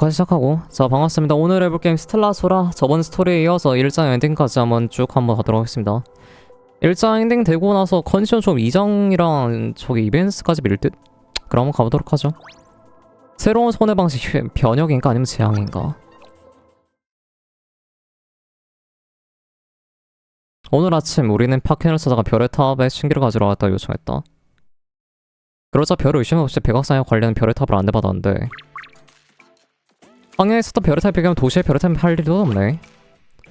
녹화 시작하고. 자, 반갑습니다. 오늘 해볼 게임 스텔라소라. 저번 스토리에 이어서 1장 엔딩까지 한번 가도록 하겠습니다. 1장 엔딩 되고 나서 컨디션 좀 이장이랑 저기 이벤트까지 밀 듯? 그럼 한번 가보도록 하죠. 새로운 손해 방식 변혁인가 아니면 재앙인가? 오늘 아침 우리는 파켄을 찾아가 별의 탑에 신기를 가지러 왔다 요청했다. 그러자 별을 의심 없이 백악산에 관련 별의 탑을 안내받았는데 황야에 있었던 별의 탑에 비교하면 도시의 별의 탑이 할 일도 없네.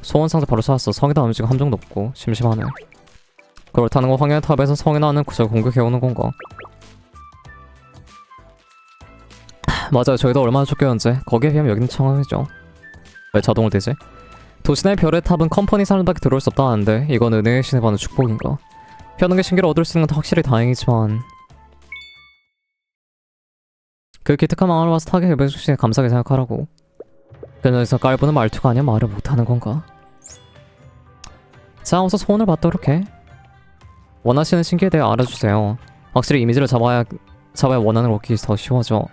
소원 상자 바로 찾았어. 성에다 움직임 함정도 없고 심심하네. 그렇다는 건 황야의 탑에서 성에 나는 구절 공격해오는 건가? 맞아요. 저희도 얼마나 쫓겨는지. 거기에 비하면 여기는 청하죠. 왜 자동으로 되지? 도시 내 별의 탑은 컴퍼니 사람밖에 들어올 수 없다 하는데 이건 은혜의 신에 받는 축복인가? 편하게 신기를 얻을 수 있는 건 확실히 다행이지만 그 기특한 마음을 봐서 타겟 해배수씨에 감사하게 생각하라고. 그녀에서 깔보는 말투가 아니야 말을 못하는 건가? 자, 어서 소원을 받도록 해. 원하시는 신기에 대해 알아주세요. 확실히 이미지를 잡아야 원하는 걸 얻기 더 쉬워져.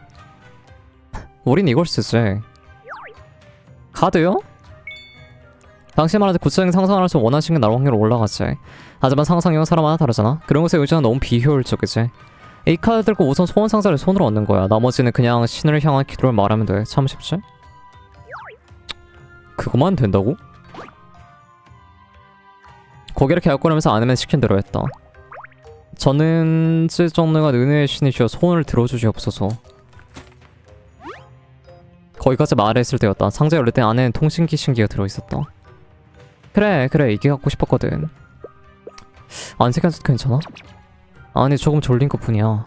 우린 이걸 쓰지. 카드요? 당신 말하듯 구체적인 상상을 할 수 원하시는 게 나올 확률이 올라가지. 하지만 상상력은 사람마다 다르잖아. 그런 것에 의지는 너무 비효율적이지. 이 카드 들고 우선 소원 상자를 손으로 얻는 거야. 나머지는 그냥 신을 향한 기도를 말하면 돼. 참 쉽지? 그거만 된다고? 고개를 갸웃거리면서 안 하면 시킨 대로 했다. 저는 쯔정느가 은혜의 신이시여 소원을 들어주시옵소서. 거기까지 말했을 때였다. 상자 열릴 때 안에는 통신기 신기가 들어있었다. 그래 이게 갖고 싶었거든. 안 새겨도 괜찮아? 아니 조금 졸린 것 뿐이야.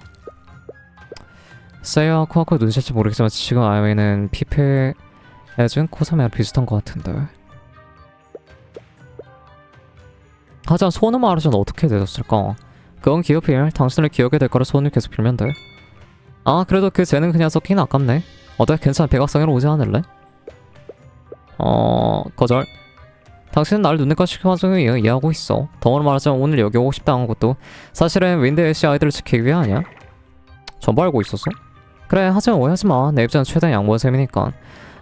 세이와 코아코 눈치챌지 모르겠지만 지금 아이는 피페 에준 코사메랑 비슷한 것 같은데. 하지만 소원을 말하자면 어떻게 되었을까? 그건 기억 비밀. 당신을 기억해야 될 거라 소원을 계속 빌면 돼. 아 그래도 그 쟤는 그냥 썩긴 아깝네. 어때? 괜찮아. 백악성으로 오지 않을래? 거절. 당신은 날 눈엣과 시켜가지고 이해하고 있어. 덩어리 말하자면 오늘 여기 오고 싶다는 것도 사실은 윈드애쉬 아이들을 지키기 위해 아니야? 전부 알고 있었어? 그래 하지만 오해하지마. 내 입장은 최대한 양보한 셈이니까.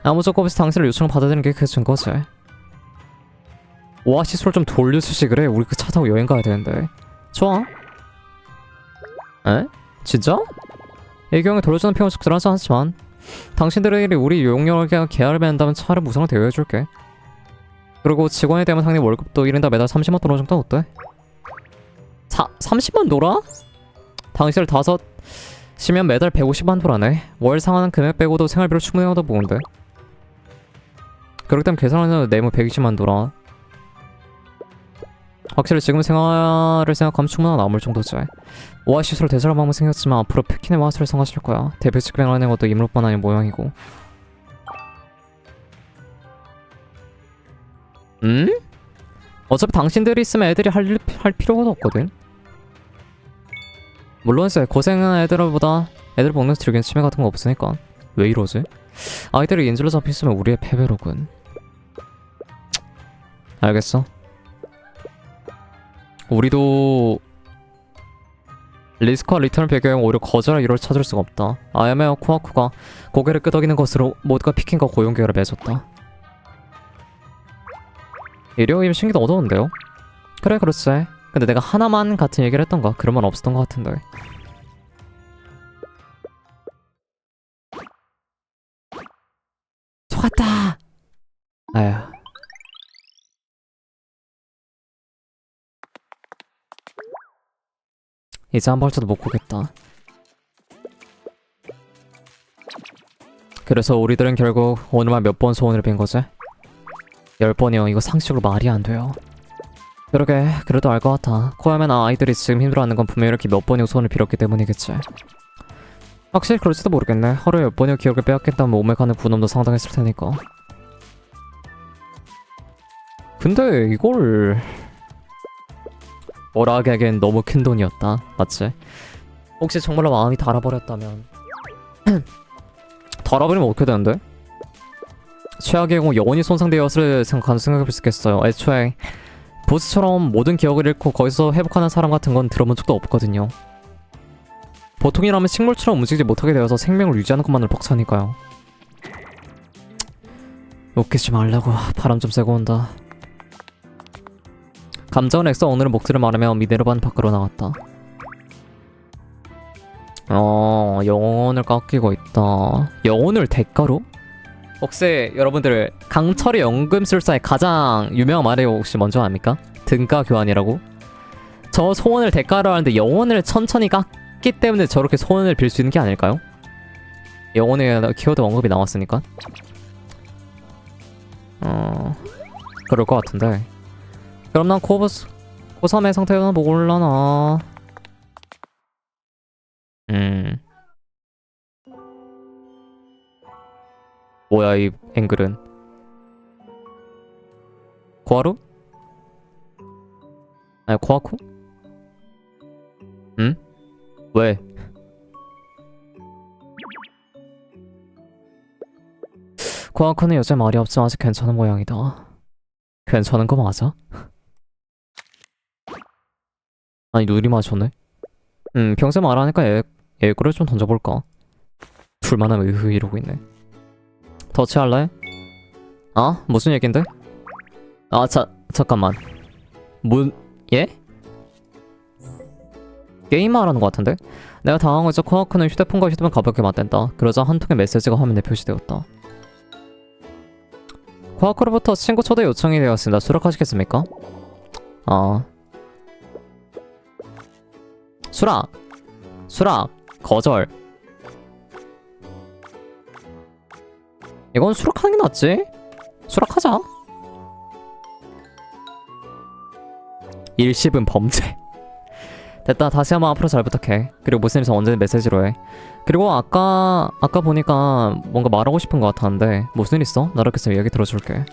아무 조건 없이 당신을 요청을 받아들이는 게 그 증거지. 오아시스를 좀 돌려주시. 그래 우리 그 차 타고 여행 가야 되는데. 좋아. 에? 진짜? 이 경우에 돌려주는 표현은 적절하지 않지만 당신들의 우리 용역에 계약을 맺는다면 차를 무상으로 대여해줄게. 그리고 직원에 대한 상대 월급도 1인당 매달 30만 도라 정도 어때? 30만 도라? 당신을 5시면 매달 150만 도라네. 월 상환한 금액 빼고도 생활비로 충분히 하다 보는데. 그렇기 때문에 계산하면 내무 120만 도라. 확실히 지금 생활을 생각하면 충분한 남을 정도지. 오아시스로 대절할 마음은 생겼지만 앞으로 페킨의 와스를 성하실 거야. 대표 직병을 하는 것도 임무뿐 아닌 모양이고. 어차피 당신들이 있으면 애들이 할 필요가 없거든. 물론 이제 고생하는 애들보다 애들 먹는 즐기는 치매 같은 거 없으니까. 왜 이러지? 아이들이 인질로 잡혔으면 우리의 패배로군. 알겠어. 우리도 리스크와 리턴을 배경에 오히려 거절할 이유를 찾을 수가 없다. 아야메와 코아쿠가 고개를 끄덕이는 것으로 모두가 피킨과 고용 계약을 맺었다. 일요일 신기도 어두운데요? 그래 그렇지. 근데 내가 하나만 같은 얘기를 했던가? 그런 말 없었던 것 같은데. 속았다! 아휴. 이제 한 발자도 못 보겠다. 그래서 우리들은 결국 오늘만 몇 번 소원을 빈 거지? 10번이요. 이거 상식으로 말이 안 돼요. 그러게 그래도 알 것 같아. 코야메나 아이들이 지금 힘들어하는 건 분명히 이렇게 몇 번이고 소원을 빌었기 때문이겠지. 확실히 그럴지도 모르겠네. 하루에 몇 번이고 기억을 빼앗겠다면 몸에 가는 부놈도 상당했을 테니까. 근데 이걸 뭐라 하기엔 너무 큰 돈이었다. 맞지? 혹시 정말로 마음이 닳아버렸다면 닳아버리면 어떻게 되는데? 최악의 경우 영혼이 손상되었을 생각해볼 수 있겠어요. 애초에 보스처럼 모든 기억을 잃고 거기서 회복하는 사람 같은 건 들어본 적도 없거든요. 보통이라면 식물처럼 움직이지 못하게 되어서 생명을 유지하는 것만으로 벅차니까요. 웃기지 말라고. 바람 좀 쐬고 온다. 감정은 엑소 오늘은 목소리를 말하며 미네르반 밖으로 나갔다. 영혼을 깎이고 있다. 영혼을 대가로? 혹시 여러분들 강철의 연금술사의 가장 유명한 말이 혹시 뭔지 압니까? 등가 교환이라고? 저 소원을 대가로 하는데 영혼을 천천히 깎기 때문에 저렇게 소원을 빌 수 있는 게 아닐까요? 영혼의 키워드 언급이 나왔으니까. 그럴 것 같은데. 그럼 난 코3의 상태나 뭐 올라나. 뭐야 이 앵글은. 코하루? 아니 코하쿠? 응? 왜? 코하쿠는 요새 말이 없지만 아직 괜찮은 모양이다. 괜찮은 거 맞아? 아니 눈이 마셨네. 평소에 말하니까 애교를 좀 던져볼까? 둘만하면 으흐 이러고 있네. 터치할래? 아? 무슨 얘긴데? 아 잠깐만. 예? 게임 말하는 것 같은데? 내가 당황해서 코아쿠는 휴대폰과 휴대폰 가볍게 맞댄다. 그러자 한 통의 메시지가 화면에 표시되었다. 코아쿠로부터 친구 초대 요청이 되었습니다. 수락하시겠습니까? 수락 거절. 이건 수락하는 게 낫지? 수락하자. 일십은 범죄. 됐다. 다시 한번 앞으로 잘 부탁해. 그리고 무슨 일 있으면 언제든 메시지로 해. 그리고 아까 보니까 뭔가 말하고 싶은 것 같았는데 무슨 일 있어? 나랑 있으면 얘기 들어줄게.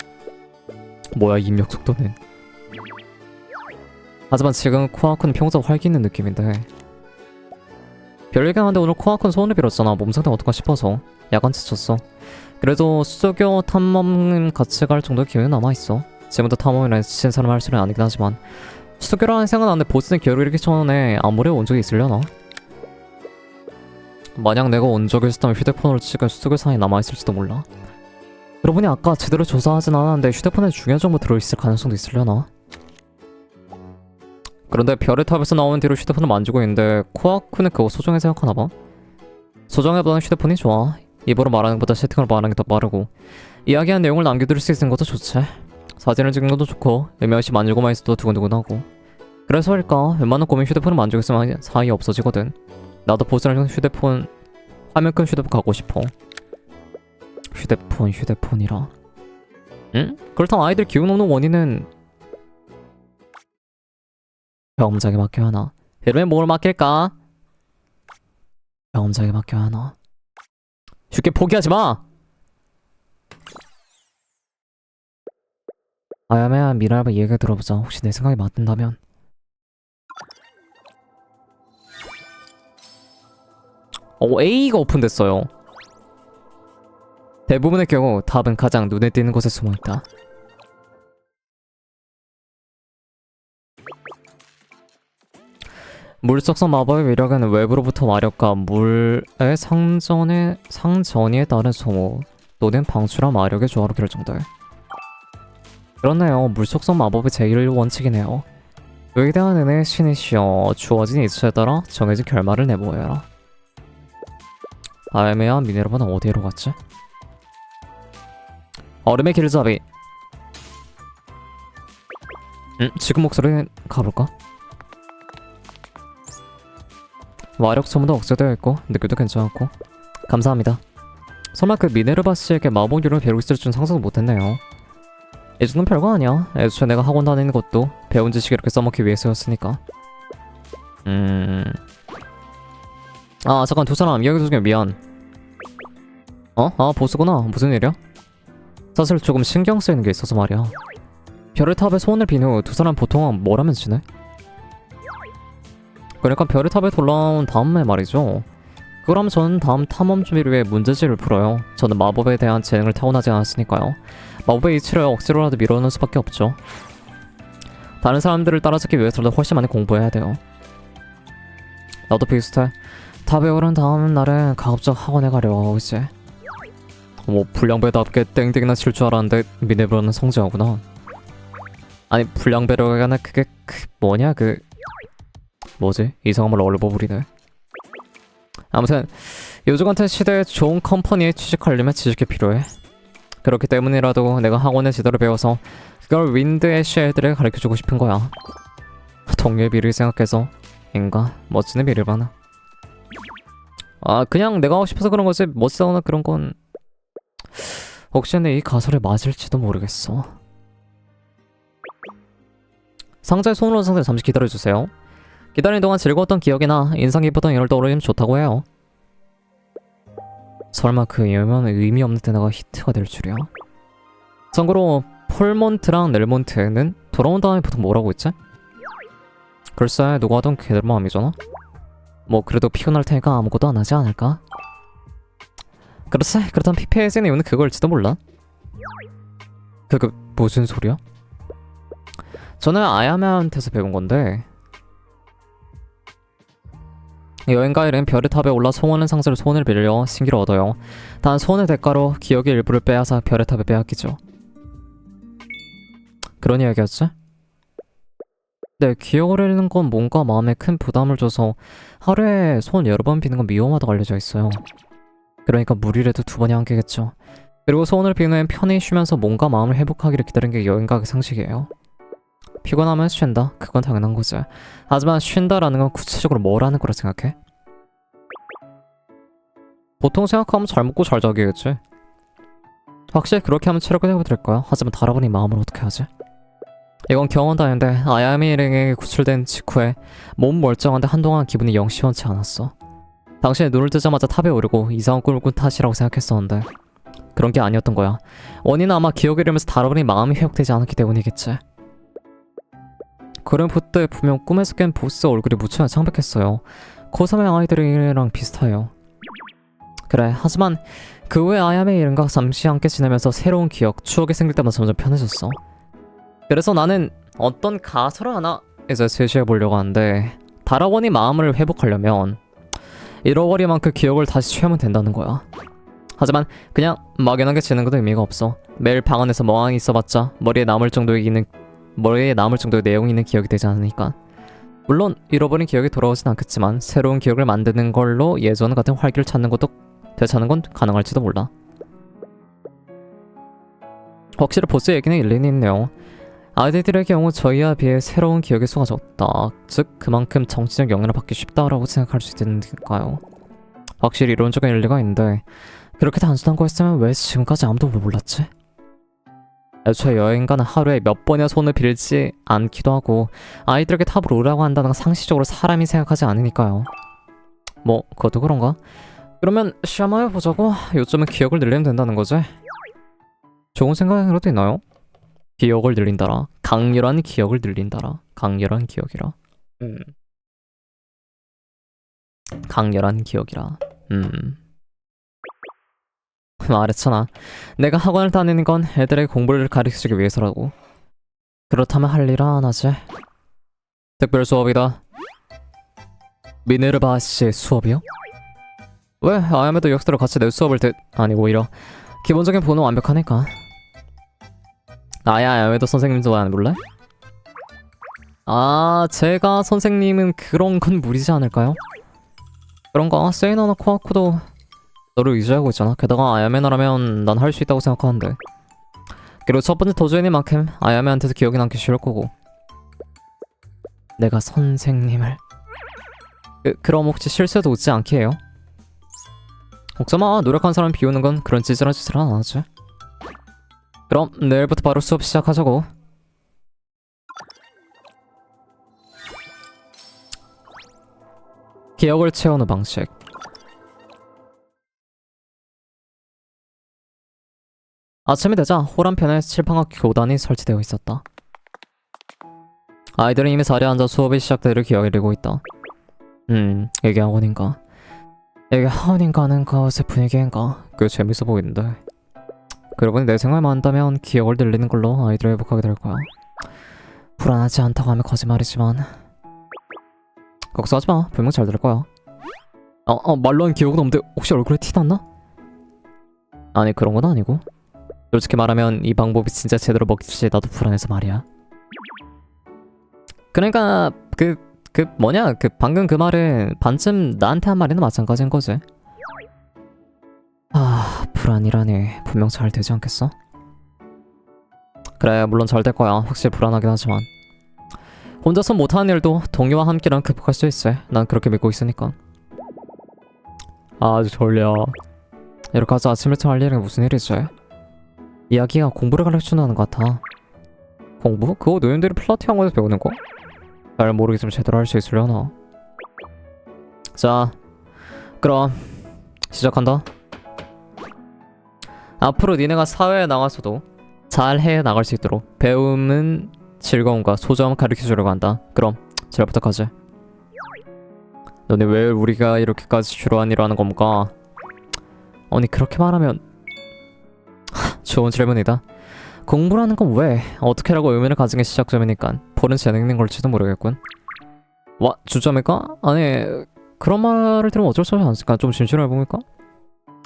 뭐야 입력 속도는. 하지만 지금 코아쿠는 평소와 활기 있는 느낌인데. 별 얘기 하는데 오늘 코아쿠는 소원을 빌었잖아. 몸 상태 어떨까 싶어서. 야간 지쳤어. 그래도 수도교 탐험 같이 갈 정도의 기회는 남아있어. 지금부터 탐험이라 지친 사람 할 수는 아니긴 하지만 수도교라는 생각은 나는데 보스는 기회를 잃기 전에 아무리 온 적이 있으려나? 만약 내가 온 적이 있었다면 휴대폰으로 찍은 수도교 사이 남아있을지도 몰라. 그러고 보니 아까 제대로 조사하진 않았는데 휴대폰에 중요한 정보 들어있을 가능성도 있으려나? 그런데 별의 탑에서 나온 뒤로 휴대폰을 만지고 있는데 코아쿠는 그거 소중히 생각하나봐. 소중해보다는 휴대폰이 좋아. 입으로 말하는 것보다 채팅으로 말하는 게 더 빠르고 이야기한 내용을 남겨둘 수 있는 것도 좋지. 사진을 찍는 것도 좋고 의미 없이 만지고만 있어도 두근두근하고. 그래서일까 웬만한 고민 휴대폰을 만지고 있으면 사이 없어지거든. 나도 보스랑 휴대폰 화면 큰 휴대폰 갖고 싶어. 휴대폰이라. 응? 그렇다면 아이들 기운 없는 원인은 경험자에게 맡겨야 하나? 이러면 뭘 맡길까? 경험자에게 맡겨야 하나? 쉽게 포기하지 마! 아야매야 미라바 얘기 들어보자. 혹시 내 생각이 맞는다면. A가 오픈됐어요. 대부분의 경우 답은 가장 눈에 띄는 곳에 숨어있다. 물속성 마법의 위력은 외부로부터 마력과 물의 상전이에 따른 소모 또는 방출한 마력의 조화로 결정돼. 그렇네요. 물속성 마법의 제1원칙이네요. 위대한 은혜의 신이시여 주어진 이치에 따라 정해진 결말을 내보여라. 아야메와 미네르바는 어디로 갔지? 얼음의 길잡이. 지금 목소리 가볼까? 마력 소모도 억제되어 있고 느낌도 괜찮았고 감사합니다. 설마 그 미네르바 씨에게 마법 요령을 배우고 있을 줄 상상도 못했네요. 이 정도는 별거 아니야. 애초에 내가 학원 다니는 것도 배운 지식 이렇게 써먹기 위해서였으니까. 아 잠깐 두 사람 이야기 도중에 미안. 보스구나. 무슨 일이야? 사실 조금 신경 쓰이는 게 있어서 말이야. 별의 탑에 소원을 빈 후 두 사람 보통 뭘 하면 지내? 그러니까 별의 탑에 돌아온 다음에 말이죠. 그럼 저는 다음 탐험 준비를 위해 문제지를 풀어요. 저는 마법에 대한 재능을 타고나지 않았으니까요. 마법의 이치를 억지로라도 밀어넣을 수밖에 없죠. 다른 사람들을 따라잡기 위해서라도 훨씬 많이 공부해야 돼요. 나도 비슷해. 탑에 오른 다음 날에 가급적 학원에 가려고 하고 있지. 뭐 불량배답게 땡땡이나 칠 줄 알았는데 미네브라는 성재하구나. 아니 불량배라고 하나 그게 뭐냐 뭐지? 이상한 말 얼버무리네. 아무튼 요즘 같은 시대에 좋은 컴퍼니에 취직하려면 지식이 필요해. 그렇기 때문이라도 내가 학원에 제대로 배워서 그걸 윈드애쉬 애들에 가르쳐주고 싶은 거야. 동료의 미래를 생각해서 인가 멋지는 미래를 봐나. 아 그냥 내가 하고 싶어서 그런 거지 멋지다거나 그런 건 혹시 내 이 가설에 맞을지도 모르겠어. 상자에 손을 넣은 상태로 잠시 기다려주세요. 기다리는 동안 즐거웠던 기억이나 인상 깊었던 일을 떠올리면 좋다고 해요. 설마 그 이유면 의미 없는 때 내가 히트가 될 줄이야? 참고로 폴몬트랑 넬몬트는 돌아온 다음에 보통 뭐라고 했지? 글쎄 누가 하던 걔들 마음이잖아? 뭐 그래도 피곤할 테니까 아무것도 안 하지 않을까? 그렇지 그렇다면 PPS의 이유는 그걸지도 몰라. 무슨 소리야? 저는 아야메한테서 배운 건데 여행가일은 별의 탑에 올라 소원하는 상자로 소원을 빌려 신기를 얻어요. 단 소원의 대가로 기억의 일부를 빼앗아 별의 탑에 빼앗기죠. 그런 이야기였지? 네, 기억을 잃는 건 뭔가 마음에 큰 부담을 줘서 하루에 소원 여러 번 비는 건 위험하다고 알려져 있어요. 그러니까 무리라도 2번이 한계겠죠. 그리고 소원을 비는 후엔 편히 쉬면서 뭔가 마음을 회복하기를 기다리는 게 여행가의 상식이에요. 피곤하면 쉰다. 그건 당연한 거지. 하지만 쉰다라는 건 구체적으로 뭐라는 거라 생각해? 보통 생각하면 잘 먹고 잘 자기겠지. 확실히 그렇게 하면 체력을 회복될 거야. 하지만 달아보니 마음을 어떻게 하지? 이건 경험담인데 아야미 일행에게 구출된 직후에 몸 멀쩡한데 한동안 기분이 영 시원치 않았어. 당신이 눈을 뜨자마자 탑에 오르고 이상한 꿈을 꾼 탓이라고 생각했었는데 그런 게 아니었던 거야. 원인은 아마 기억을 잃으면서 달아보니 마음이 회복되지 않았기 때문이겠지. 그럼 그때 분명 꿈에서 깬 보스 얼굴이 무척 창백했어요. 고3의 아이들이랑 비슷해요. 그래 하지만 그 후에 아야메 이름과 잠시 함께 지내면서 새로운 기억, 추억이 생길 때마다 점점 편해졌어. 그래서 나는 어떤 가설을 하나 이제 제시해보려고 하는데 다라원이 마음을 회복하려면 잃어버린 만큼 기억을 다시 취하면 된다는 거야. 하지만 그냥 막연하게 지는 것도 의미가 없어. 매일 방 안에서 멍하니 있어봤자 머리에 남을 정도의 내용이 있는 기억이 되지 않으니까. 물론 잃어버린 기억이 돌아오진 않겠지만 새로운 기억을 만드는 걸로 예전 같은 활기를 찾는 것도 되찾는 건 가능할지도 몰라. 확실히 보스 얘기는 일리는 있네요. 아이들의 경우 저희와 비해 새로운 기억의 수가 적다. 즉 그만큼 정치적 영향을 받기 쉽다라고 생각할 수 있으니까요. 확실히 이론적인 일리가 있는데 그렇게 단순한 거였으면 왜 지금까지 아무도 몰랐지? 애초에 여행가는 하루에 몇 번이나 손을 빌지 않기도 하고 아이들에게 탑으로 오라고 한다는 건 상식적으로 사람이 생각하지 않으니까요. 뭐 그것도 그런가? 그러면 시험해 보자고. 요즘은 기억을 늘리면 된다는 거지? 좋은 생각이라도 있나요? 기억을 늘린다라. 강렬한 기억을 늘린다라. 강렬한 기억이라. 강렬한 기억이라. 말했잖아. 내가 학원을 다니는 건 애들에게 공부를 가르치기 위해서라고. 그렇다면 할 일은 안 하지. 특별 수업이다. 미네르바 씨의 수업이요? 왜? 아야메도 역사로 같이 내 수업을 아니 오히려 기본적인 보는 완벽하니까. 아야메도 선생님도 안 볼래? 아 제가 선생님은 그런 건 무리지 않을까요? 그런가? 세이나나 코아쿠도 너를 의지하고 있잖아. 게다가 아야메나라면 난 할 수 있다고 생각하는데. 그리고 첫 번째 도주인이만큼 아야메한테도 기억이 남기 쉬울 거고. 내가 선생님을 그럼 혹시 실수해도 웃지 않게 해요? 옥사마 노력한 사람 비우는 건 그런 찌질한 짓을 안 하지. 그럼 내일부터 바로 수업 시작하자고. 기억을 채우는 방식. 아침이 되자 홀 한편에 칠판과 교단이 설치되어 있었다. 아이들은 이미 자리에 앉아 수업이 시작되기를 기다리고 있다. 이게 학원인가? 이게 학원인가 하는 것의 분위기인가? 꽤 재밌어 보이는데. 그러고 보니 내 생각만 한다면 기억을 늘리는 걸로 아이들을 회복하게 될 거야. 불안하지 않다고 하면 거짓말이지만 걱정하지 마. 분명 잘 될 거야. 말로 한 기억은 없는데 혹시 얼굴에 티 났나? 아니 그런 건 아니고 솔직히 말하면 이 방법이 진짜 제대로 먹힐지 나도 불안해서 말이야. 그러니까 뭐냐 그 방금 그 말은 반쯤 나한테 한 말이나 마찬가지인 거지. 아 불안이라니 분명 잘 되지 않겠어? 그래 물론 잘 될 거야. 확실히 불안하긴 하지만 혼자서 못하는 일도 동료와 함께랑 극복할 수 있어. 난 그렇게 믿고 있으니까. 아주 졸려. 이렇게 아주 아침 일찍 할 일이 무슨 일이지? 이야기가 공부를 가르쳐주는 것 같아. 공부? 그거 노인들이 플라티 학원에서 배우는 거? 잘 모르겠지만 제대로 할 수 있으려나? 자 그럼 시작한다. 앞으로 니네가 사회에 나가서도 잘 해나갈 수 있도록 배움은 즐거움과 소중함을 가르쳐주려고 한다. 그럼 잘 부탁하지. 너네 왜 우리가 이렇게까지 주로한 일을 하는 건가? 아니 그렇게 말하면 좋은 질문이다. 공부라는 건 왜, 어떻게라고 의미를 가진 게 시작점이니까 보는 재능 있는 걸지도 모르겠군. 와 주점일까? 아니 그런 말을 들으면 어쩔 수 없지 않을까? 좀 진실해보니까?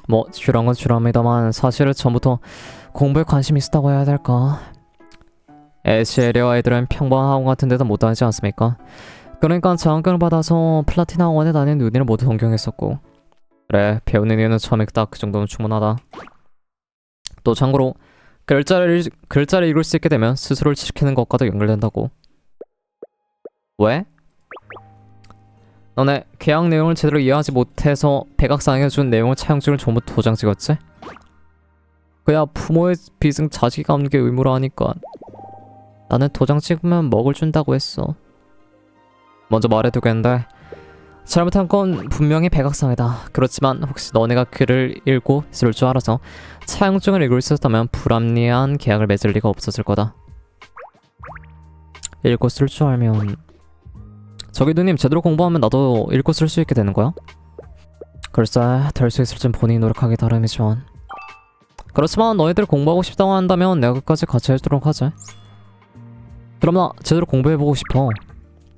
뭐 주란 건 주랍니다만 사실은 전부터 공부에 관심이 있었다고 해야 될까? 에시에리아 아이들은 평범한 학원 같은 데도 못 다니지 않습니까? 그러니까 장학금을 받아서 플라티나 학원에 다니는 누니를 모두 동경했었고. 그래 배우는 이유는 처음에 딱 그 정도면 충분하다. 또 참고로 글자를 읽을 수 있게 되면 스스로를 지키는 것과도 연결된다고. 왜? 너네 계약 내용을 제대로 이해하지 못해서 백악상에 준 내용을 차용증을 전부 도장 찍었지? 그야 부모의 빚은 자식이 갚는 게 의무라 하니까. 나는 도장 찍으면 먹을 준다고 했어. 먼저 말해두겠는데 잘못한 건 분명히 백악상이다. 그렇지만 혹시 너네가 글을 읽고 쓸 줄 알아서 차용증을 읽을 수 있었다면 불합리한 계약을 맺을 리가 없었을 거다. 읽고 쓸 줄 알면 저기 누님 제대로 공부하면 나도 읽고 쓸 수 있게 되는 거야? 글쎄 될 수 있을진 본인이 노력하기 나름이지만. 그렇지만 너희들 공부하고 싶다고 한다면 내가 끝까지 같이 해주도록 하지. 그럼 나 제대로 공부해보고 싶어.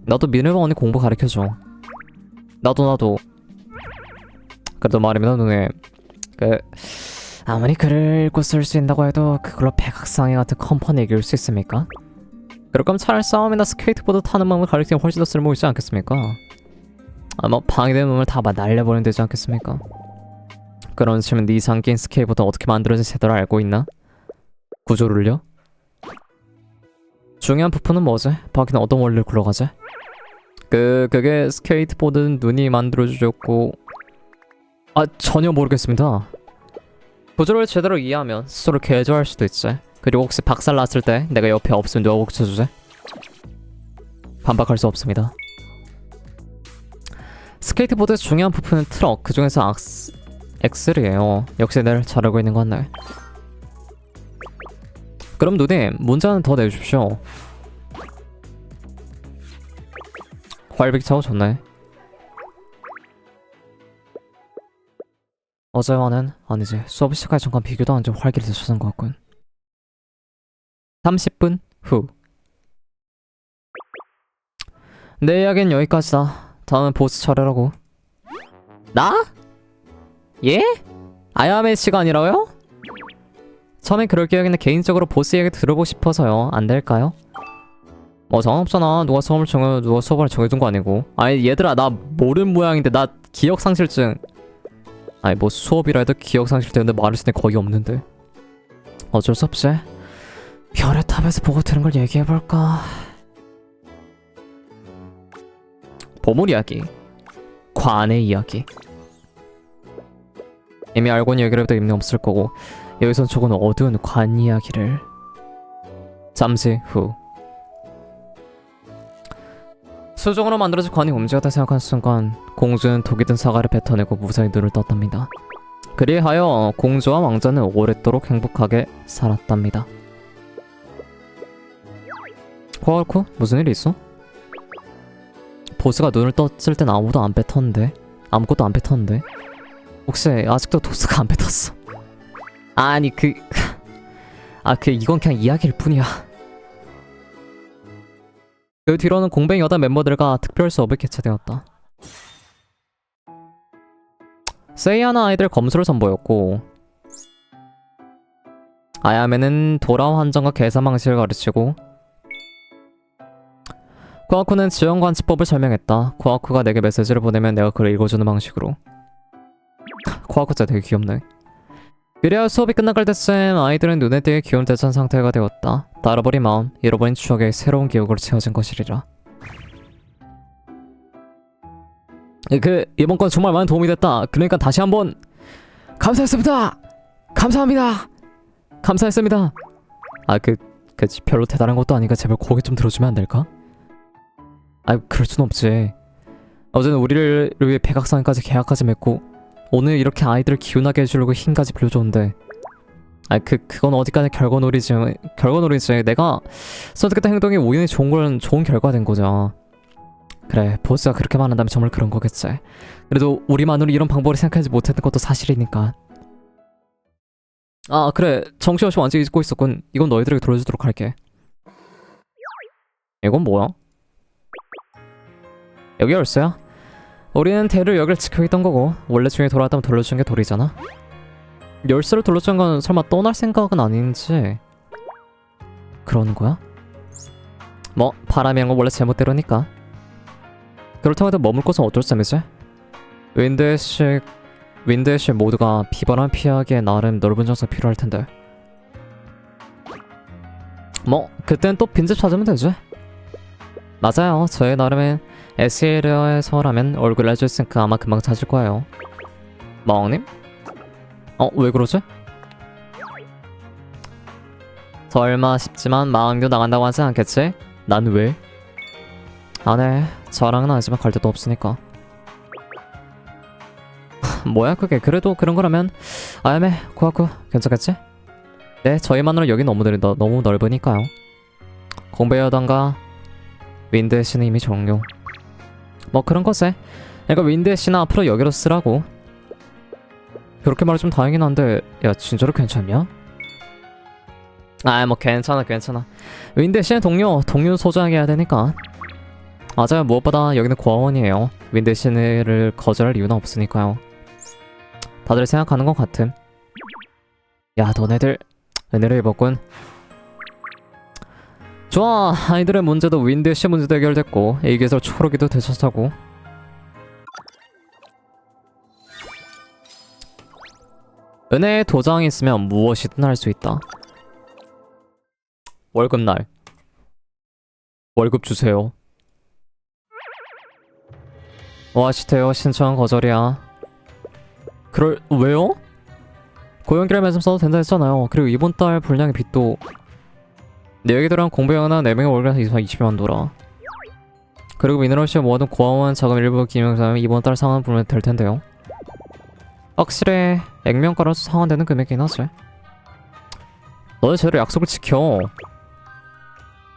나도 미네바 언니 공부 가르쳐줘. 나도 그래도 말입니다 누님. 아무리 글을 읽고 쓸 수 있다고 해도 그걸로 백악상회 같은 컴퍼니 이길 수 있습니까? 그럴 거면 차라리 싸움이나 스케이트보드 타는 법을 가르치면 훨씬 더 쓸모 있지 않겠습니까? 아마 방해되는 놈을 다 날려버리면 되지 않겠습니까? 그런 식이면 네 장기인 스케이트보드 어떻게 만들어진지 제대로 알고 있나? 구조를요? 중요한 부품은 뭐지? 바퀴는 어떤 원리를 굴러가지? 그게 스케이트보드는 눈이 만들어주셨고. 전혀 모르겠습니다. 구조를 제대로 이해하면 스스로 개조할 수도 있지. 그리고 혹시 박살 났을 때 내가 옆에 없으면 누가 고쳐주지? 반박할 수 없습니다. 스케이트보드의 중요한 부품은 트럭, 그 중에서 엑셀이에요. 역시 늘 잘 알고 있는 것 같네. 그럼 누님 문제 하나 더 내주십시오. 활빅차고 좋네. 어제와는 아니지 수업 시작하기 전과 비교도 안 좀 활기를 되찾은 것 같군. 30분 후. 내 이야기는 여기까지다. 다음은 보스 차례라고. 나? 예? 아야메 시간이라고요? 처음엔 그럴 계획인데 개인적으로 보스 이야기 들어보고 싶어서요. 안 될까요? 상관없잖아. 누가 수업을 정해둔 거 아니고. 아니 얘들아 나 모르는 모양인데 나 기억상실증. 아니 뭐 수업이라 해도 기억상실 되는데 말을 쓰는 거의 없는데. 어쩔 수 없지. 별의 탑에서 보고 들은 걸 얘기해볼까. 보물 이야기, 관의 이야기. 이미 알고 있는 얘기를 해도 의미 없을 거고 여기선 조금 어두운 관 이야기를. 잠시 후. 수정으로 만들어진 관이 움직였다 생각한 순간 공주는 독이 든 사과를 뱉어내고 무사히 눈을 떴답니다. 그리하여 공주와 왕자는 오랫도록 행복하게 살았답니다. 코알코? 무슨 일이 있어? 보스가 눈을 떴을 땐 아무것도 안 뱉었는데 혹시 아직도 도스가 안 뱉었어? 아니 이건 그냥 이야기일 뿐이야. 그 뒤로는 공백 여단 멤버들과 특별 수업이 개최되었다. 세이아나 아이들 검수를 선보였고 아야메는 돌아 환전과 계산 방식을 가르치고 코아쿠는 지원 관측법을 설명했다. 코아쿠가 내게 메시지를 보내면 내가 그걸 읽어주는 방식으로. 코아쿠 진짜 되게 귀엽네. 그래야 수업이 끝나갈 때쯤 아이들은 눈에 띄게 기운 대찬 상태가 되었다. 따라버린 마음, 잃어버린 추억에 새로운 기억으로 채워진 것이리라. 이번 건 정말 많은 도움이 됐다. 그러니까 다시 한번 감사했습니다. 감사합니다. 감사했습니다. 별로 대단한 것도 아니니까 제발 고개 좀 들어주면 안 될까? 그럴 순 없지. 어제는 우리를 위해 백악관까지 계약까지 맺고 오늘 이렇게 아이들을 기운하게 해주려고 힘까지 빌려줬는데 그건 어디까지 결과놀이지. 내가 선택했던 행동이 우연히 좋은 결과가 된 거죠. 그래, 보스가 그렇게 말한다면 정말 그런 거겠지. 그래도 우리만으로 이런 방법을 생각하지 못했던 것도 사실이니까. 그래, 정신없이 완전히 잊고 있었군. 이건 너희들에게 돌려주도록 할게. 이건 뭐야? 여기 열쇠야. 우리는 대를 여길 지키고 있던 거고 원래 중에 돌아왔다면 돌려준 게 돌이잖아. 열쇠를 돌려준 건 설마 떠날 생각은 아닌지. 그러는 거야? 뭐 바람이란 건 원래 제멋대로니까. 그렇다고 해도 머물 곳은 어쩔 셈이지? 윈드애쉬 모두가 비바람 피하기에 나름 넓은 장소가 필요할 텐데. 뭐 그땐 또 빈집 찾으면 되지. 맞아요. 저희 나름의 SL에서라면 얼굴 알수 있으니까 아마 금방 찾을 거예요. 마왕님? 왜 그러지? 설마 싶지만 마왕도 나간다고 하지 않겠지? 난 왜? 네. 저랑은 아니지만 갈 데도 없으니까. 뭐야 그게. 그래도 그런 거라면 아야메, 코아쿠 괜찮겠지? 네, 저희만으로 여기 너무 넓으니까요. 공배여단가 윈드애쉬는 이미 종료. 뭐 그런 거세. 그러니까 윈드애쉬는 앞으로 여기로 쓰라고. 그렇게 말해주면 다행이긴 한데 야 진짜로 괜찮냐? 뭐 괜찮아. 윈드애쉬는 동료 소중하게 해야 되니까. 맞아요. 무엇보다 여기는 고아원이에요. 윈드애쉬를 거절할 이유는 없으니까요. 다들 생각하는 것 같음. 야 너네들 은혜를 입었군. 좋아, 아이들의 문제도 윈드애쉬 문제도 해결됐고 애기에서 초록이도 되찾았고. 은혜의 도장이 있으면 무엇이든 할 수 있다. 월급날. 월급 주세요. 와시테요. 신청 거절이야. 왜요? 고용기를 맺으면 써도 된다 했잖아요. 그리고 이번 달 분량의 빚도 내 얘기들은 공배영이나 4명의 월급 이상 20만 돌아. 그리고 미네랄시에 모아둔 고아원 자금 일부 기념사면 이번 달 상환 부르면 될 텐데요. 확실히 액면가로서 상환되는 금액이긴 하지. 너네 제대로 약속을 지켜.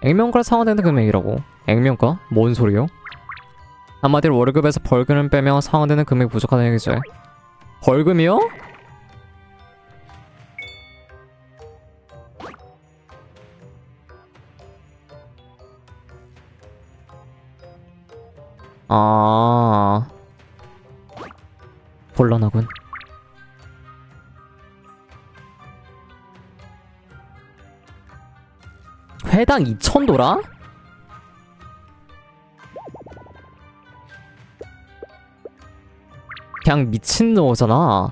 액면가로 상환되는 금액이라고. 액면가? 뭔 소리요? 한마디로 월급에서 벌금을 빼면 상환되는 금액이 부족하다는 얘기지. 벌금이요? 곤란하군. 회당 2,000도라? 그냥 미친놈이잖아.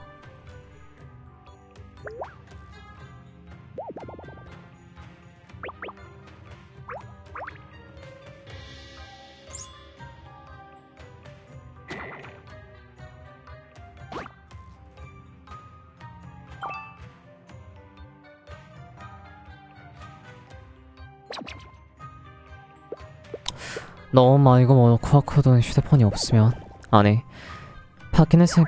너무 이거 뭐 코아쿠든 휴대폰이 없으면 아니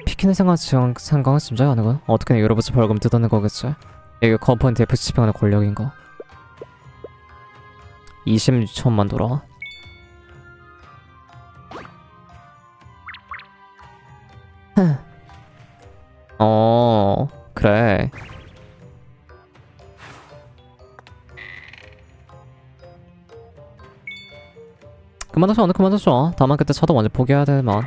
피키네 생각은 짐작이 가는군. 어떻게든 여러분이 벌금 뜯어낸 거겠지. 이게 컴퍼니 대표 지평하는 권력인가. 26천만 돌아. 그래. 그만둬줘. 다만 그때 차도 완전 포기해야 되만.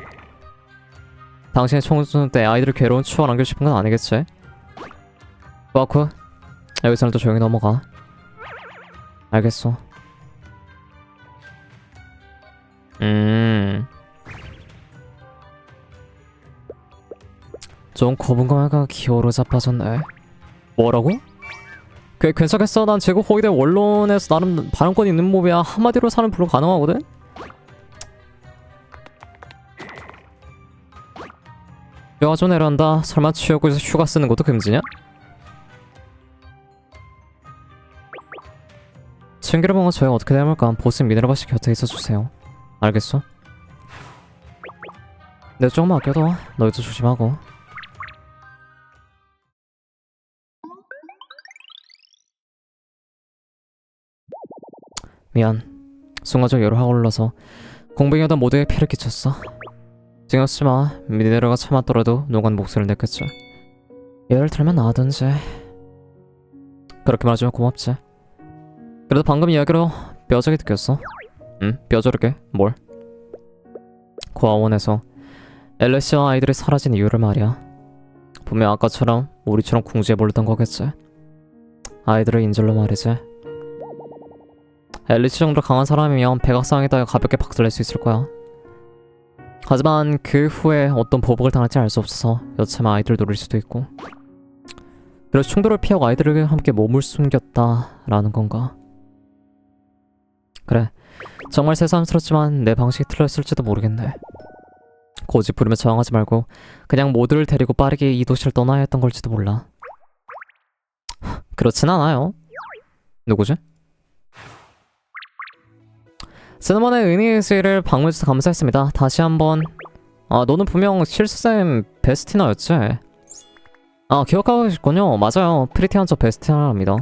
당신의 청소년 때 아이들을 괴로운 추억을 남기고 싶은 건 아니겠지? 코아쿠, 여기서는 또 조용히 넘어가. 알겠어. 좀 거분감회가 기어로 자빠졌네. 뭐라고? 괜찮겠어. 난 제국 호위대 원론에서 나름 발언권 있는 몹이야. 한마디로 사는 불로 가능하거든? 뼈가 좀 내려간다. 설마 취업구에서 휴가 쓰는 것도 금지냐? 친기를 보고 저희가 어떻게 되물까? 보스 미네랄바 씨 곁에 있어주세요. 알겠어? 내가 조금만 아껴둬. 너희도 조심하고. 미안. 순간적 열을 확 올라서 공병이었던 모두에 피를 끼쳤어. 신경 쓰지마. 미네랄가 참았더라도 녹은 목소리를 냈겠지. 예를 들면 나하든지. 그렇게 말해주면 고맙지. 그래도 방금 이야기로 뼈저게 느꼈어. 응? 뼈저리게? 뭘? 고아원에서 엘레시와 아이들이 사라진 이유를 말이야. 분명 아까처럼 우리처럼 궁지에몰렸던 거겠지. 아이들을 인질로 말이지. 엘리시 정도 강한 사람이면 백악상에다가 가볍게 박살낼 수 있을 거야. 하지만 그 후에 어떤 보복을 당할지 알 수 없어서 여차하면 아이들을 노릴 수도 있고. 그래서 충돌을 피하고 아이들을 함께 몸을 숨겼다라는 건가? 그래, 정말 새삼스럽지만 내 방식이 틀렸을지도 모르겠네. 고집 부리며 저항하지 말고 그냥 모두를 데리고 빠르게 이 도시를 떠나야 했던 걸지도 몰라. 그렇진 않아요. 누구지? 시네먼의 은희의지를 방문해주셔서 감사했습니다. 다시 한번. 너는 분명 실수쌤 베스티나였지? 기억하고 계시군요. 맞아요. 프리티한 저 베스티나랍니다.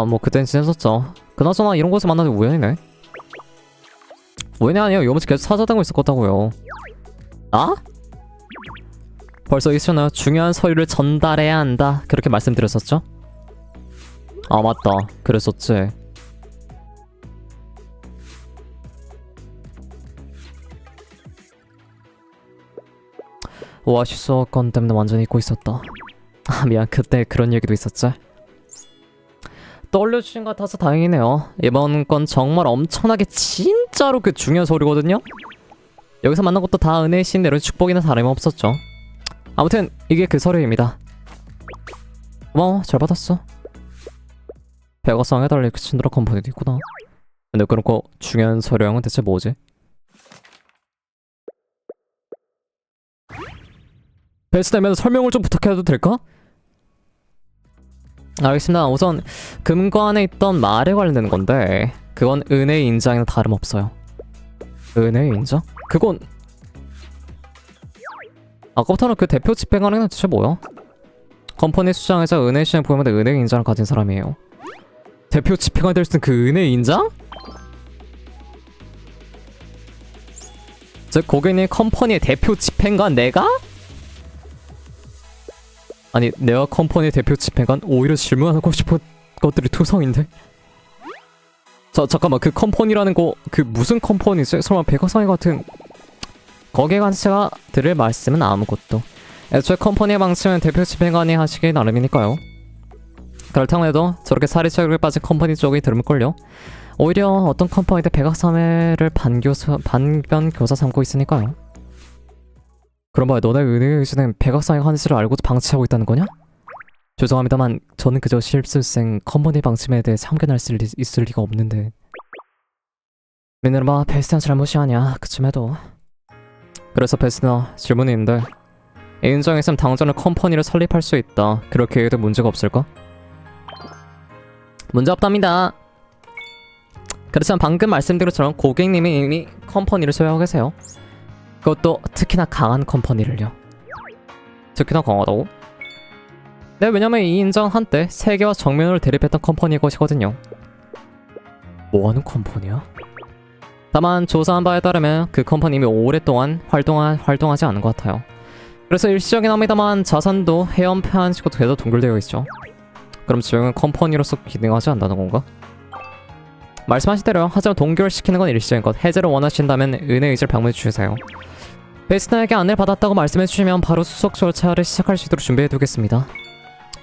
뭐 그땐 지냈었죠. 그나저나 이런 곳에 만나도 우연이네. 우연이 아니에요. 요번에 계속 찾아다니고 있었거든요. 벌써 있었나요? 중요한 서류를 전달해야 한다. 그렇게 말씀드렸었죠? 맞다. 그랬었지. 오아시스 건 때문에 완전히 잊고 있었다. 미안. 그때 그런 얘기도 있었지. 떠올려주신 것 같아서 다행이네요. 이번 건 정말 엄청나게 진짜로 그 중요한 서류거든요. 여기서 만난 것도 다 은혜의 신대로 축복이나 다름없었죠. 아무튼 이게 그 서류입니다. 고마워. 잘 받았어. 백악상에 달릴 그 친드라 컴퍼니도 있구나. 근데 그렇고 중요한 서류형은 대체 뭐지? 베스트면 설명을 좀 부탁해도 될까? 알겠습니다. 우선 금고 안에 있던 말에 관련된 건데 그건 은혜의 인장이나 다름없어요. 은혜의 인장? 그건 아까부터는 그 대표 집행관은 대체 뭐야? 컴퍼니 수장이자 은혜 시장 보험에 은혜의 인장을 가진 사람이에요. 대표 집행관이 될 수 있는 그 은혜의 인장? 즉 고객님 컴퍼니의 대표 집행관 내가? 아니 내가 컴퍼니의 대표 집행관? 오히려 질문하고 싶은 것들이 투성인데? 잠깐만 그 컴퍼니라는 거 그 무슨 컴퍼니지? 설마 백악상회 같은 거기에 관해서 제가 드릴 말씀은 아무것도. 애초에 컴퍼니의 방침은 대표 집행관이 하시기 나름이니까요. 그렇다고 해도 저렇게 사리처리에 빠진 컴퍼니 쪽이 들을걸요. 오히려 어떤 컴퍼니도 백악상회를 반변교사 삼고 있으니까요. 그럼 뭐야 너네 은혜의 의지는 백악상의 환지를 알고도 방치하고 있다는 거냐? 죄송합니다만 저는 그저 실습생 컴퍼니 방침에 대해 참견할 수 있을 리가 없는데. 미네르바 베스트한 잘못이 아니야. 그쯤에도. 그래서 베스트나 질문이 있는데 이 인정에 있으면 당장은 컴퍼니를 설립할 수 있다. 그렇게 해도 문제가 없을까? 문제 없답니다. 그렇지만 방금 말씀드린 것처럼 고객님이 이미 컴퍼니를 소유하고 계세요. 그것도 특히나 강한 컴퍼니를요. 특히나 강하다고? 네, 왜냐면 이 인정 한때 세계와 정면으로 대립했던 컴퍼니의 것이거든요. 뭐하는 컴퍼니야? 다만 조사한 바에 따르면 그 컴퍼니 이미 오랫동안 활동하지 않은 것 같아요. 그래서 일시적인 합니다만 자산도 해엄폐한 식으로 계속 동결되어 있죠. 그럼 지금은 컴퍼니로서 기능하지 않는다는 건가? 말씀하신 대로요. 하지만 동결시키는 건 일시적인 것. 해제를 원하신다면 은혜 의지를 방문해 주세요. 베스트나에게 안내를 받았다고 말씀해 주시면 바로 수속 절차를 시작할 수 있도록 준비해 두겠습니다.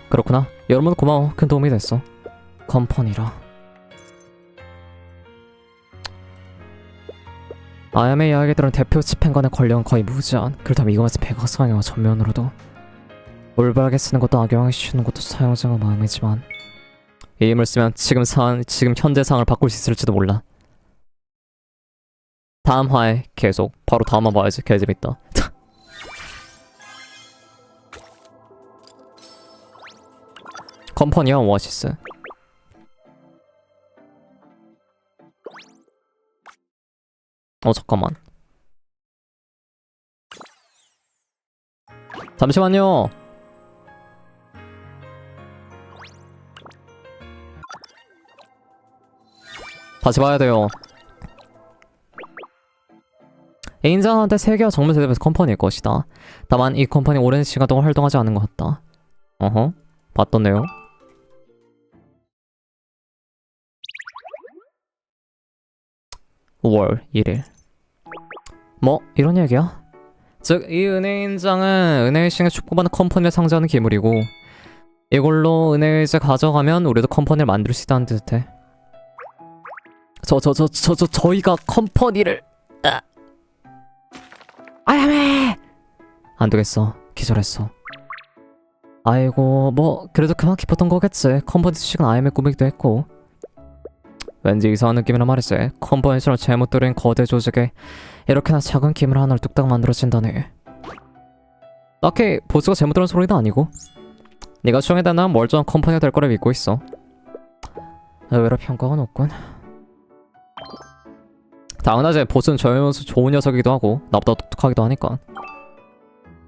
그렇구나. 여러분 고마워. 큰 도움이 됐어. 컴퍼니라. 아야메 이야기들은 대표 집행관의 권력은 거의 무제한. 그렇다면 이거에서 백악상이와 전면으로도 올바르게 쓰는 것도 악용하기 쉬운 것도 사용자가 마음이지만 이 힘을 쓰면 지금 현재 상황을 바꿀 수 있을지도 몰라. 다음 화에 계속. 바로 다음 화 봐야지. 개재밌다. 컴퍼니와 오아시스. 잠깐만. 잠시만요. 다시 봐야 돼요. 인자한테 세계와 정면 대답해서 컴퍼니일 것이다. 다만 이 컴퍼니 오랜 시간 동안 활동하지 않은 것 같다. 어허. 봤던 내용. 월 1일. 뭐 이런 얘기야? 즉 이 은혜인장은 은혜의식에 축복받는 컴퍼니를 상징하는 기물이고 이걸로 은혜의식 가져가면 우리도 컴퍼니를 만들 수 있다는 듯해. 저희가 컴퍼니를 아야메! 안 되겠어. 기절했어. 아이고 뭐 그래도 그만 깊었던 거겠지. 컴퍼니 수식은 아야메 꾸미기도 했고. 왠지 이상한 느낌이란 말이지. 컴퍼니처럼 잘못 들인 거대 조직에 이렇게나 작은 기물 하나를 뚝딱 만들어진다니. 딱히 보스가 잘못 들은 소리도 아니고 네가 추정에 대한 멀쩡한 컴퍼니가 될 거라 믿고 있어. 의외로 평가가 높군. 당연하지. 보스는 좋은 녀석이기도 하고 나보다 똑똑하기도 하니까.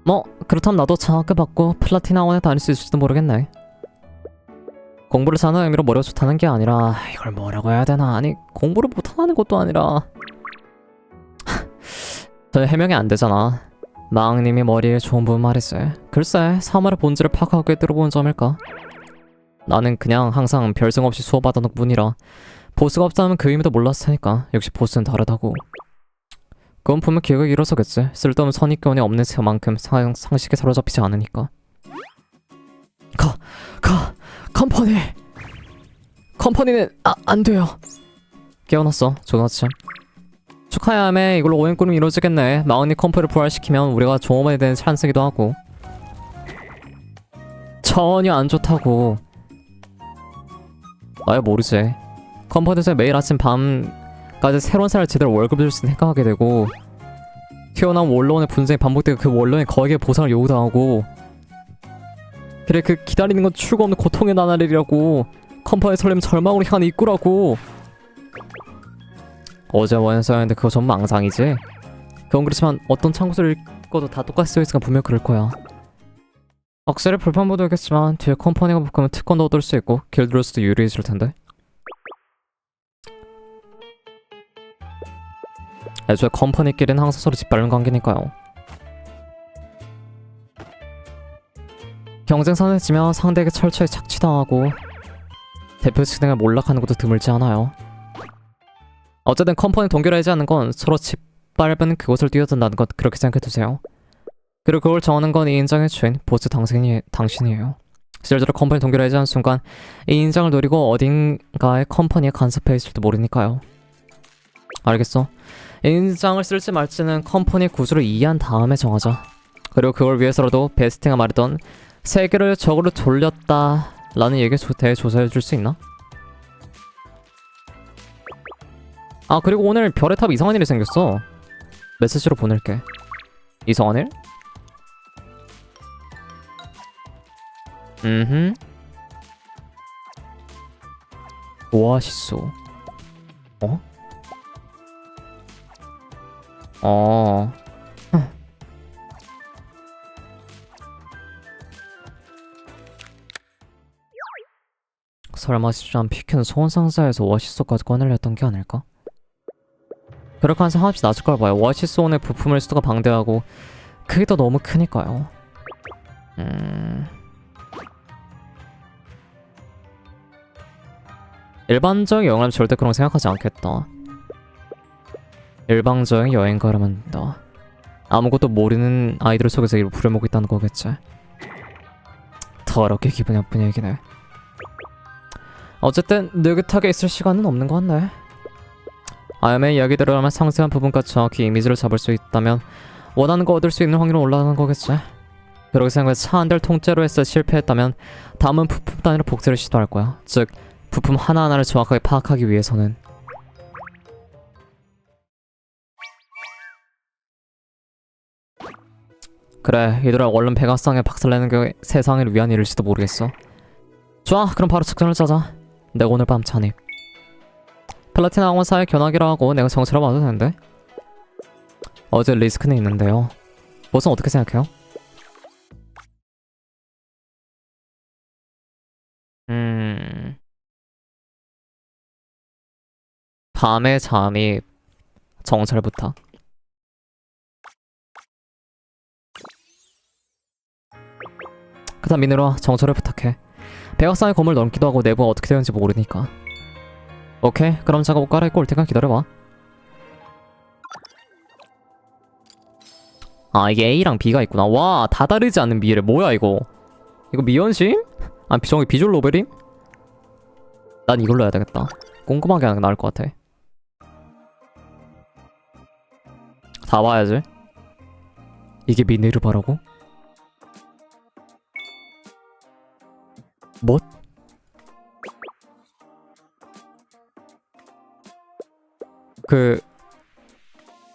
뭐 그렇다면 나도 장학금 받고 플라티나원에 다닐 수 있을지도 모르겠네. 공부를 사는 의미로 머리가 좋다는 게 아니라 이걸 뭐라고 해야 되나. 아니 공부를 못하는 것도 아니라 저 해명이 안 되잖아. 마왕님이 머리에 좋은 부분 말이지. 글쎄 사물의 본질을 파악하게 들어보는 점일까. 나는 그냥 항상 별생 없이 수업받아놓은 뿐이라 보스가 없다면 그 의미도 몰랐을 테니까. 역시 보스는 다르다고. 그건 분명 기억을 잃어서겠지. 쓸데없는 선입견이 없는 새만큼 상식에 사로잡히지 않으니까. 컴퍼니는 안 돼요. 깨어났어. 좋은 아침. 축하해 하매. 이걸로 오행꾼이 이루어지겠네. 마흔이 컴퍼니를 부활시키면 우리가 조언에 대한 찬스기도 하고. 전혀 안 좋다고. 나야 모르지. 컴퍼니에서 매일 아침 밤까지 새로운 사람을 제대로 월급을 줄 수 있는 생각하게 되고 튀어나온 원로원의 분쟁이 반복되고 그 원로원이 거액의 보상을 요구당하고 그래 그 기다리는 건 출구 없는 고통의 나날이라고. 컴퍼니의 설렘 절망으로 향하는 입구라고. 어제 원서였는데 그거 전부 망상이지? 그건 그렇지만 어떤 참고서를 읽어도 다 똑같이 써있으니까 분명 그럴 거야. 확실히 불판부도 있겠지만 뒤에 컴퍼니가 붙으면 특권도 얻을 수 있고 길드로서도 유리해질 텐데. 애초에 컴퍼니끼리는 항상 서로 짓밟는 관계니까요. 경쟁선에 지면 상대에게 철저히 착취당하고 대표 측등을 몰락하는 것도 드물지 않아요. 어쨌든 컴퍼니 동결을 하지 않는 건 서로 짓밟은 그곳을 뛰어든다는 것, 그렇게 생각해두세요. 그리고 그걸 정하는 건 이 인장의 주인 보스 당신이에요. 실제로 컴퍼니 동결을 하지 않는 순간 이 인장을 노리고 어딘가에 컴퍼니에 간섭해 있을지도 모르니까요. 알겠어. 이 인장을 쓸지 말지는 컴퍼니 구조를 이해한 다음에 정하자. 그리고 그걸 위해서라도 베스팅가 말했던 세계를 적으로 돌렸다 라는 얘기에 대해 조사해줄 수 있나? 아 그리고 오늘 별의 탑 이상한 일이 생겼어. 메시지로 보낼게. 이상한 일? 오아시스. 설마 시주한 피크는 소원 상자에서 오아시스까지 꺼내려 했던 게 아닐까? 그렇게 한 상황없이 낮을 걸 봐요. 오아시스 원의 부품을 수가 방대하고 크기도 너무 크니까요. 일반적인 여행은 절대 그런 거 생각하지 않겠다. 일방적인 여행가라면 된다. 아무것도 모르는 아이들 속에서 이를 부려먹고 있다는 거겠지. 더럽게 기분이 나쁜 얘기네. 어쨌든 느긋하게 있을 시간은 없는 것 같네. 아야메의 이야기대로라면 상세한 부분까지 정확히 이미지를 잡을 수 있다면 원하는 거 얻을 수 있는 확률은 올라가는 거겠지. 그렇게 생각해서 차 한 대를 통째로 했을 때 실패했다면 다음은 부품 단위로 복제를 시도할 거야. 즉 부품 하나하나를 정확하게 파악하기 위해서는. 그래, 얘들아 얼른 백악상에 박살내는 게 세상을 위한 일일지도 모르겠어. 좋아, 그럼 바로 작전을 짜자. 내가 오늘 밤 잔입. 플라티나 항원사의 견학이라 하고 내가 정치를 봐도 되는데? 어제 리스크는 있는데요. 보선 어떻게 생각해요? 밤에 잠입 정찰 부탁. 그다음 미네라 정찰을 부탁해. 백악상의 건물 넓기도 하고 내부가 어떻게 되는지 모르니까. 오케이, 그럼 제가 옷 갈아입고 올 테니까 기다려봐. 아, 이게 A랑 B가 있구나. 와, 다 다르지 않는 미래. 뭐야 이거? 이거 미연심? 아, 저기 비주얼 노벨임? 난 이걸로 해야 되겠다. 꼼꼼하게 하는 게 나을 것 같아. 다 봐야지. 이게 미네르바라고? 뭐?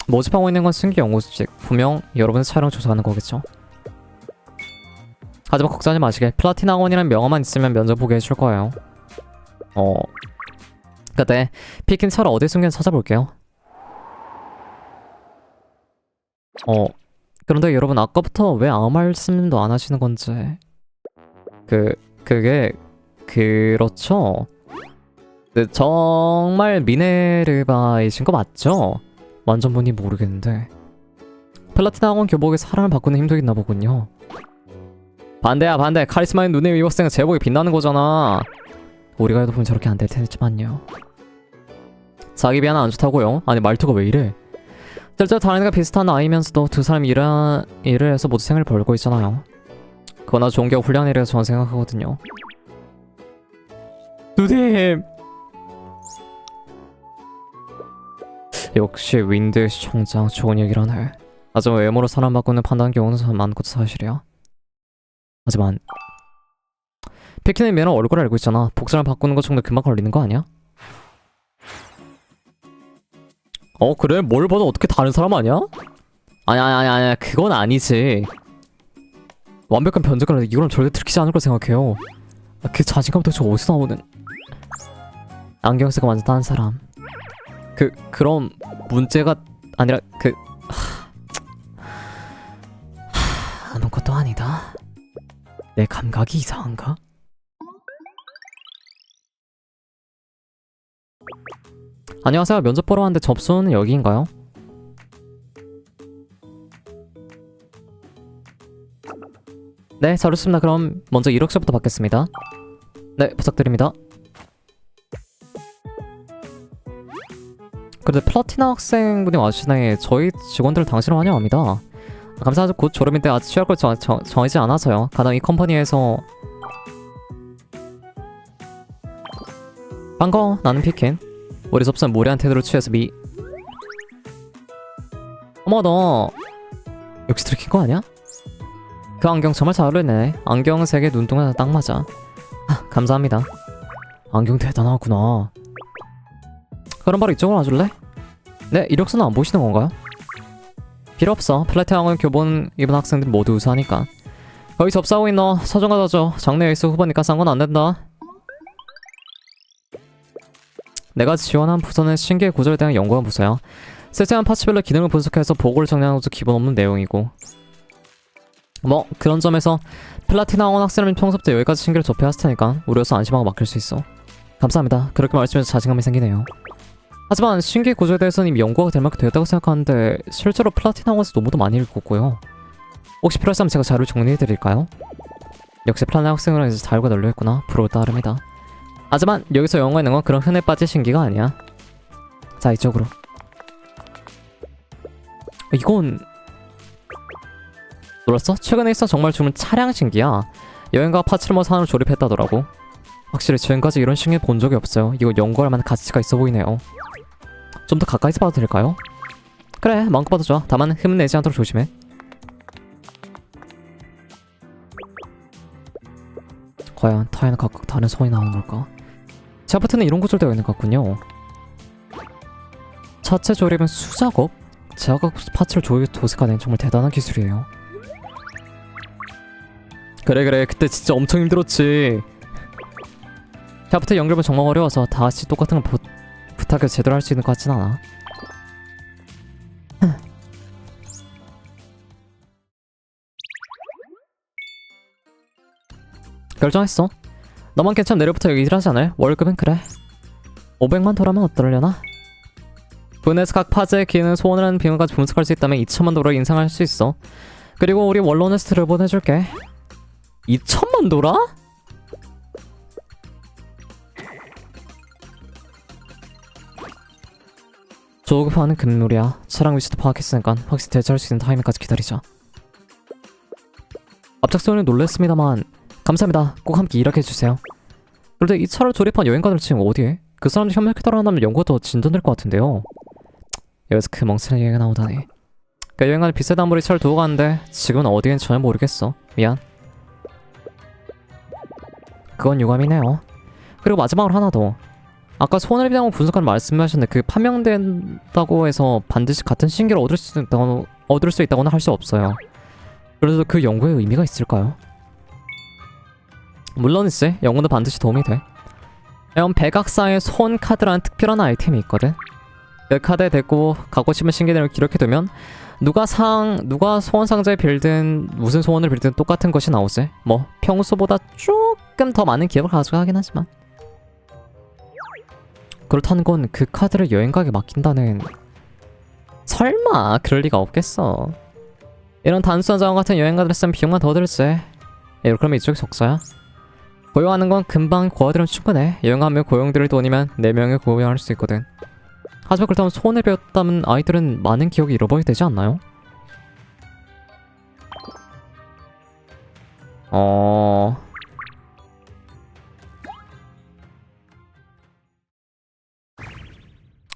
모집하고 있는 건 승기 연구직. 분명 여러분의 촬영 조사하는 거겠죠. 하지만 걱정하지 마시게. 플라티나 학원이라는 명함만 있으면 면접 보게 해줄 거예요. 그때 피킨 차를 어디에 숨겼는지 찾아볼게요. 그런데 여러분 아까부터 왜 아무 말씀도 안 하시는 건지. 그게 그렇죠. 정말 미네르바이신 거 맞죠? 완전 뭔지 모르겠는데 플라티나 학원 교복에 사람을 바꾸는 힘도 있나 보군요. 반대야 반대. 카리스마 있는 눈의 위버스는 제복이 빛나는 거잖아. 우리가 해도 보면 저렇게 안 될 테지만요. 자기 비하는 안 좋다고요? 아니 말투가 왜 이래? 실제로 다른 애가 비슷한 나이면서도 두 사람이 일을 해서 모두 생을 벌고 있잖아요. 그거나 좋은 게 훌륭한 일이라고 저는 생각하거든요. 누님! 역시 윈드 시청장 좋은 얘기를 하네. 하지만 외모로 사람 바꾸는 판단 경우는 참 많은 것도 사실이야. 하지만 피키는 미안한 얼굴을 알고 있잖아. 복사를 바꾸는 것 정도 금방 걸리는 거 아니야? 그래? 뭘 봐도 어떻게 다른 사람 아니야? 아니야 그건 아니지. 완벽한 변절을 이거랑 절대 들키지 않을 걸 생각해요. 그 자신감 도대체 어디서 나오는. 안경쓰고 완전 다른 사람. 그럼 문제가 아니라 아무것도 아니다. 내 감각이 이상한가? 안녕하세요. 면접 보러 왔는데 접수는 여기인가요? 네, 잘 오셨습니다. 그럼 먼저 이력서부터 받겠습니다. 네, 부탁드립니다. 그런데 플라티나 학생분이 와주시네. 저희 직원들 당신을 환영합니다. 감사하죠. 곧 졸업인데 아직 취할 걸 정하지 않아서요. 가장 이 컴퍼니에서 반가워. 나는 피킨. 우리 접수는 무례한 태도를 취해서 어머 너 역시 들킨 거 아니야? 그 안경 정말 잘 어울리네. 안경색에 눈동자 딱 맞아. 감사합니다. 안경 대단하구나. 그럼 바로 이쪽으로 와줄래? 네, 이력서는 안 보시는 건가요? 필요 없어. 플라티나 학원 교본 입은 학생들 모두 우수하니까. 거기 접수하고 있는 너 서점 가다 줘. 장래 에이스 후보니까 싼 건 안 된다. 내가 지원한 부서는 신기의 구조에 대한 연구한 부서야. 세세한 파츠별로 기능을 분석해서 보고를 정리하는 것도 기본 없는 내용이고. 뭐 그런 점에서 플라티나 학원 학생이라면 평소부터 여기까지 신기를 접해야 했을 테니까 우려서 안심하고 맡길 수 있어. 감사합니다. 그렇게 말씀해서 자신감이 생기네요. 하지만 신기 구조에 대해서는 이미 연구가 될 만큼 되었다고 생각하는데 실제로 플라티나 학원에서 너무도 많이 읽었고요. 혹시 필요하시면 제가 자료를 정리해드릴까요? 역시 플라티나 학생이랑 이제 자유가 널려있구나. 부러울 따름이다. 하지만 여기서 연구하는 건 그런 흔해 빠질 신기가 아니야. 자, 이쪽으로. 이건 놀랐어? 최근에 있어 정말 주문 차량 신기야. 여행가 파츠르머 산으로 조립했다더라고. 확실히 지금까지 이런 식의 본 적이 없어요. 이거 연구할 만한 가치가 있어 보이네요. 좀 더 가까이서 봐도 될까요? 그래, 마음껏 봐도 좋아. 다만 흠내지 않도록 조심해. 과연 타에는 각각 다른 소원이 나오는 걸까? 제아파트는 이런 구조로 되어 있는 것 같군요. 차체 조립은 수작업? 제아각 파츠를 도색하는 정말 대단한 기술이에요. 그래 그때 진짜 엄청 힘들었지. 제아파트 연결은 정말 어려워서 다시 똑같은 걸 부탁해서 제대로 할 수 있는 것 같진 않아. 결정했어. 너만 괜찮으면 내일부터 여기 일하지 않을? 월급은 그래. 500만 도라면 어떨려나? 분해서 각 파즈의 기능 소원을 하는 비용까지 분석할 수 있다면 2천만 도로 인상할 수 있어. 그리고 우리 원로네스트를 보내줄게. 2천만 도라? 조급하는 금놀이야. 차량 위치도 파악했으니까 확실히 대처할 수 있는 타이밍까지 기다리자. 앞작스러운 놀랬습니다만 감사합니다. 꼭 함께 일하게 해주세요. 그런데 이 차를 조립한 여행가들 지금 어디에? 그 사람들 협력해달라 한다면 연구가 더 진전될 것 같은데요. 여기서 그 멍청한 얘기가 나오다니. 그 여행가는 비싼 담보리 차를 두고 가는데 지금은 어디엔 전혀 모르겠어. 미안. 그건 유감이네요. 그리고 마지막으로 하나 더. 아까 소원을 비하고 분석하는 말씀하셨는데 그 판명된다고 해서 반드시 같은 신기를 얻을 수 있다고는 할 수 없어요. 그래도 그 연구에 의미가 있을까요? 물론이지. 연구는 반드시 도움이 돼. 이런 백악사의 소원 카드라는 특별한 아이템이 있거든. 그 카드에 대고 갖고 싶은 신기들을 기록해두면 누가 소원 상자에 빌든 무슨 소원을 빌든 똑같은 것이 나오지. 뭐 평소보다 조금 더 많은 기억을 가져가긴 하지만 그렇다는 건 그 카드를 여행가에게 맡긴다는... 설마 그럴 리가 없겠어. 이런 단순한 자원 같은 여행가들을 쓰면 비용만 더 들지. 그럼 이쪽이 적자야. 고용하는 건 금방 고아들은 충분해. 여행가 한 명 고용들일 돈이면 4명을 고용할 수 있거든. 하지만 그렇다면 소원을 배웠다면 아이들은 많은 기억을 잃어버리게 되지 않나요?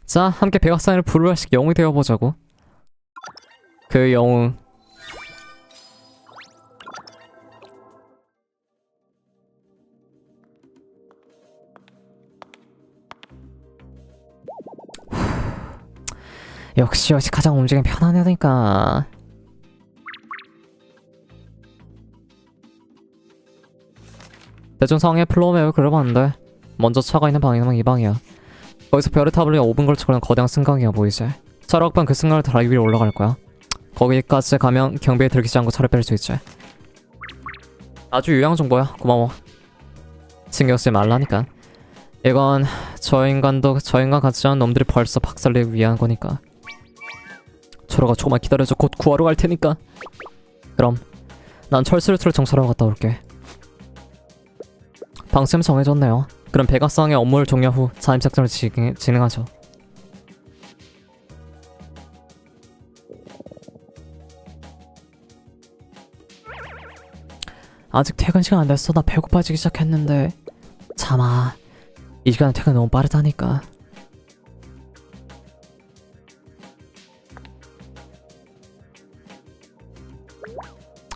자, 함께 백악산을 불후할식 영웅이 되어보자고. 그 영웅 역시 가장 움직이면 편하냐니까. 대충 상황에 플로우맵을 그려봤는데 먼저 차가 있는 방향은 이 방이야. 거기서 별의 탑을 5분 걸쳐 그런 거대한 승강기가 보이지. 차로 확보한 그 승강을 다리 위로 올라갈 거야. 거기까지 가면 경비에 들키지 않고 차를 뺄 수 있지. 아주 유용한 정보야. 고마워. 신경 쓰지 말라니까. 이건 저 인간 같지 않은 놈들이 벌써 박살내기 위한 거니까. 초로가 조금만 기다려줘. 곧 구하러 갈 테니까. 그럼 난 철수루트를 정찰하러 갔다 올게. 방침 정해졌네요. 그럼 백악상의 업무를 종료 후 잠입 작전을 진행하죠. 아직 퇴근 시간 안 됐어. 나 배고파지기 시작했는데. 참아. 이 시간에 퇴근 너무 빠르다니까.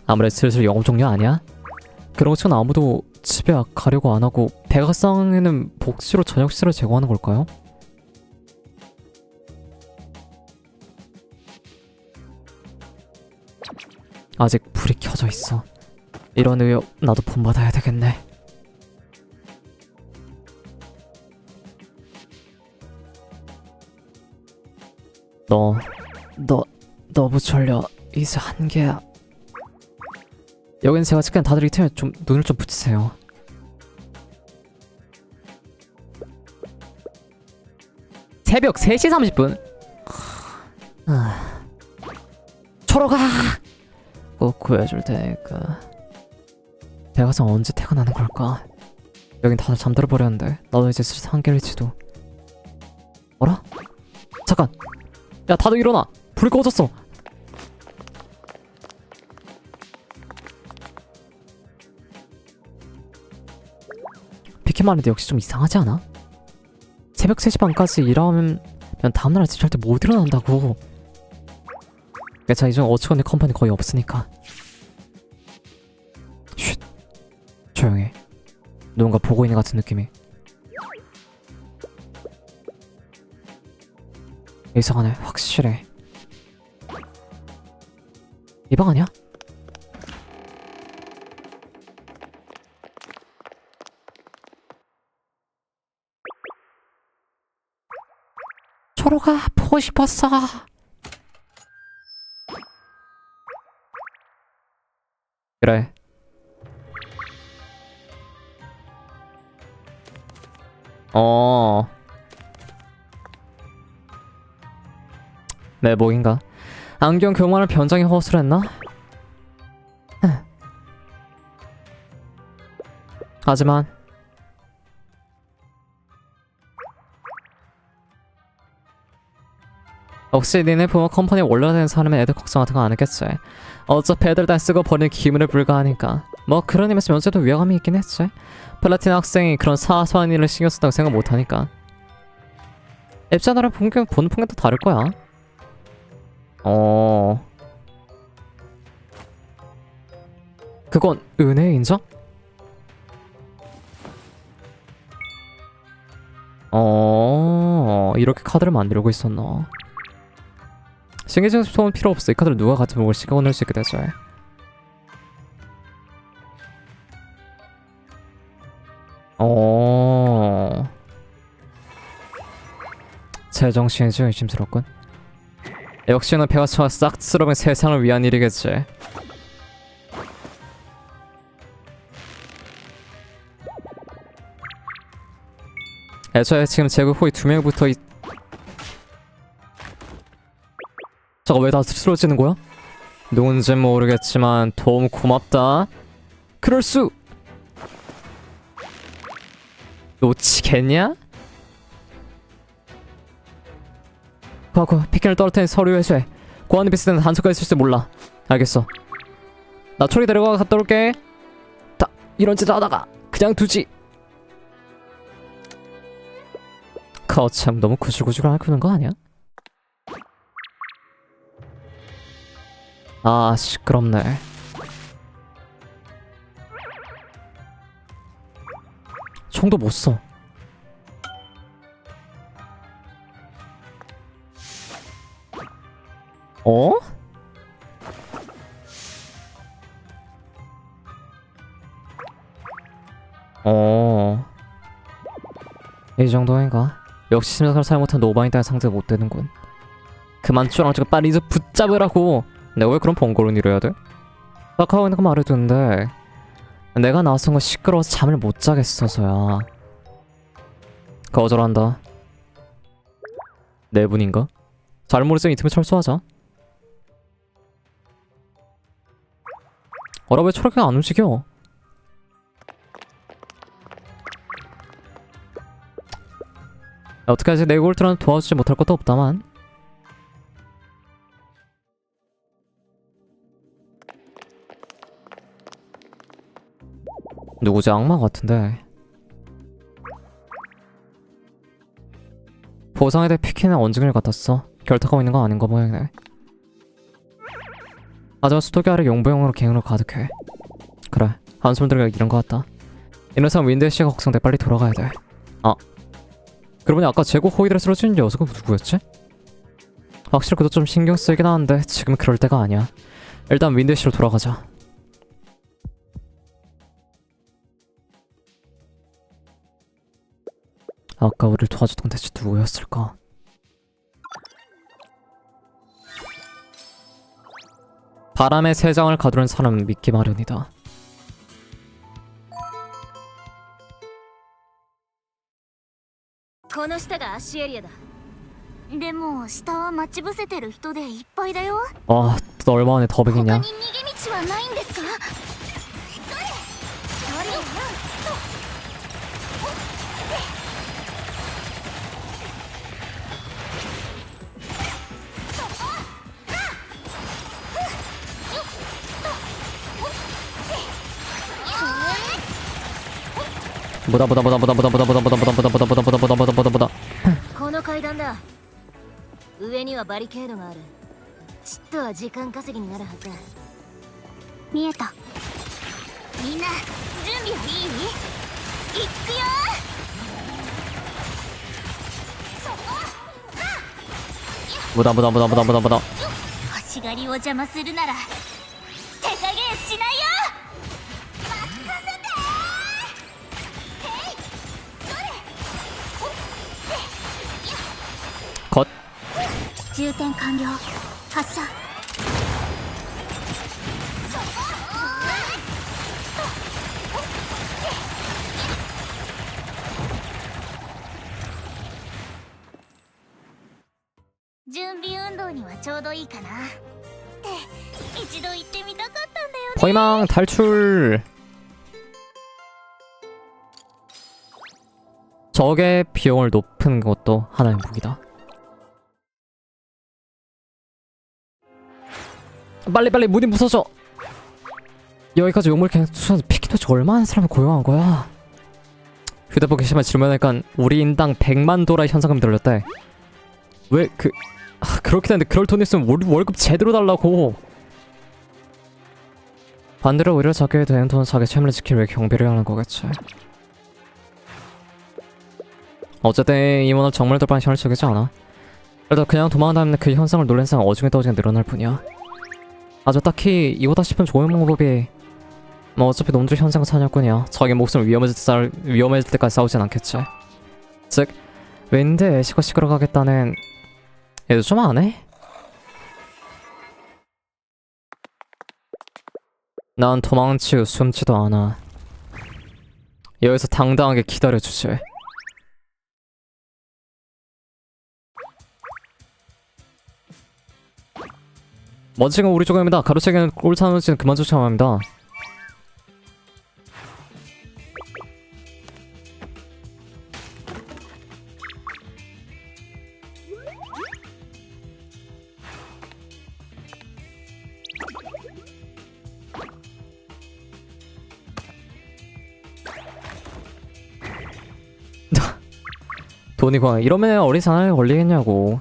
아무래도 슬슬 영업 종료 아니야? 그러고 치곤 아무도 집에 가려고 안 하고 백악상에는 복지로 저녁 식사를 제공하는 걸까요? 아직 불이 켜져 있어. 이런 의욕 나도 본받아야 되겠네. 너무 졸려. 이제 한계야. 여긴 제가 찍은 다들 이 틈에 좀 눈을 좀 붙이세요. 새벽 3시 30분. 초로가 꼭 구해줄 테니까. 백악상 언제 퇴근하는 걸까? 여긴 다들 잠들어 버렸는데 나도 이제 슬슬 한계일지도. 어라? 잠깐. 야, 다들 일어나. 불이 꺼졌어. 그렇게 말하는데 역시 좀 이상하지 않아? 새벽 3시 반까지 일하면 다음날 아침 절대 못 일어난다고. 자, 이제 어찌건데 컴퍼니 거의 없으니까. 쉿. 조용해. 누군가 보고 있는 것 같은 느낌이. 이상하네. 확실해. 이 방 아니야? 초록아, 보고 싶었어. 그래. 내복인가? 안경 교만을 변장에 허술했나? 하지만 역시 니네 부모 컴퍼니 원래가 된 사람은 애들 걱정 같은 거 안 했겠지. 어차피 애들 다 쓰고 버리는 기물에 불과하니까. 뭐 그런 의미에서 면제도 위화감이 있긴 했지. 플라티나 학생이 그런 사소한 일을 신경 쓴다고 생각 못하니까. 앱자나랑 보는 풍경도 다를 거야. 그건 은혜의 인정? 이렇게 카드를 만들고 있었나. 신기증 소문 필요 없어. 이 카드를 누가 같은 목을 시간을 수 있게 되죠. 제정신이지. 의심스럽군. 역시는 배가 차가 싹 쓸어면 세상을 위한 일이겠지. 애초에 지금 제국 호위 2명이 붙어있... 잠깐 왜 다 쓰러지는 거야? 누군진 모르겠지만 도움 고맙다. 그럴 수... 놓치겠냐? 과거 피켄을 떨어뜨린 서류 회수해. 고안이 비슷한 단서가 있을지 몰라. 알겠어. 나 초리 데려가 갔다 올게. 다 이런 짓 하다가 그냥 두지. 거참 너무 구질구질하게 구는 거 아니야? 아 시끄럽네. 총도 못 써. 어? 이 정도인가? 역시 심장을 사용 못한 노바인 따윈 상대가 못 되는군. 그만 쭈랑쭈가 빨리 이제 붙잡으라고. 내가 왜 그런 번거로운 일을 해야 돼? 딱 하고 있는 거 말해두는데 내가 나선 건 시끄러워서 잠을 못 자겠어서야. 거절한다. 네 분인가? 잘 모르겠으면 이 틈에 철수하자. 어라 왜 저렇게 안 움직여? 어떡하지? 네골트라는 도와주지 못할 것도 없다만. 누구지? 악마 같은데. 보상에 대해 피키는 언증을 같았어. 결탁하고 있는 건 아닌가 모양이네. 하지만 수도기 아래 용부용으로 갱으로 가득해. 그래, 한숨 들기가 이런 거 같다. 이런 사람 윈드씨가 걱정돼. 빨리 돌아가야 돼. 아, 그러고 보니 아까 제국 호위들에 쓰러진 녀석은 누구였지? 확실히 그도 좀 신경 쓰이긴 하는데 지금 그럴 때가 아니야. 일단 윈드씨로 돌아가자. 아까 우리를 도와줬던 건 대체 누구였을까? 바람의 세장을 가두는 사람은 믿기 마련이다. この下が足エリアだ。でも下は待ち伏せてる人でいっぱいだよ。 아, 또 얼마 만에 他に 더빙이냐? 逃げ道はないんですか？ 보다 보다 보다 보다 보다 보다 보다 보다 보다 보다 보다 보다 보다 보다 보다 보다 보다. この階段だ。上にはバリケードがある。ちっとは時間稼ぎになるはず。見えた。みんな準備はいい？いくよ。보다 보다 보다 보다 보다 보다. 欲しがりを邪魔するなら手加減しないよ。任せて。へい。それ。ほっ。컷. 充填完了。発射。準備運動にはちょうどいいかなって一度行ってみたかったんだよね。 포위망 탈출. 적의 비용을 높은 것도 하나의 무기다. 빨리 문이 부서져. 여기까지 용물 그냥 투자해서 피키 도대체 얼마나 사람을 고용한 거야? 휴대폰 게시판에 질문하니까 우리 인당 100만 도라이 현상금 들렸대. 왜 그렇긴 한데 그럴 돈 있으면 월급 제대로 달라고. 반대로 오히려 자기에 대한 돈 자기 채무를 지키기 위해 경비를 하는 거겠지. 어쨌든 이모는 정말 돌발 현실적이지 않아. 그래도 그냥 도망다니는 그 현상을 놀란 사람 어중에 떠오르게 늘어날 뿐이야. 아주 딱히 이거다 싶은 좋은 방법이 뭐 어차피 놈들 현상 사냥꾼이야. 자기 목숨을 위험해질 때까지 싸우진 않겠지. 즉 왠데 애쉬가 시끄러가겠다는 얘도 좀 안 해? 난 도망치고 숨지도 않아. 여기서 당당하게 기다려주지. 멋지가 우리 조각입니다. 가로채기는 꼴사누지는 그만 쫓아야 합니다. 돈이 광 이러면 어린 사나이에 걸리겠냐고.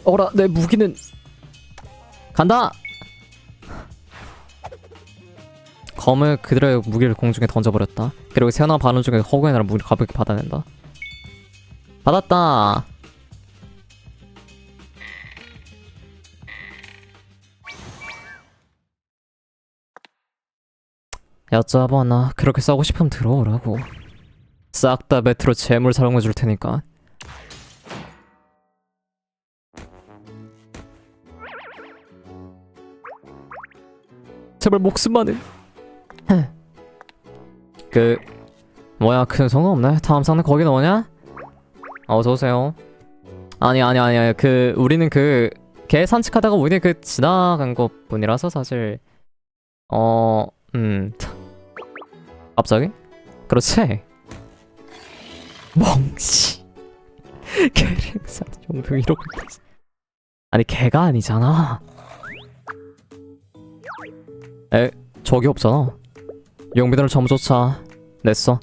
어라 내 무기는 간다. 검을 그들의 무기를 공중에 던져버렸다. 그리고 새어나온 반응 중에 허구의 나라 무기를 가볍게 받아낸다. 받았다. 여쭤봐나 그렇게 싸우고 싶으면 들어오라고. 싹 다 매트로 재물 사용해 줄 테니까. 제발 목숨만은. 뭐야 큰 상관없네. 다음 상대 거기 너냐? 어서오세요. 아니 우리는 개 산책하다가 우연히 지나간 것 뿐이라서 사실 갑자기? 그렇지? 멍씨. 개랭산 용병 이러고 있지. 아니 개가 아니잖아. 저기 없잖아. 용비들을 전부 쫓아 냈어.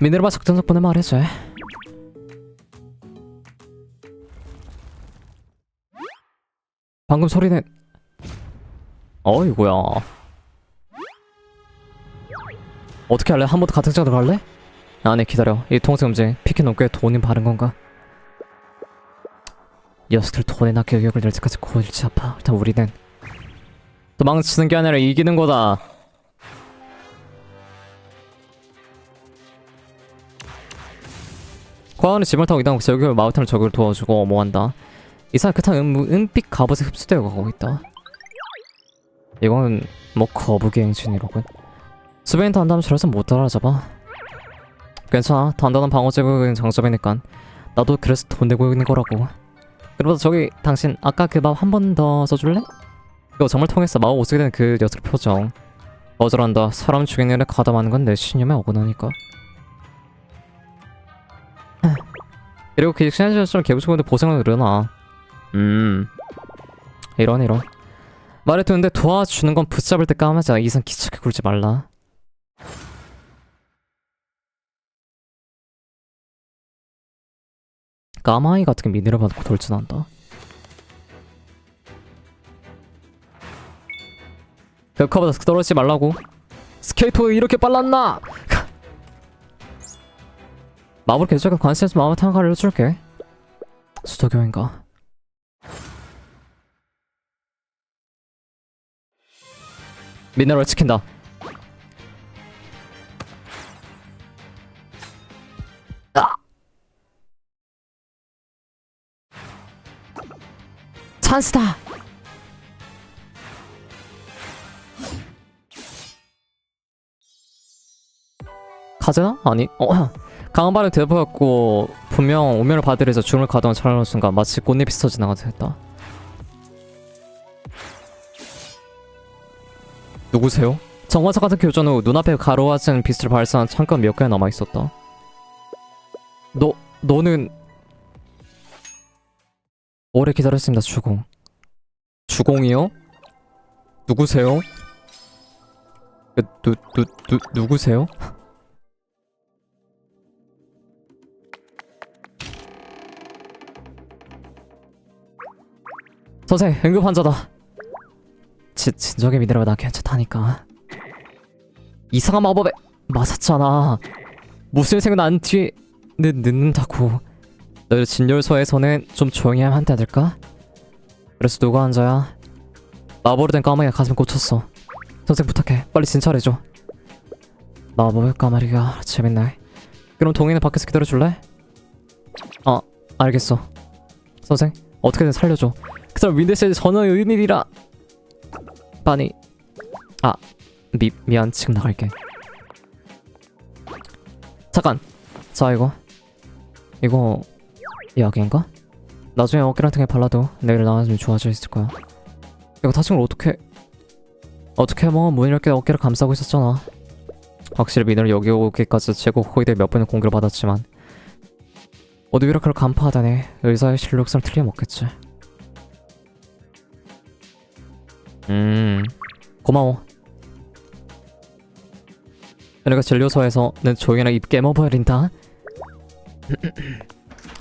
미네르바 작전 덕분에 말이지. 방금 소리는 어이구야. 어떻게 할래? 한 번 더 같은 장으로 갈래? 아니 기다려. 이 통생 음식 피키 넘게 돈이 바른 건가? 녀석들 돈에 낚여 의욕을 낼 때까지 골치 아파. 일단 우리는 도망치는 게 아니라 이기는 거다. 과원은 짐을 타고 이동하고 있어. 여기 마우턴을 적을 도와주고 뭐한다. 이상 그탄 은빛 갑옷에 흡수되어 가고 있다. 이건 뭐 거북이 행진이로군. 스베인 단담실에서 못 따라잡아. 괜찮아. 단단한 방어 제국은 장점이니까. 나도 그래서 돈 내고 있는 거라고. 그러다 저기 당신 아까 그 밥 한 번 더 써줄래? 이거 정말 통했어. 마법 못 쓰게 된 그 녀석 표정. 거절한다. 사람 죽이는 일에 가담하는 건 내 신념에 어긋나니까. 그리고 그 시간제처럼 개구치고는데 보상을 늘어나. 이런 말해두는데 도와주는 건 붙잡을 때 까마자. 이상 귀찮게 굴지 말라. 까마귀 같은 게 미네랄 받고 돌진한다. 벽화보다 떨어지지 말라고. 스케이트 이렇게 빨랐나? 마블 계속해 관심에서 마음을 타는 걸 알려줄게. 수도교인가? 미네랄 지킨다. 아! 찬스다. 가재나? 아니, 강한 발을 대보였고 분명 오면을 받으려서 줌을 가동한 찰나는 순간 마치 꽃잎이 스쳐 지나가듯 했다. 누구세요? 정관사 같은 교전 후 눈앞에 가로화진 빛을 발산한 창가 몇 개가 남아있었다. 너는... 오래 기다렸습니다, 주공. 주공이요? 누구세요? 누구세요? 선생, 응급 환자다. 진정의 미네랄 나 괜찮다니까. 이상한 마법에 맞았잖아. 무슨 생각 난 뒤에 늦는다고. 너희 진열소에서는 좀 조용히 하면 안 될까? 그래서 누가 환자야? 마법으로 된 까마귀가 가슴에 꽂혔어. 선생 부탁해. 빨리 진찰해줘. 마법의 까마귀가 재밌네. 그럼 동이는 밖에서 기다려줄래? 알겠어. 선생, 어떻게든 살려줘. 그 사람 윈드셀 전원의 의미이라. 빠니. 미안. 지금 나갈게. 잠깐. 자, 이거 약인가? 나중에 어깨랑 등에 발라도 내일 나와주면 좋아져 있을 거야. 이거 다친 걸 어떻게 뭐 문 이렇게 어깨를 감싸고 있었잖아. 확실히 미너를 여기 오기까지 제국 호위대 몇 번의 공격을 받았지만 모두 미라클을 간파하다니 의사의 실력상 틀림없겠지. 고마워. 그러니까 진료소에서는 조용히나 입 깨물어버린다.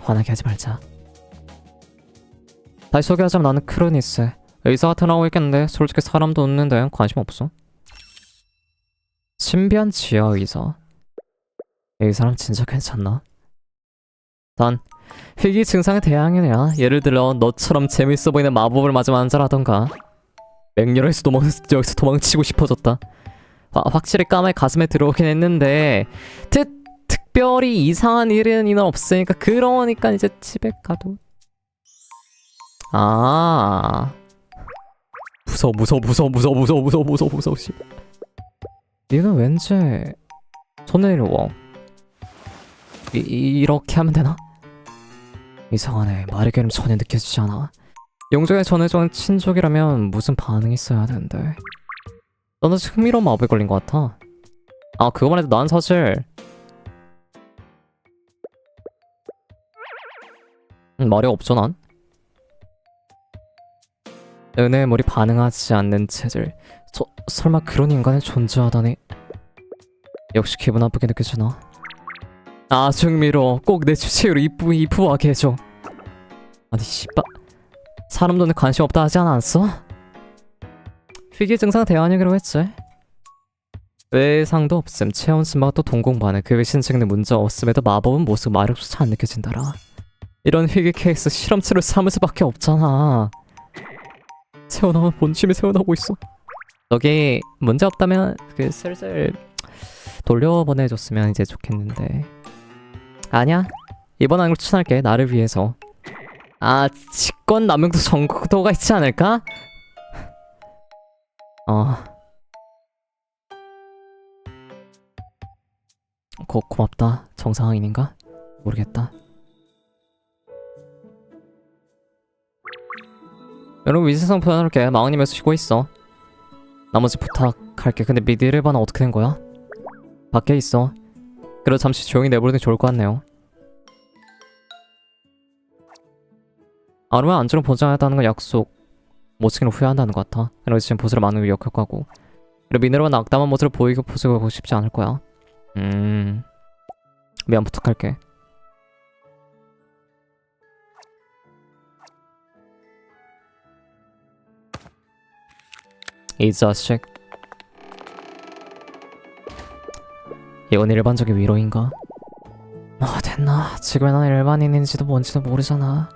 화나게 하지 말자. 다시 소개하자면 나는 크로니스. 의사 같은 나오고 있겠는데 솔직히 사람도 없는데 관심 없어. 신비한 지하 의사. 이 사람 진짜 괜찮나? 단 희귀 증상의 대항이냐. 예를 들어 너처럼 재밌어 보이는 마법을 맞으면 안전하던가. 맹렬해서 여기서 도망치고 싶어졌다. 확실히 까마의 가슴에 들어오긴 했는데 특별히 이상한 일은 없으니까 그러니까 이제 집에 가도. 무서워. 얘는 왠지 손을 이루어. 이렇게 하면 되나? 이상하네. 말의 괴름 전혀 느껴지지 않아. 용족에 전해준 친족이라면 무슨 반응이 있어야 되는데. 너는 흥미로운 마법에 걸린 것 같아. 그거만 해도 난 사실 말이 없죠 난. 은혜물이 반응하지 않는 체질. 설마 그런 인간이 존재하다니. 역시 기분 나쁘게 느껴지나. 흥미로워. 꼭 내 주체로 이쁘하게 해줘. 아니 씨발, 사람 돈에 관심 없다 하지 않았어? 희귀 증상 대환이기로 했지. 외상도 없음. 체온 심마가 또 동공반응. 그 외 신체는 문제 없음에도 마법은 모습 말없이 안 느껴진다라. 이런 희귀 케이스 실험체를 삼을 수밖에 없잖아. 세워나면 본심이 세워나고 있어. 저기 문제 없다면 슬슬 돌려보내줬으면 이제 좋겠는데. 아니야, 이번 항을 추천할게. 나를 위해서. 직권 남용도 정도가 있지 않을까? 고맙다. 정상인인가? 모르겠다. 여러분 위생상 표현할게. 마왕님에서 쉬고 있어. 나머지 부탁할게. 근데 미디르바는 어떻게 된 거야? 밖에 있어. 그래도 잠시 조용히 내버리는 게 좋을 것 같네요. 아르마 안전을 보장하겠다는 건 약속. 못 치기는 후회한다는 것 같아. 그리고 지금 보스를 많은 위협 효과고. 그리고 미네랄은 악담한 모습을 보이고 싶지 않을 거야. 미안 부탁할게. 이 자식. 이건 일반적인 위로인가? 아 됐나? 지금의 난 일반인인지도 뭔지도 모르잖아.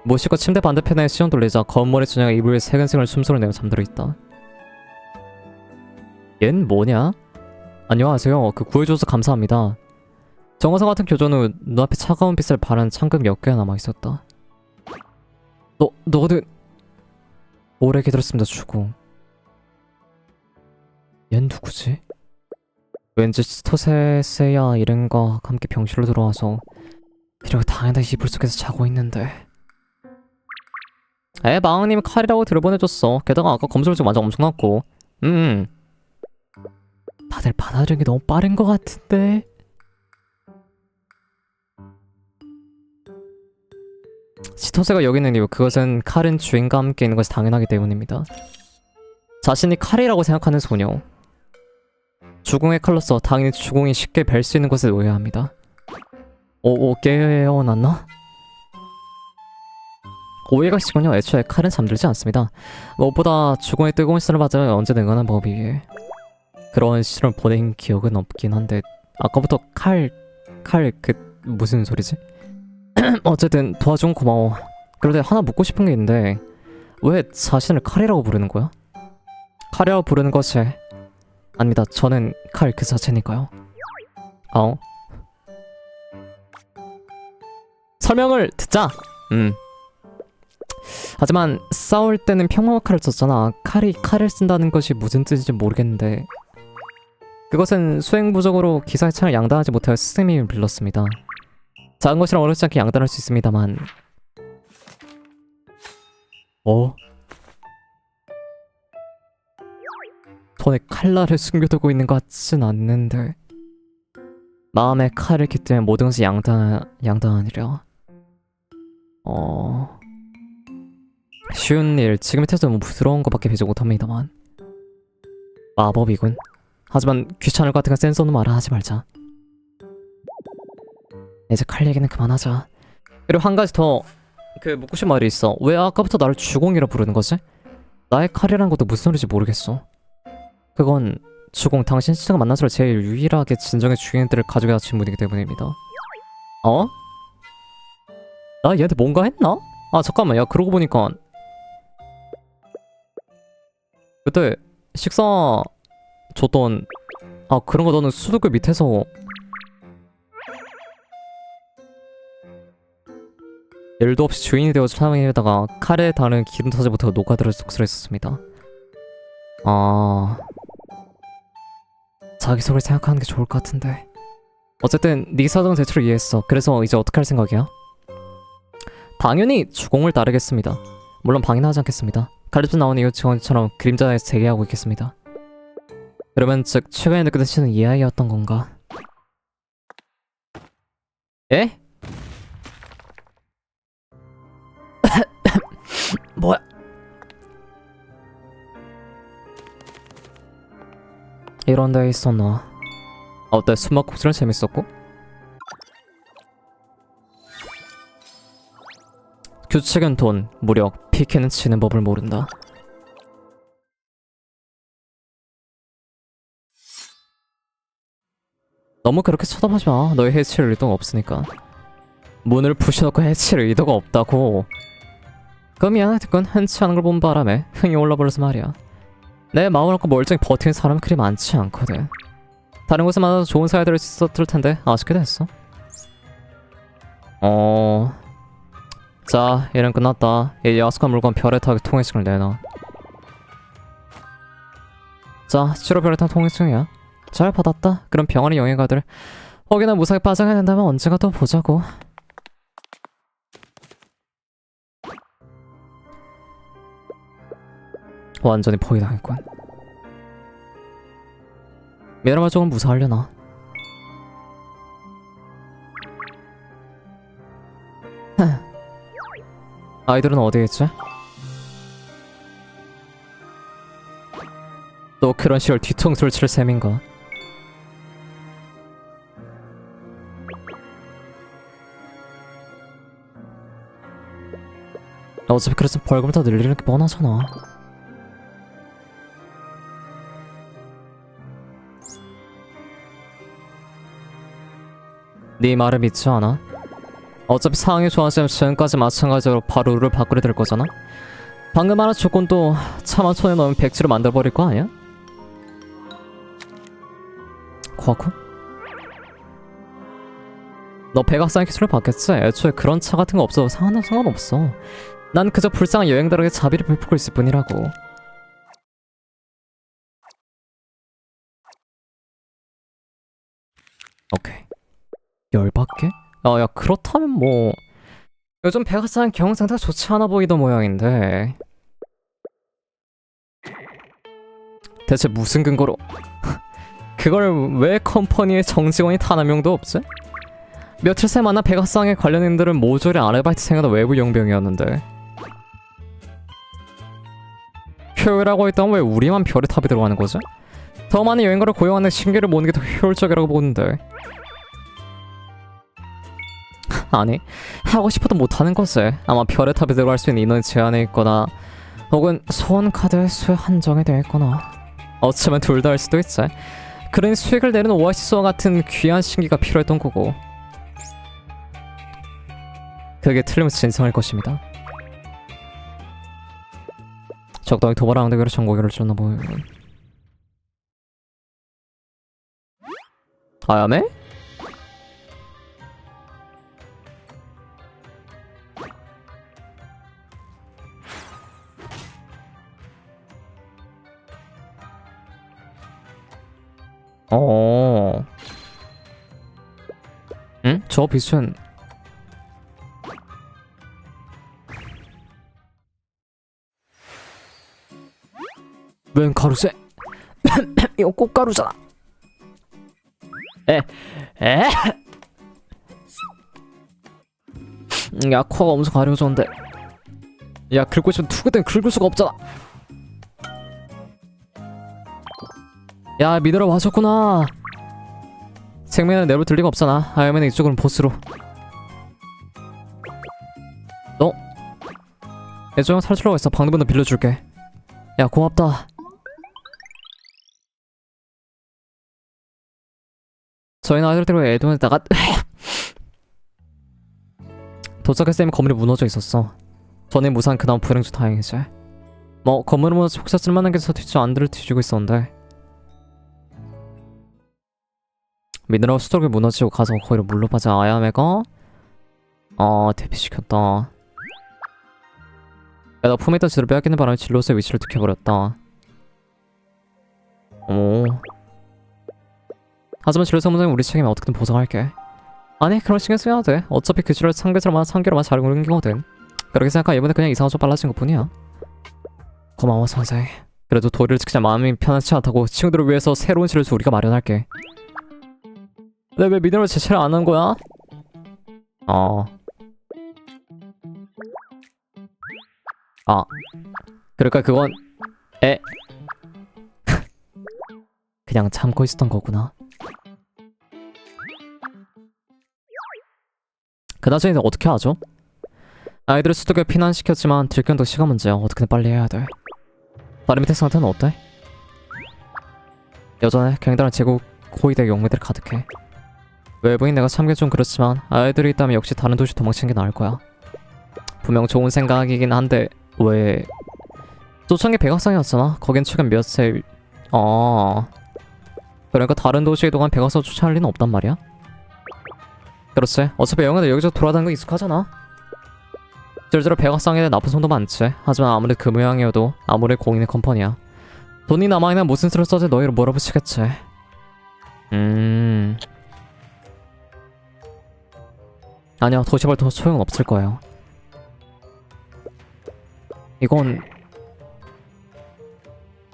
모시고 침대 반대편에 시험 돌리자 검은머리 처녀가 이불에 새근생을 숨소리 내며 잠들어 있다. 얜 뭐냐? 안녕하세요. 구해줘서 감사합니다. 정화사 같은 교전 후 눈앞에 차가운 빛을 발한 창금 몇 개가 남아있었다. 너거든. 오래 기다렸습니다, 주공. 얜 누구지? 왠지 스토세세야 이름과 함께 병실로 들어와서 이렇게 당연히 이불 속에서 자고 있는데. 마왕님이 칼이라고 들어보내줬어. 게다가 아까 검술도 완전 엄청났고. 다들 받아들이는 게 너무 빠른 것 같은데. 스토세가 여기 있는 이유, 그것은 칼은 주인과 함께 있는 것이 당연하기 때문입니다. 자신이 칼이라고 생각하는 소녀. 주공의 칼로서 당연히 주공이 쉽게 뵐 수 있는 것을 오해합니다. 깨어났나? 오해가 시군요. 애초에 칼은 잠들지 않습니다. 무엇보다 주공의 뜨거운 시선을 받아 언제 능가한 법이기에. 그런 시선을 보낸 기억은 없긴 한데 아까부터 무슨 소리지? 어쨌든 도와준 고마워. 그런데 하나 묻고 싶은 게 있는데 왜 자신을 칼이라고 부르는 거야? 칼이라고 부르는 것이 아닙니다. 저는 칼 그 자체니까요. 설명을 듣자. 하지만 싸울 때는 평범한 칼을 썼잖아. 칼을 쓴다는 것이 무슨 뜻인지 모르겠는데 그것은 수행부적으로 기사의 창을 양단하지 못하여 스승님이 빌렸습니다. 작은 것이라 어렵지 않게 양단할 수 있습니다만. 손에 칼날을 숨겨두고 있는 것 같진 않는데 마음에 칼을 깃들면 모든 것이 양단하니라. 쉬운 일, 지금의 태도 너무 부드러운 것밖에 배지 못합니다만 마법이군. 하지만 귀찮을 것 같으니까 센스 없는 말은 하지 말자. 이제 칼 얘기는 그만하자. 그리고 한 가지 더 묻고 싶은 말이 있어. 왜 아까부터 나를 주공이라 부르는 거지? 나의 칼이라는 것도 무슨 소리인지 모르겠어. 그건 주공, 당신 시청자 만나서 제일 유일하게 진정의 주인들을 가지고 다친 분이기 때문입니다. 나 얘한테 뭔가 했나? 잠깐만, 야 그러고 보니까 그때 식사 줬던 그런 거 너는 수도급 밑에서 일도 없이 주인이 되어 사랑에다가 칼에 닿는 기름 터지부터 녹아들어 쑥스러웠습니다. 자기 속을 생각하는 게 좋을 것 같은데. 어쨌든 네 사정은 대체로 이해했어. 그래서 이제 어떻게 할 생각이야? 당연히 주공을 따르겠습니다. 물론 방해는 하지 않겠습니다. 칼립스 나온 이후 직원처럼 그림자에서 대기하고 있겠습니다. 그러면 즉 최근에 느꼈던 시는 이 아이였던 건가? 에? 뭐야? 이런 데 있었나? 어때? 숨막꼭질은 재밌었고? 규칙은 돈, 무력, 피케는 치는 법을 모른다. 너무 그렇게 쳐다보지 마. 너의 해칠 의도가 없으니까. 문을 부셔놓고 해칠 의도가 없다고. 그 미안하겠건 흔치 않은 걸 본 바람에 흥이 올라버려서 말이야. 내 마음을 갖고 멀쩡히 버티는 사람은 그리 많지 않거든. 다른 곳에 만나서 좋은 사이 될 수 있었을 텐데 아쉽게 됐어. 자, 일은 끝났다. 이 야속한 물건 별에 타기 통행증을 내놔. 자, 치료 별에 탄 통행증이야. 잘 받았다. 그럼 병원에 영예가들 혹여나 무사히 빠져가야 된다면 언젠가 또 보자고. 완전히 포위당했군. 미라마 조금 무사하려나? 아이들은 어디 있지? 또 그런 식으로 뒤통수를 칠 셈인가? 어차피 그래서 벌금을 더 늘리는 게 뻔하잖아. 네 말을 믿지 않아? 어차피 상황이 좋아지면 지금까지 마찬가지로 바로 룰을 바꾸려 될 거잖아? 방금 말한 조건도 차마 손에 넣으면 백지로 만들어버릴 거 아니야? 과구? 너 백악산의 기술을 받겠지? 애초에 그런 차 같은 거 없어도 상관없어. 난 그저 불쌍한 여행들에게 자비를 베풀고 있을 뿐이라고. 오케이. 열받게? 야 그렇다면 뭐 요즘 백악산 경영 상태가 좋지 않아 보이던 모양인데 대체 무슨 근거로 그걸 왜 컴퍼니의 정직원이 단 한 명도 없지? 며칠 새 만난 백악상의 관련인들은 모조리 아르바이트생이나 외부 용병이었는데 효율하고 있다면 왜 우리만 별의 탑이 들어가는 거지? 더 많은 여행가를 고용하는 신기를 모으는 게 더 효율적이라고 보는데 아니 하고 싶어도 못하는 거지. 아마 별의 탑에 들어갈 수 있는 인원이 제한해 있거나 혹은 소원 카드의 수에 한정이 되어 있거나 어쩌면 둘 다일 수도 있지. 그러니 수익을 내는 오아시스와 같은 귀한 신기가 필요했던 거고 그게 틀림없이 진상일 것입니다. 적당히 도발하는 대로 정보기를 줬나 보여. 아야메? 응? 저 빛은 웬 가루세? 이거 꽃가루잖아. 에? 야 코가 엄청 가려졌는데 야 긁고 싶으면 투구된 긁을 수가 없잖아. 야 미드로 와줬구나. 생명은 내버려 리가 없잖아. 아이언맨은 이쪽으로는 보스로. 너? 애조형 탈출하고 있어. 방금부터 빌려줄게. 야 고맙다. 저희는 아이들 데리고 에드원에다가 도착했을 때 건물이 무너져 있었어. 전에 무사한 그나마 불행 중 다행이지. 뭐 건물은 무너져 혹시 쓸만한 게 있어서 뒤쪽 안들을 뒤지고 있었는데 미네랄 수덕이 무너지고 가서 거기로 물로 빠진 아야메가 대피시켰다. 야, 나 품에 있던 지도를 빼앗기는 바람에 진로스의 위치를 들켜버렸다. 하지만 진로스 문제는 우리 책임에 어떻게든 보상할게. 아니 그런 신경 써야 돼. 어차피 그 지를 상대처럼 상계로만 잘 옮기거든. 그렇게 생각하면 이번에 그냥 이상한 좀 빨라진 것 뿐이야. 고마워 선생. 그래도 도리를 지키자 마음이 편하지 않다고 친구들을 위해서 새로운 진로스 우리가 마련할게. 근데 왜 미네랄 제체를 안 한 거야? 그러니까 그건 그냥 참고 있었던 거구나. 그나저나 이제 어떻게 하죠? 아이들을 수도교에 피난시켰지만 들견도 시간 문제야. 어떻게든 빨리 해야 돼. 다리 밑에 상태는 어때? 여전해 갱단한 제국 고위대 용매들이 가득해. 외부인 내가 참기 좀 그렇지만 아이들이 있다면 역시 다른 도시 도망치는 게 나을 거야. 분명 좋은 생각이긴 한데 왜 초창기 백악산이었잖아. 거긴 최근 몇세 그러니까 다른 도시에 이동한 백악산 쫓아할 리는 없단 말이야. 그렇지. 어차피 영화들 여기저기 돌아다니는 거 익숙하잖아. 실제로 백악산에 대한 나쁜 손도 많지. 하지만 아무리 그 모양이어도 아무리 공인의 컴퍼니야. 돈이 남아있는 무슨 수를 써지 너희를 몰아붙이겠지. 아니야 도시발도 소용없을 거예요. 이건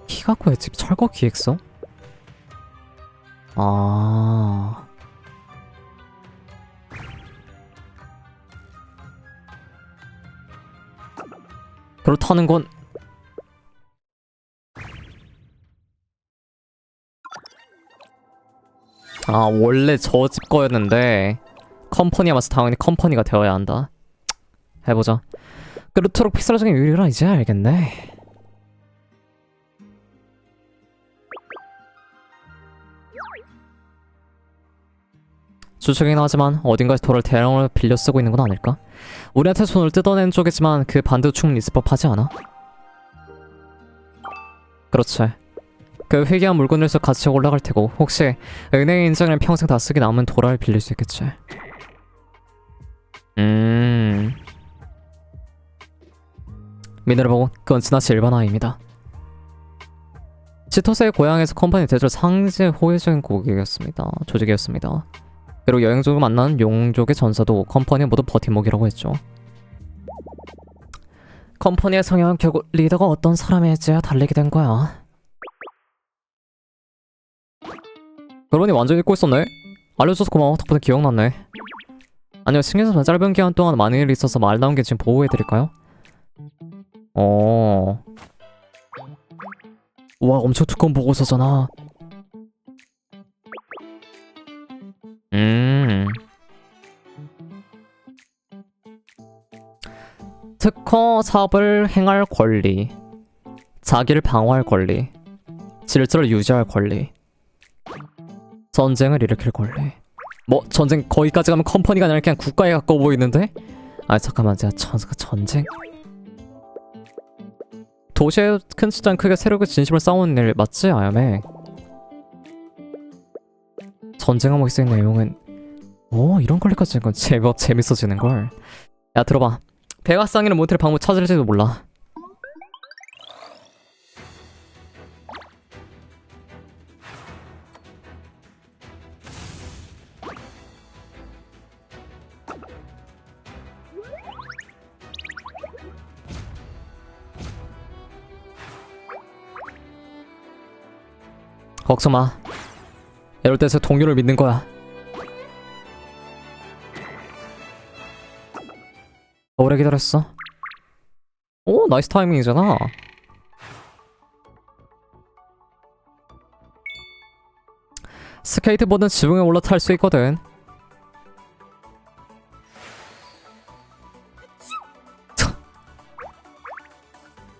키가쿠의 집 철거 기획서? 그렇다는 건 아 원래 저 집 거였는데 컴퍼니에 와서 당연히 컴퍼니가 되어야 한다. 해보자. 그렇도록 픽셀적인 유리라 이제 알겠네. 추측이긴 하지만 어딘가에서 돌을 대량으로 빌려 쓰고 있는 건 아닐까? 우리한테 손을 뜯어낸 쪽이지만 그 반도 충분히 있을 법하지 않아? 그렇지. 그 회귀한 물건에서 가치가 올라갈 테고 혹시 은행의 인장을 평생 다 쓰게 남은 도라를 빌릴 수 있겠지. 미네를 보고 그건 지나치 일반화입니다. 치토스의 고향에서 컴퍼니 대절 상제 호의적인 조직이었습니다. 그리고 여행족을 만난 용족의 전사도 컴퍼니의 모두 버팀목이라고 했죠. 컴퍼니의 성향은 결국 리더가 어떤 사람일지에 달리게 된 거야. 그러니 완전 잊고 있었네. 알려줘서 고마워. 덕분에 기억났네. 아니요, 신경쓰면 짧은 기간 동안 많은 일이 있어서 말 나온 게 지금 보호해드릴까요? 와, 엄청 두꺼운 보고서잖아. 특허 사업을 행할 권리, 자기를 방어할 권리, 질서를 유지할 권리, 전쟁을 일으킬 권리. 뭐 전쟁 거기까지 가면 컴퍼니가 아니라 그냥 국가에 가까워 보이는데? 아 잠깐만, 제가 전쟁? 도시의 큰 시장 크게 세력의 진심을 싸우는 일 맞지, 아야메? 전쟁하고 있을 내용은 이런 권리까지 건 제법 재밌어지는걸. 야 들어봐. 백악상이는 모텔 방문 찾을지도 몰라. 걱정 마. 이럴 때서 동료를 믿는 거야. 오래 기다렸어. 오, 나이스 타이밍이잖아. 스케이트보드는 지붕에 올라탈 수 있거든.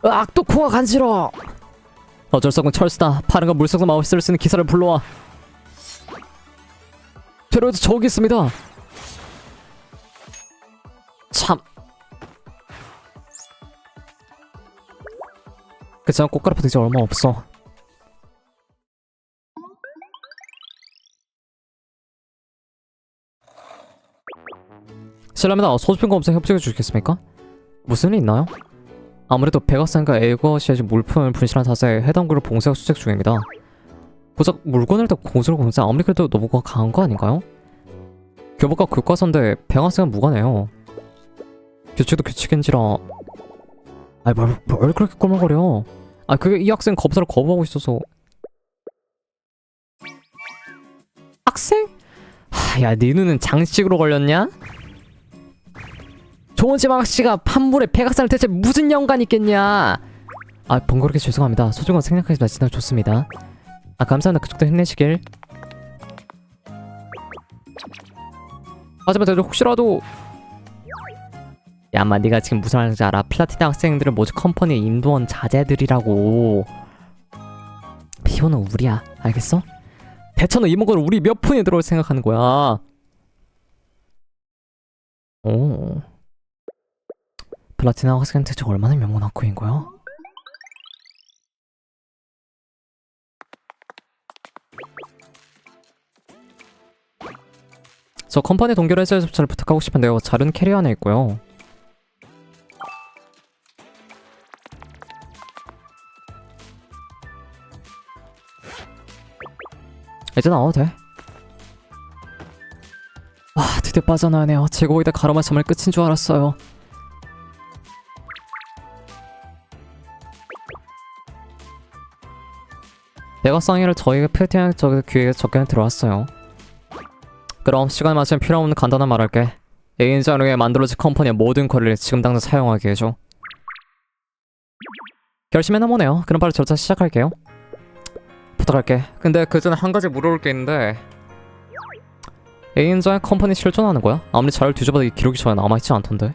으악, 또 코가 간지러워. 어쩔 수 없는 철수다. 파란과 물속에서 마법실을 쓰는 기사를 불러와. 퇴로에도 저기 있습니다. 참. 그치만 꽃가루 이제 얼마 없어. 실례합니다. 소지품 검사 협조해 주시겠습니까? 무슨 일 있나요? 아무래도 백악산과 에이거시의 물품을 분실한 탓에 해당 그룹 봉쇄가 수색 중입니다. 고작 물건을 다 공수로 공세 아무리 그래도 너무 강한 거 아닌가요? 교복과 교과서인데 백악산은 무관해요. 규칙도 규칙인지라. 아이 뭘 그렇게 꼬물거려. 아 그게 이 학생 검사를 거부하고 있어서. 학생? 야 네 눈은 장식으로 걸렸냐? 좋은 지망씨가 판물에 백악산을 대체 무슨 연관이 있겠냐? 아 번거롭게 죄송합니다. 소중한 생략하지 마시나 좋습니다. 아 감사합니다. 그쪽도 힘내시길. 하지만 제가 혹시라도 야 인마 네가 지금 무슨 말인지 알아? 플라티나 학생들은 모두 컴퍼니의 인도원 자제들이라고. 피오는 우리야. 알겠어? 대처는 이모거를 우리 몇 푼에 들어올 생각하는 거야. 오. 플라티나 학생 대체 얼마나 명문 학교인 거야? 저 컴퍼니 동결 해제 접차를 부탁하고 싶은데요. 자료는 캐리어 안에 있고요. 이제 나와도 돼. 와 드디어 빠져나가네요. 제고기다 가로마 정말 끝인 줄 알았어요. 백악상의를 저희가 플래티나 귀에 적게 들어왔어요. 그럼 시간 맞추면 필요 없는 간단한 말할게. 1인자로 만들어진 컴퍼니의 모든 권리를 지금 당장 사용하게 해줘. 결심했나 보네요. 그럼 바로 절차 시작할게요. 부탁할게. 근데 그 전에 한 가지 물어볼 게 있는데 A인자의 컴퍼니 실존하는 거야? 아무리 잘 뒤져봐도 이 기록이 전혀 남아있지 않던데.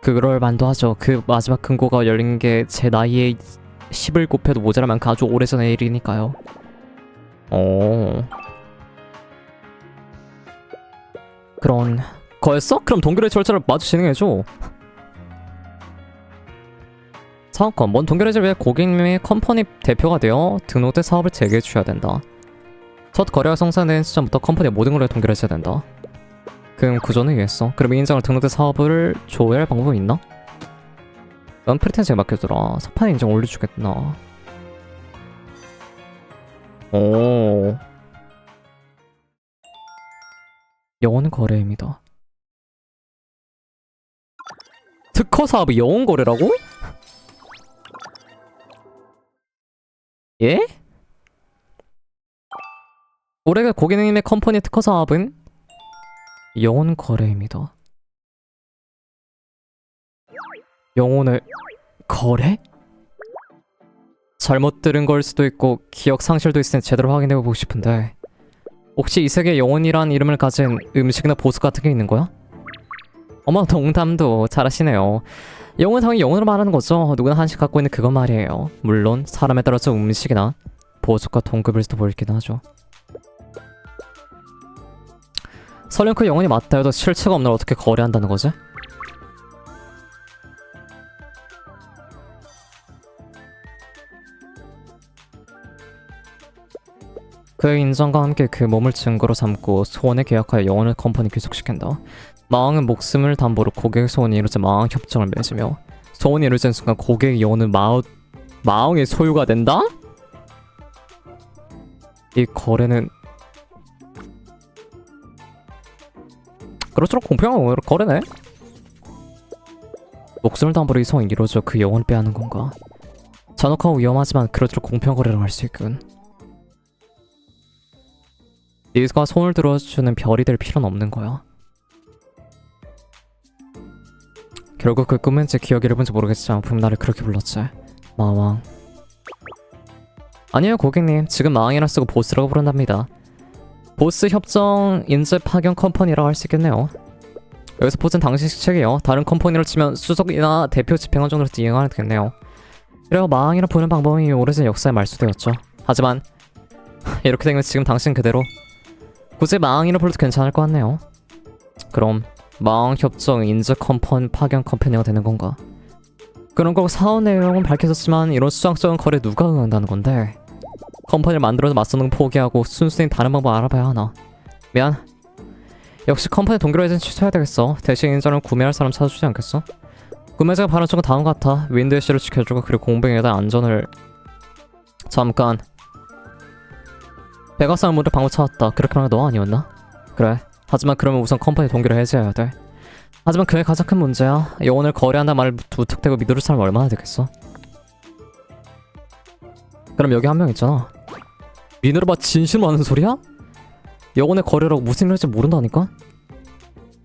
그럴 만도 하죠. 그 마지막 금고가 열린 게 제 나이에 10을 곱해도 모자랄 만큼 아주 오래전의 일이니까요. 그런 거였어? 그럼 동결의 절차를 마저 진행해줘. 사업권, 먼 동결해질 위해 고객님이 컴퍼니 대표가 되어 등록된 사업을 재개해 주셔야 된다. 첫 거래가 성사된 시점부터 컴퍼니의 모든 걸 동결해줘야 된다. 그럼 구조는 이해했어. 그럼 이 인장을 등록된 사업을 조회할 방법이 있나? 넌 프리텐스에 맡겨두라. 사판 인증 올려주겠구나. 오. 영혼 거래입니다. 특허 사업이 영혼 거래라고? 예? 올해 고객님의 컴퍼니 특허 사업은 영혼 거래입니다. 영혼을 거래? 잘못 들은 걸 수도 있고 기억 상실도 있으니 제대로 확인해보고 싶은데 혹시 이 세계에 영혼이란 이름을 가진 음식이나 보석 같은 게 있는 거야? 어머, 농담도 잘하시네요. 영혼 당연히 영혼으로 말하는 거죠. 누구나 한식 갖고 있는 그거 말이에요. 물론 사람에 따라서 음식이나 보석과 동급일 수도 보이긴 하죠. 설령 그 영혼이 맞다 해도 실체가 없는 걸 어떻게 거래한다는 거지? 그의 인정과 함께 그 몸을 증거로 삼고 소원에 계약하여 영혼을 컴퍼니 귀속시킨다. 마왕은 목숨을 담보로 고객의 소원이 이루어져 마왕 협정을 맺으며 소원이 이루어진 순간 고객의 영혼은 마왕의 소유가 된다? 이 거래는 그렇죠, 공평한 거래네. 목숨을 담보로 이 소원이 이루어져 그 영혼을 빼앗는 건가? 잔혹하고 위험하지만 그렇도록 공평한 거래를 할 수 있군. 네가 손을 들어주는 별이 될 필요는 없는 거야. 결국 그 꿈인지 기억이 잃은지 모르겠지만 분명 나를 그렇게 불렀지. 마왕. 아니에요 고객님, 지금 마왕이라 쓰고 보스라고 부른답니다. 보스 협정 인재 파견 컴퍼니라고 할 수 있겠네요. 여기서 보스는 당신식 책이에요. 다른 컴퍼니로 치면 수석이나 대표 집행관 정도로 이행하겠네요. 그래서 마왕이라 부르는 방법이 오래전 역사에 말소되었죠. 하지만 이렇게 되면 지금 당신 그대로 굳이 마왕이라 불러도 괜찮을 것 같네요. 그럼 마왕 협정 인재 컴퍼니 파견 컴퍼니가 되는 건가? 그런 거 사업 내용은 밝혀졌지만 이런 수상적인 거래에 누가 응한다는 건데? 컴퍼니를 만들어서 맞서는 건 포기하고 순수히 다른 방법 알아봐야 하나? 미안. 역시 컴퍼니 동결해진 취소해야 되겠어. 대신 인자를 구매할 사람 찾아주지 않겠어? 구매자가 바라는 건 다음 같아. 윈드애쉬를 지켜주고 그리고 공병에 대한 안전을... 잠깐. 베가스는 모두 방법 찾았다. 그렇게 말한 너 아니었나? 그래. 하지만 그러면 우선 컴퍼니 동결을 해제해야 돼. 하지만 그게 가장 큰 문제야. 영혼을 거래한다는 말을 무턱대고 믿을 사람 얼마나 되겠어? 그럼 여기 한 명 있잖아. 미네르바 진실로 하는 소리야? 영혼의 거래라고 무슨 일인지 모른다니까?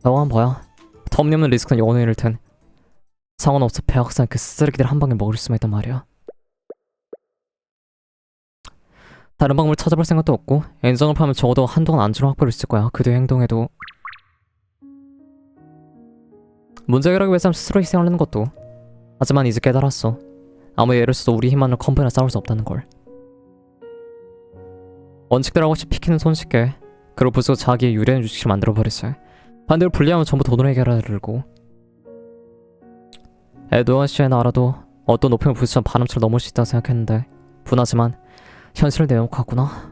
나와 한번 봐야. 터무니없는 리스크는 영혼을 잃을 텐. 상관없어. 배학산 그 쓰레기들 한 방에 먹을 수만 있단 말이야. 다른 방법을 찾아볼 생각도 없고 엔정을 파면 적어도 한동안 안전을 확보할 수 있을 거야. 그 뒤에 행동해도 문제 해결하기 위해서 스스로 희생하려는 것도. 하지만 이제 깨달았어. 아무 예를 써도 우리 힘만으로 컴퍼니랑 싸울 수 없다는 걸. 원칙대로 하고 피키는 손쉽게 그걸 부수고 자기의 유리한 주식을 만들어버리지. 반대로 불리하면 전부 돈으로 해결하려고. 에드원 씨의 나라도 어떤 높임을 부수자 바람처럼 넘을 수 있다고 생각했는데 분하지만 현실을 내놓고하구나.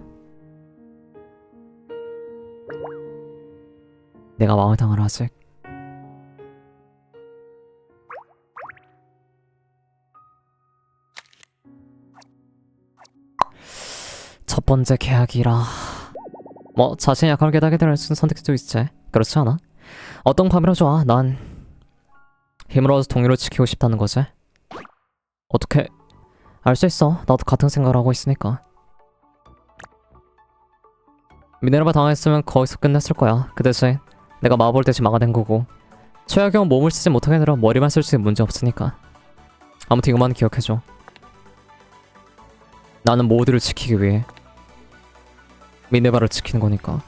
내가 마음을 당하라 아직. 첫 번째 계약이라. 뭐 자신이 약할 깨닫게 될 수 있는 선택지도 있지. 그렇지 않아? 어떤 밤이라 좋아. 난 힘을 얻어서 동료를 지키고 싶다는 거지. 어떻게 알 수 있어. 나도 같은 생각을 하고 있으니까. 미네르바 당했으면 거기서 끝냈을 거야. 그 대신 내가 마법을 대신 막아낸 거고 최악의 경우 몸을 쓰지 못하게 되려 머리만 쓸 수 있는 문제 없으니까. 아무튼 이것만 기억해줘. 나는 모두를 지키기 위해 미네바를 지키는 거니까.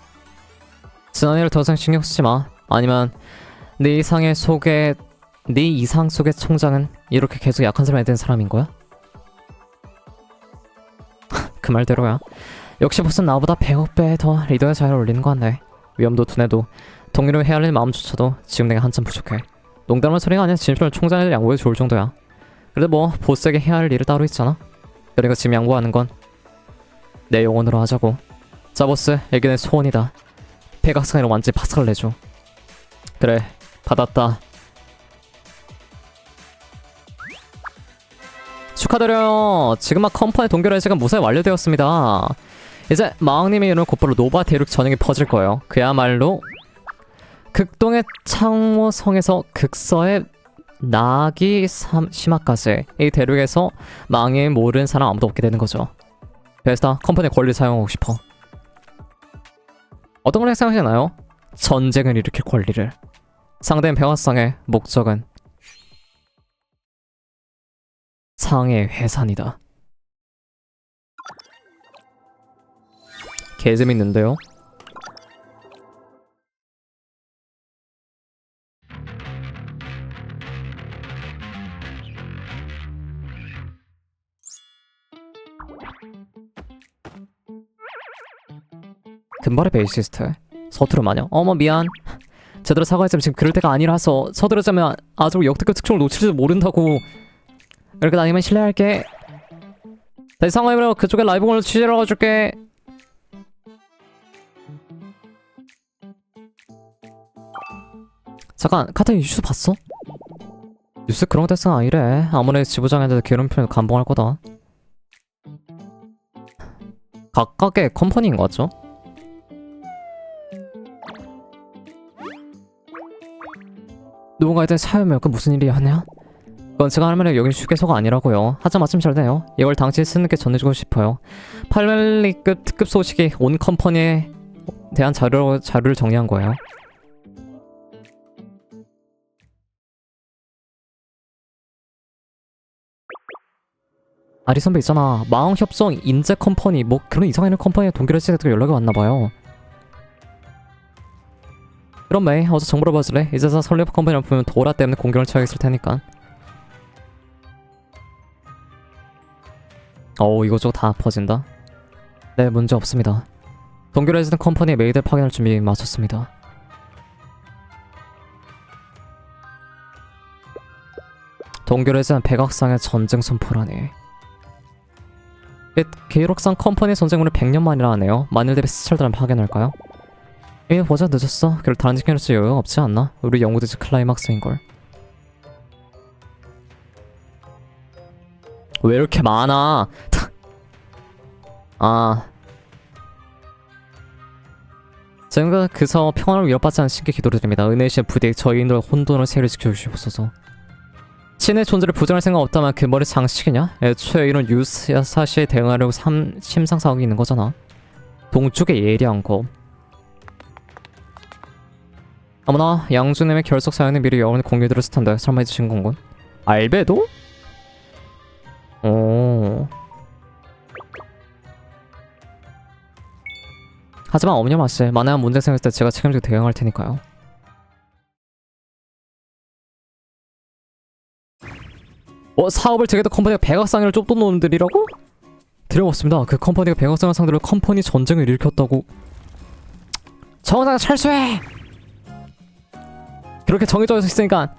지난 일을 더 이상 신경 쓰지 마. 아니면 네 이상 속의 총장은 이렇게 계속 약한 사람이 된 사람인 거야? 그 말대로야. 역시 보스는 나보다 100억 배 더 리더의 자리를 올리는 거 같네. 위험도 둔해도 동료를 헤아릴 마음조차도 지금 내가 한참 부족해. 농담할 소리가 아니야. 진심으로 총장을 양보해 좋을 정도야. 그래도 뭐 보스에게 해야 할 일이 따로 있잖아. 그러니까 지금 양보하는 건 내 영혼으로 하자고. 자 보스, 이게 내 소원이다. 백악산으로 완전히 파삭을 내줘. 그래, 받았다. 축하드려요. 지금 막 컴퍼니 동결 해제가 무사히 완료되었습니다. 이제 마왕님의 이름은 곧바로 노바 대륙 전역에 퍼질 거예요. 그야말로 극동의 창모성에서 극서의 나기 심화까지 이 대륙에서 망해 모르는 사람 아무도 없게 되는 거죠. 그래서 컴퍼니의 권리를 사용하고 싶어. 어떤 걸 생각하시나요? 전쟁을 일으킬 권리를. 상대인 백화상의 목적은 상해 회산이다. 개재밌는데요? 금발의 베이시스트 서투르 마녀. 어머 미안. 제대로 사과했지만 지금 그럴 때가 아니라서. 서두르자면 아주 역대급 특종을 놓칠지도 모른다고. 이렇게 다니면 실례할게. 다시 상황이면 그쪽에 라이브공을 취재를 가줄게. 잠깐, 카타 뉴스 봤어? 뉴스 그런 거 대상 아니래. 아무리 지부장한테도 괴롭히면 감봉할 거다. 각각의 컴퍼니인 거 같죠? 누군가에 대한 사유면 그 무슨 일이었냐? 그건 제가 할 말에 여긴 휴게소가 아니라고요. 하자 마침 잘 되네요. 이걸 당신이 쓰는 게 전해주고 싶어요. 8멜리급 특급 소식이 온 컴퍼니에 대한 자료를 정리한 거예요. 아리 선배 있잖아. 마왕협성 인재 컴퍼니 뭐 그런 이상한 컴퍼니에 동결해지겠다고 연락이 왔나봐요. 그럼 메이 어서 정보를 봐줄래? 이제서 설리프 컴퍼니를 보면 도라 때문에 공격을 처하겠을 테니까. 이거저거 다 퍼진다. 네, 문제 없습니다. 동결해지는 컴퍼니의 메이들 파견할 준비 마쳤습니다. 동결해지는 백악상의 전쟁 선포라니. 계록상 컴퍼니 전쟁으로 100년 만이라 하네요. 만일 대비 스철들은 파견할까요? 이미 보자 늦었어. 그럴 다른 직견으로서 여유가 없지 않나? 우리 연구대지 클라이막스인걸. 왜 이렇게 많아? 제가 그서 평화를 위협받지 않은 신께 기도를 드립니다. 은혜이신 부디 저희 인도의 혼돈을 세를 지켜주시옵소서. 신의 존재를 부정할 생각 없다면 그 머리 장식이냐? 애초에 이런 유사시에 대응하려고 심상사하고 있는 거잖아. 동쪽에 예리한 거. 어머나, 양주님의 결석 사연을 미리 여러분이 공유드렸을 텐데 설마 해주신 건군? 알베도? 하지만 어머니 맛이 만약에 문제 생겼을 때 제가 책임지고 대응할 테니까요. 사업을 제게도 컴퍼니가 백악상을 쫓던 놈들이라고? 들어봤습니다. 그 컴퍼니가 백악상을 상대로 컴퍼니 전쟁을 일으켰다고. 정상 철수해! 그렇게 정해져 있으니까.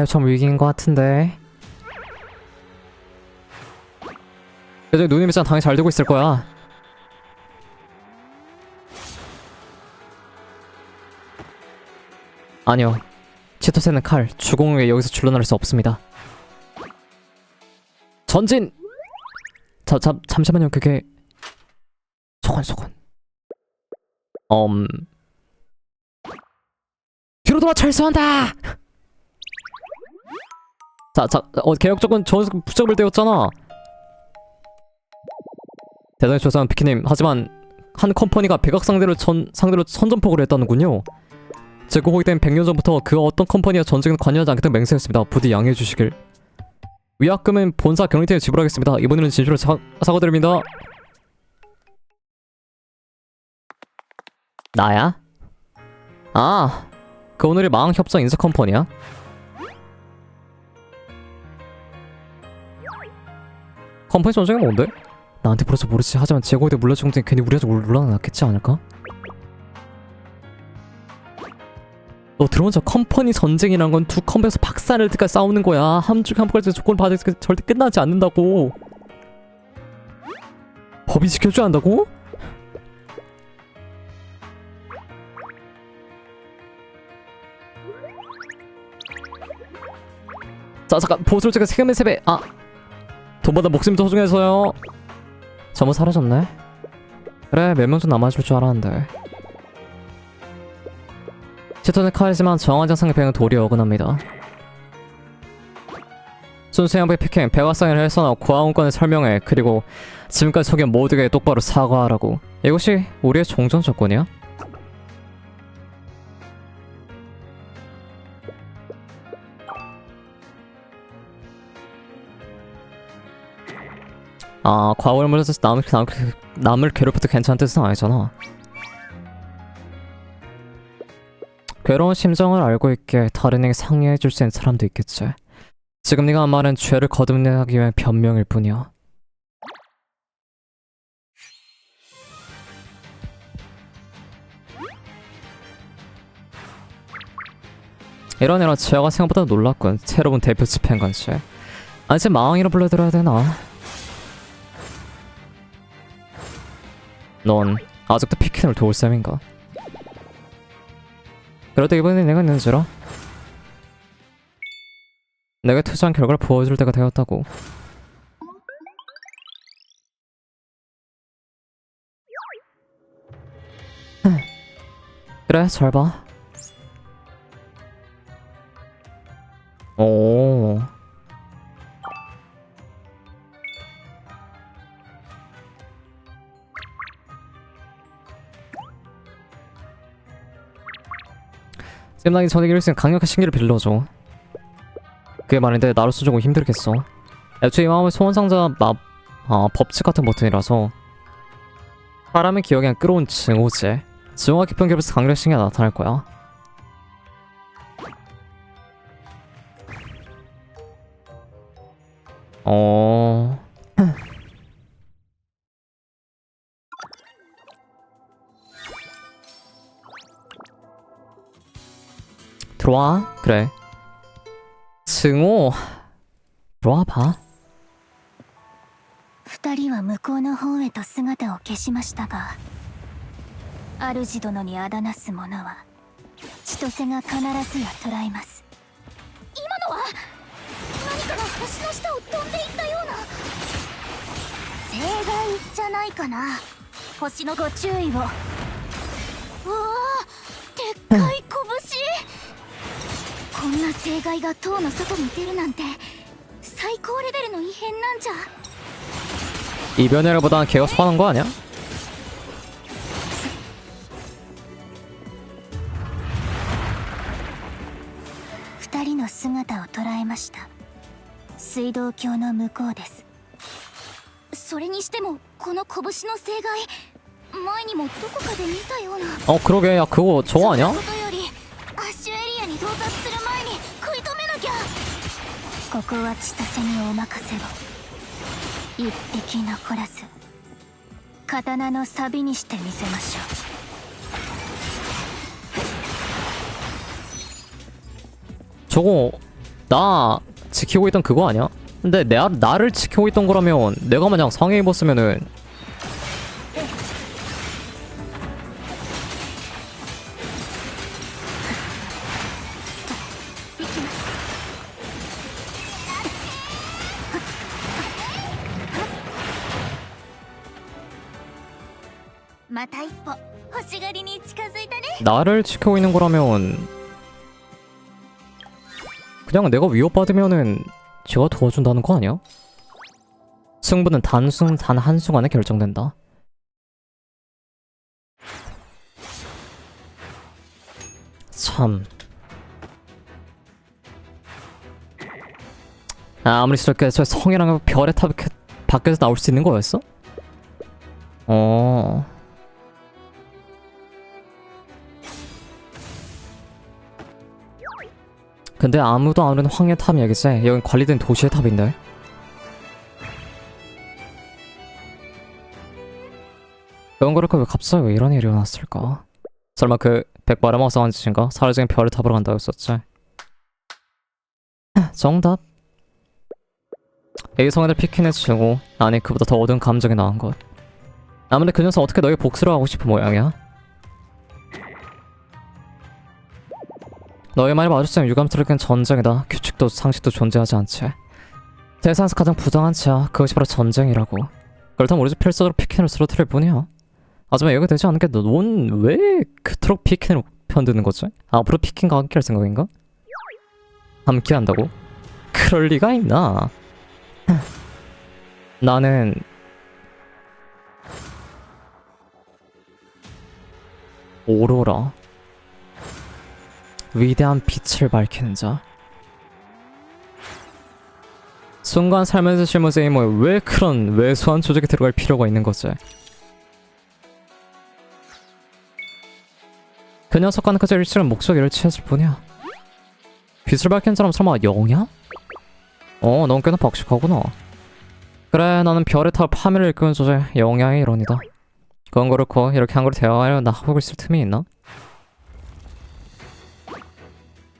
좀 위기인 것 같은데. 그래도 누님 있잖아. 당연히 잘 되고 있을 거야. 아니요. 치토세는 칼, 주공을 위해 여기서 줄러날 수 없습니다. 전진! 잠시만요. 그게... 소건. 뒤로 돌아 철수한다! 개혁적은 전수 부적을 되었잖아. 대단히 죄송한 피키님. 하지만 한 컴퍼니가 백악 상대로 선전포고를 했다는군요. 제가 보기 땐 100년 전부터 그 어떤 컴퍼니와 전쟁에 관여하지 않겠다고 맹세했습니다. 부디 양해해 주시길. 위약금은 본사 경리팀에 지불하겠습니다. 이번에는 진심으로 사과드립니다. 나야? 아, 그 오늘이 망항협상 인수컴퍼니야? 컴퍼니 전쟁이 뭔데? 나한테 물어서 모르지. 하지만 제고에 대해 물려준 건 괜히 우리가 물러나 낫겠지 않을까? 너 들어본적 컴퍼니 전쟁이란 건 두 컴퍼니에서 박살낼 때까지 싸우는 거야. 한쪽 컴퍼니에서 조건을 받을 때 절대 끝나지 않는다고. 법이 지켜줘야 한다고? 자, 잠깐. 보수를 세금의 3배. 아, 돈보다 목숨이 더 소중해서요. 전부 사라졌네. 그래, 몇 명 좀 남아줄 줄 알았는데. 시토는 칼이지만 정화장 상대방은 도리에 어긋납니다. 순수 양배 피킹, 백악상을 해서나 고아원권을 설명해. 그리고 지금까지 속인 모두에게 똑바로 사과하라고. 이것이 우리의 종전 조건이야? 아, 과거를 물려서 남을 괴롭혀도 괜찮은 뜻은 아니잖아. 괴로운 심정을 알고 있기에 다른 에게 상의해줄 수 있는 사람도 있겠지. 지금 네가 한 말은 죄를 거듭내기 위한 변명일 뿐이야. 이런 지하가 생각보다 놀랍군. 새로운 대표 집행관실. 아, 이제 마왕이라 불러드려야 되나? 넌 아직도 피킨을 도울 셈인가? 그래도 이번엔 내가 있는지라 내가 투자한 결과를 보여줄 때가 되었다고. 그래, 잘 봐. 오. 쌤나기 전에 이럴 수 있는 강력한 신기를 빌려줘. 그게 말인데 나로서 조금 힘들겠어. 애초에 이 마음은 소원상자 법칙 같은 버튼이라서 사람의 기억에 한 끌어온 증오지. 증오가 깊은 결에서 강력한 신기가 나타날 거야. 들어와. 그래. 증오. 들어와 봐. 二人は向こうの方へと姿を消しましたが、主殿にあだなす者は千歳が必ずや捕らえます。今のは何かが橋の下を飛んでいったような。正解じゃないかな。星のご注意を。うわあ、でっかい拳。こんな正解が塔の外に出るなんて最高レベルの異変なんじゃ。 이변이라보다는 걔가 소환한 거 아니야? 二人の姿を捉えました。水道橋の向こうです。それにしてもこの拳の正解、前にもどこかで見たような。 그러게. 야, 그거 저거 아니야? ことよりアッシュエリアに到達する前に食い止めなきゃ。ここは千歳にお任せを。一匹残らず刀の錆にしてみせましょう。 저거 나 지키고 있던 그거 아니야? 근데 나를 지키고 있던 거라면 내가 만약 상해 입었으면은 나를 지키고 있는 거라면 그냥 내가 위협받으면은 제가 도와준다는 거 아니야? 승부는 단 한순간에 결정된다. 참. 아무리 저렇게 저 성이랑 별의 탑 밖에서 나올 수 있는 거였어? 근데 아무도 안 오는 황의 탑 얘기지? 여긴 관리된 도시의 탑인데. 그건 그렇고 왜 갑자기 왜 이런 일이 일어났을까? 설마 그 백발의 마성한 짓인가? 사라진 별의 탑으로 간다고 했었지? 정답. A 성애들 피킨해주고 아니 그보다 더 어두운 감정이 나은 것. 아무데 그 녀석 어떻게 너희 복수를 하고 싶은 모양이야? 너의 말이 맞았으면 유감스럽긴 전쟁이다. 규칙도 상식도 존재하지 않지. 세상에서 가장 부당한 죄야. 그것이 바로 전쟁이라고. 그렇다면 우리 집 필사적으로 피킨을 쓰러뜨릴 뿐이야. 하지만 여기 되지 않은 게 넌 왜 그토록 피킨을 편드는 거지? 앞으로 피킨과 함께할 생각인가? 함께한다고? 그럴 리가 있나? 나는 오로라, 위대한 빛을 밝히는 자. 순간 삶에서 실무자 이모에 왜 그런 왜소한 조직에 들어갈 필요가 있는 거지? 그 녀석과는 그저 일시간 목적을 취했을 뿐이야. 빛을 밝히는 사람 설마 영이야? 넌 꽤나 박식하구나. 그래, 나는 별의 탑 파멸을 이끄는 조제 영야의 일원이다. 그건 그렇고 이렇게 한글로 대화하려 나 하고 있을 틈이 있나?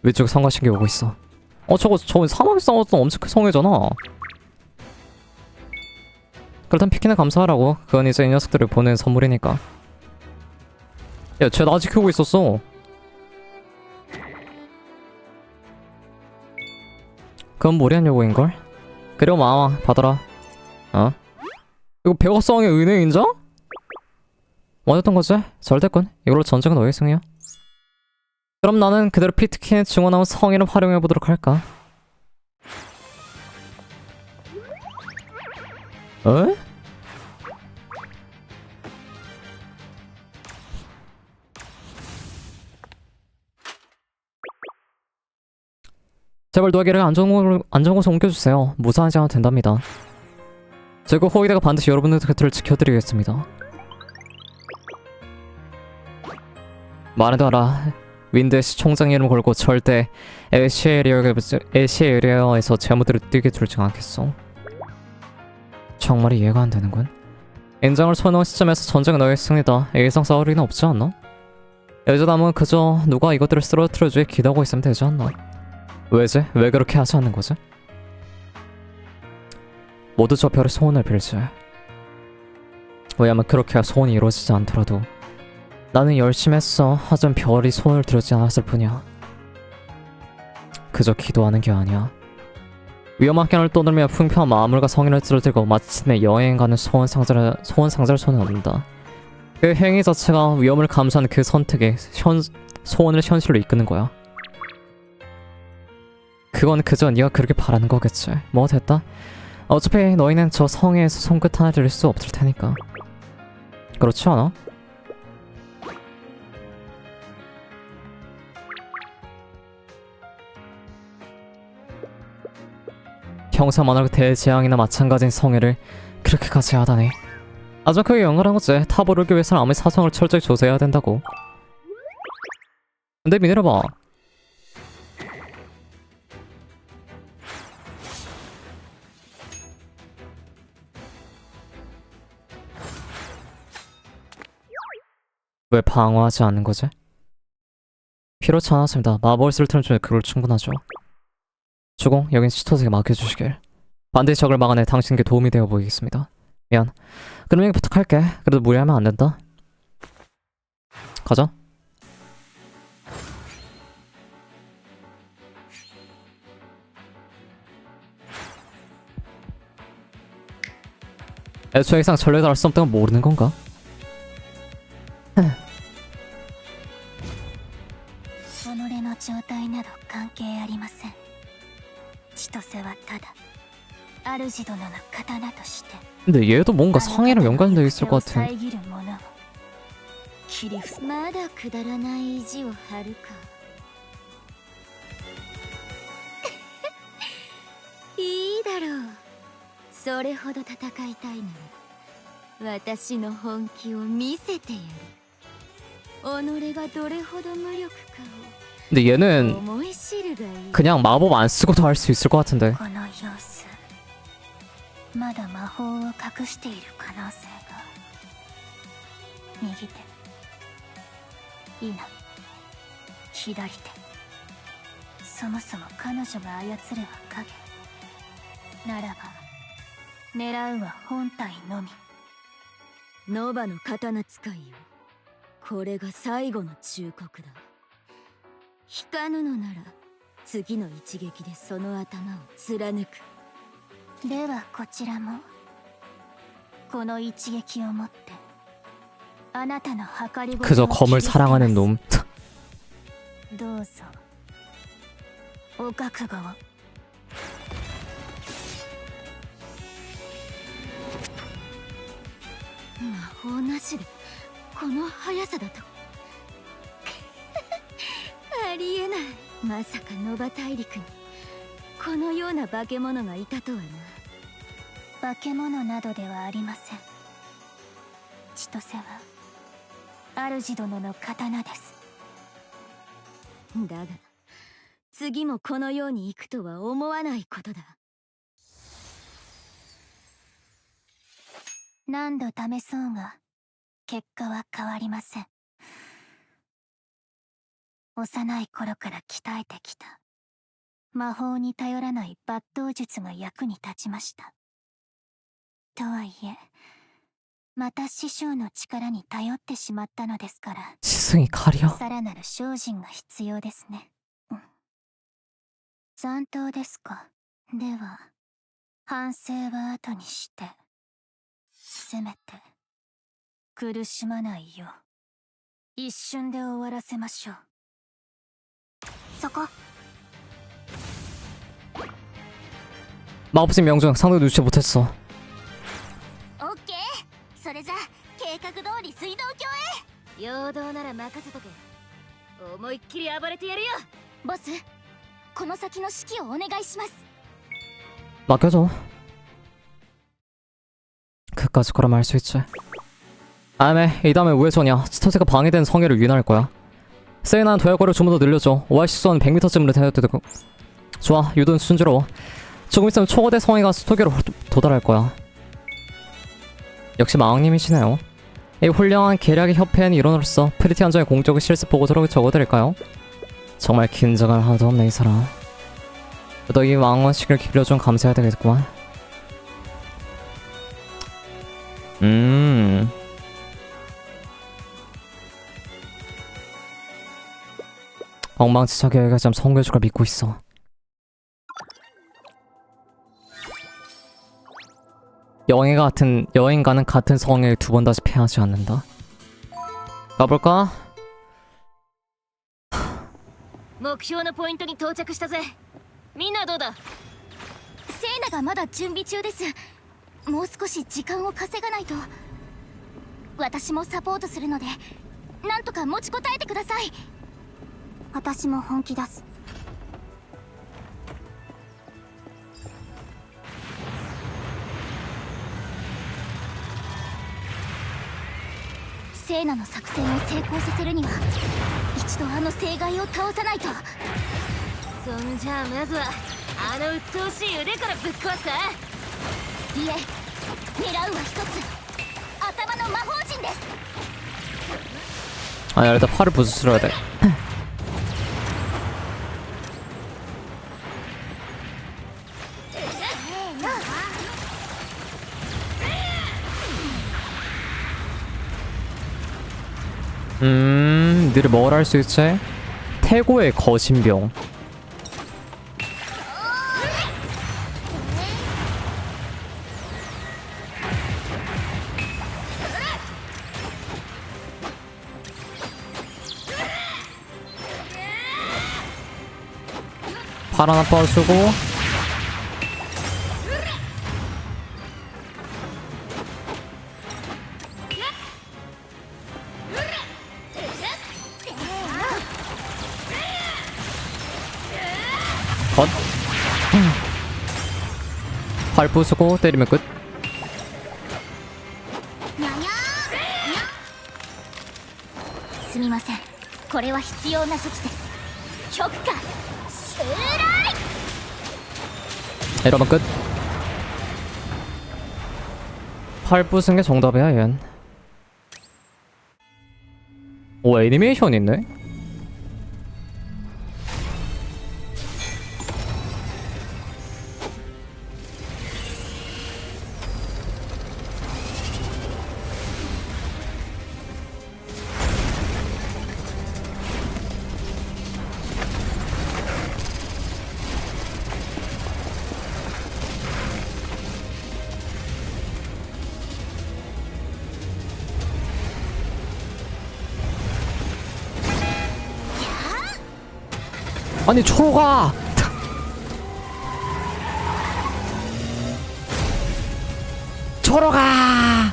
위쪽에 성가신게 오고 있어. 저거 사막에 싸웠던 엄청 큰 성이잖아. 그렇다면 피키는 감사하라고. 그건 이제 이 녀석들을 보낸 선물이니까. 야, 쟤 나 지키고 있었어. 그건 무리한 요구인걸? 그리고 마마 받아라. 이거 백악성의 은혜 인정? 원했던 거지? 잘 됐군. 이걸로 전쟁은 너의 승이야. 그럼 나는 그대로 피트킨의 증언나온 성의를 활용해보도록 할까? 에? 제발 노아기를 안전곳으로 옮겨주세요. 무사하지 않아도 된답니다. 제가 호위대가 반드시 여러분들 곁을 지켜드리겠습니다. 말해도 알아. 윈드시 총장 이름 걸고 절대 에시에리어에서 제무들을 뛰게 두지 않겠어. 정말 이해가 안 되는군. 인장을 쳐놓은 시점에서 전쟁은 너의 승리다. 예상 싸울 리는 없지 않나? 여자남은 그저 누가 이것들을 쓰러뜨려주게 기다리고 있으면 되지 않나? 왜지? 왜 그렇게 하지 않는 거지? 모두 저 별의 소원을 빌지. 왜냐면 그렇게 소원이 이루어지지 않더라도 나는 열심히 했어. 하지만 별이 소원을 들어주지 않았을 뿐이야. 그저 기도하는 게 아니야. 위험한 길을 떠돌며 풍부한 마물과 성인을 쓰러뜨리고 마침내 여행 가는 소원 상자를 손에 얻는다. 그 행위 자체가 위험을 감수하는 그 선택이 소원을 현실로 이끄는 거야. 그건 그저 네가 그렇게 바라는 거겠지. 뭐 됐다. 어차피 너희는 저 성에서 손끝 하나 들일 수 없을 테니까. 그렇지 않아? 형사만화로 대재앙이나 마찬가지인 성애를 그렇게까지 하다니. 하지만 그게 영원한 거지. 탑 오르기 위해서는 아무리 사정을 철저히 조사해야 된다고. 근데 미네라봐, 왜 방어하지 않는 거지? 필요치 않았습니다. 마법을 틀어주면 그걸 충분하죠. 주공, 여긴 시토스에게 맡겨주시길. 반드시 적을 막아내 당신께 도움이 되어 보이겠습니다. 미안. 그럼 여기 부탁할게. 그래도 무리하면 안 된다. 가자. 애초에 이상 전례도 알 수 없다고 모르는 건가? 己の状態など関係ありません。千歳はただ主殿の刀として 근데 얘도 뭔가 성애랑 연관되어 있을 것 같은. 遮るものを切り伏まだくだらない意地を張るかいいだろうそれほど戦いたいなら私の本気を見せてやる己がどれほど無力か 근데 を 얘는 思い知るがいい 그냥 마법 안 쓰고도 할 수 있을 것 같은데. この様子まだ魔法を隠している可能性が右手いな左手そもそも彼女が操るは影ならば狙うは本体のみノバの刀使いよこれが最後の忠告だ引かぬのなら次の一撃でその頭を貫くではこちらもこの一撃をもってあなたの計りごと 그저 を 검을 切り捨て 사랑하는 ます 놈. どうぞお覚悟を魔法なしでこの速さだとありえないまさかノバ大陸にこのような化け物がいたとはな化け物などではありません千歳は主殿の刀ですだが次もこのように行くとは思わないことだ何度試そうが結果は変わりません幼い頃から鍛えてきた魔法に頼らない抜刀術が役に立ちましたとはいえまた師匠の力に頼ってしまったのですから 스승이 칼이야? さらなる精進が必要ですね、残党ですかでは反省は後にしてせめて苦しまないよう一瞬で終わらせましょうそこ 마법신 명중 상대 눈치 못했어. オッケーそれじゃ計画通り水道橋へ陽動なら任せとけ思いっきり暴れてやるよボスこの先の指揮をお願いします 맡겨줘. 그까짓 거라면 할 수 있지. 다음에 이 다음에 우회전이야. 치터제가 방해된 성애를 유인할 거야. 세이나는 도약거리를 좀 더 늘려줘. 오아시스원 100m쯤으로 되어도 되고. 좋아, 유도는 순조로워. 조금 있으면 초거대 성애가 스토계로 도달할 거야. 역시 마왕님이시네요. 이 훌륭한 계략의 협회엔 일원으로서 프리티 한정의 공적인 실습 보고서를 적어드릴까요? 정말 긴장을 하나도 없네 이 사람. 너 이 왕원식을 기울여준 감사해야 되겠구만. 엉망진창 계획에 참 성공해줄 걸 믿고 있어. 여행가는 같은 성에 두 번 다시 패하지 않는다. 가볼까? 目標のポイントに到着したぜみんなはどうだセイナがまだ準備中ですもう少し時間を稼がないと私もサポートするのでなんとか持ちこたえてください私も本気出すセイナの作戦を成功させるには一度あの聖骸を倒さないとそんじゃあまずはあの鬱陶しい腕からぶっ壊すかいえ狙うは一つ頭の魔法陣です 아니 일단 팔을 부스러야 돼. 너를 뭘 할 수 있지? 태고의 거신병. 팔 하나 뻗어주고 컷. 활 부수고 때리면 끝. すみません、これは必要な措置です。極化襲来。 이러면 끝. 활 부수는 게 정답이야 얜. 오 애니메이션 있네. 아니 초로가 초로가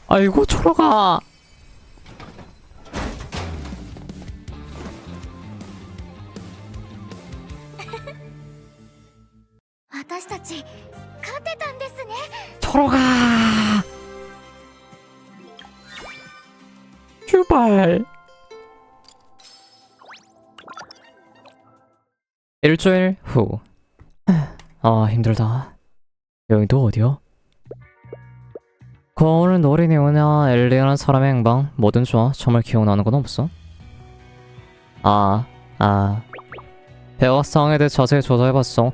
아이고 초로가 私たち勝てたんですね。 초로가 휴발. 일주일 후. 아 힘들다. 여기도 어디야? 거울은 노리네오냐 엘리라는 사람의 행방 뭐든 좋아. 정말 기억나는 건 없어? 배와 상황에 대해 자세히 조사해봤어.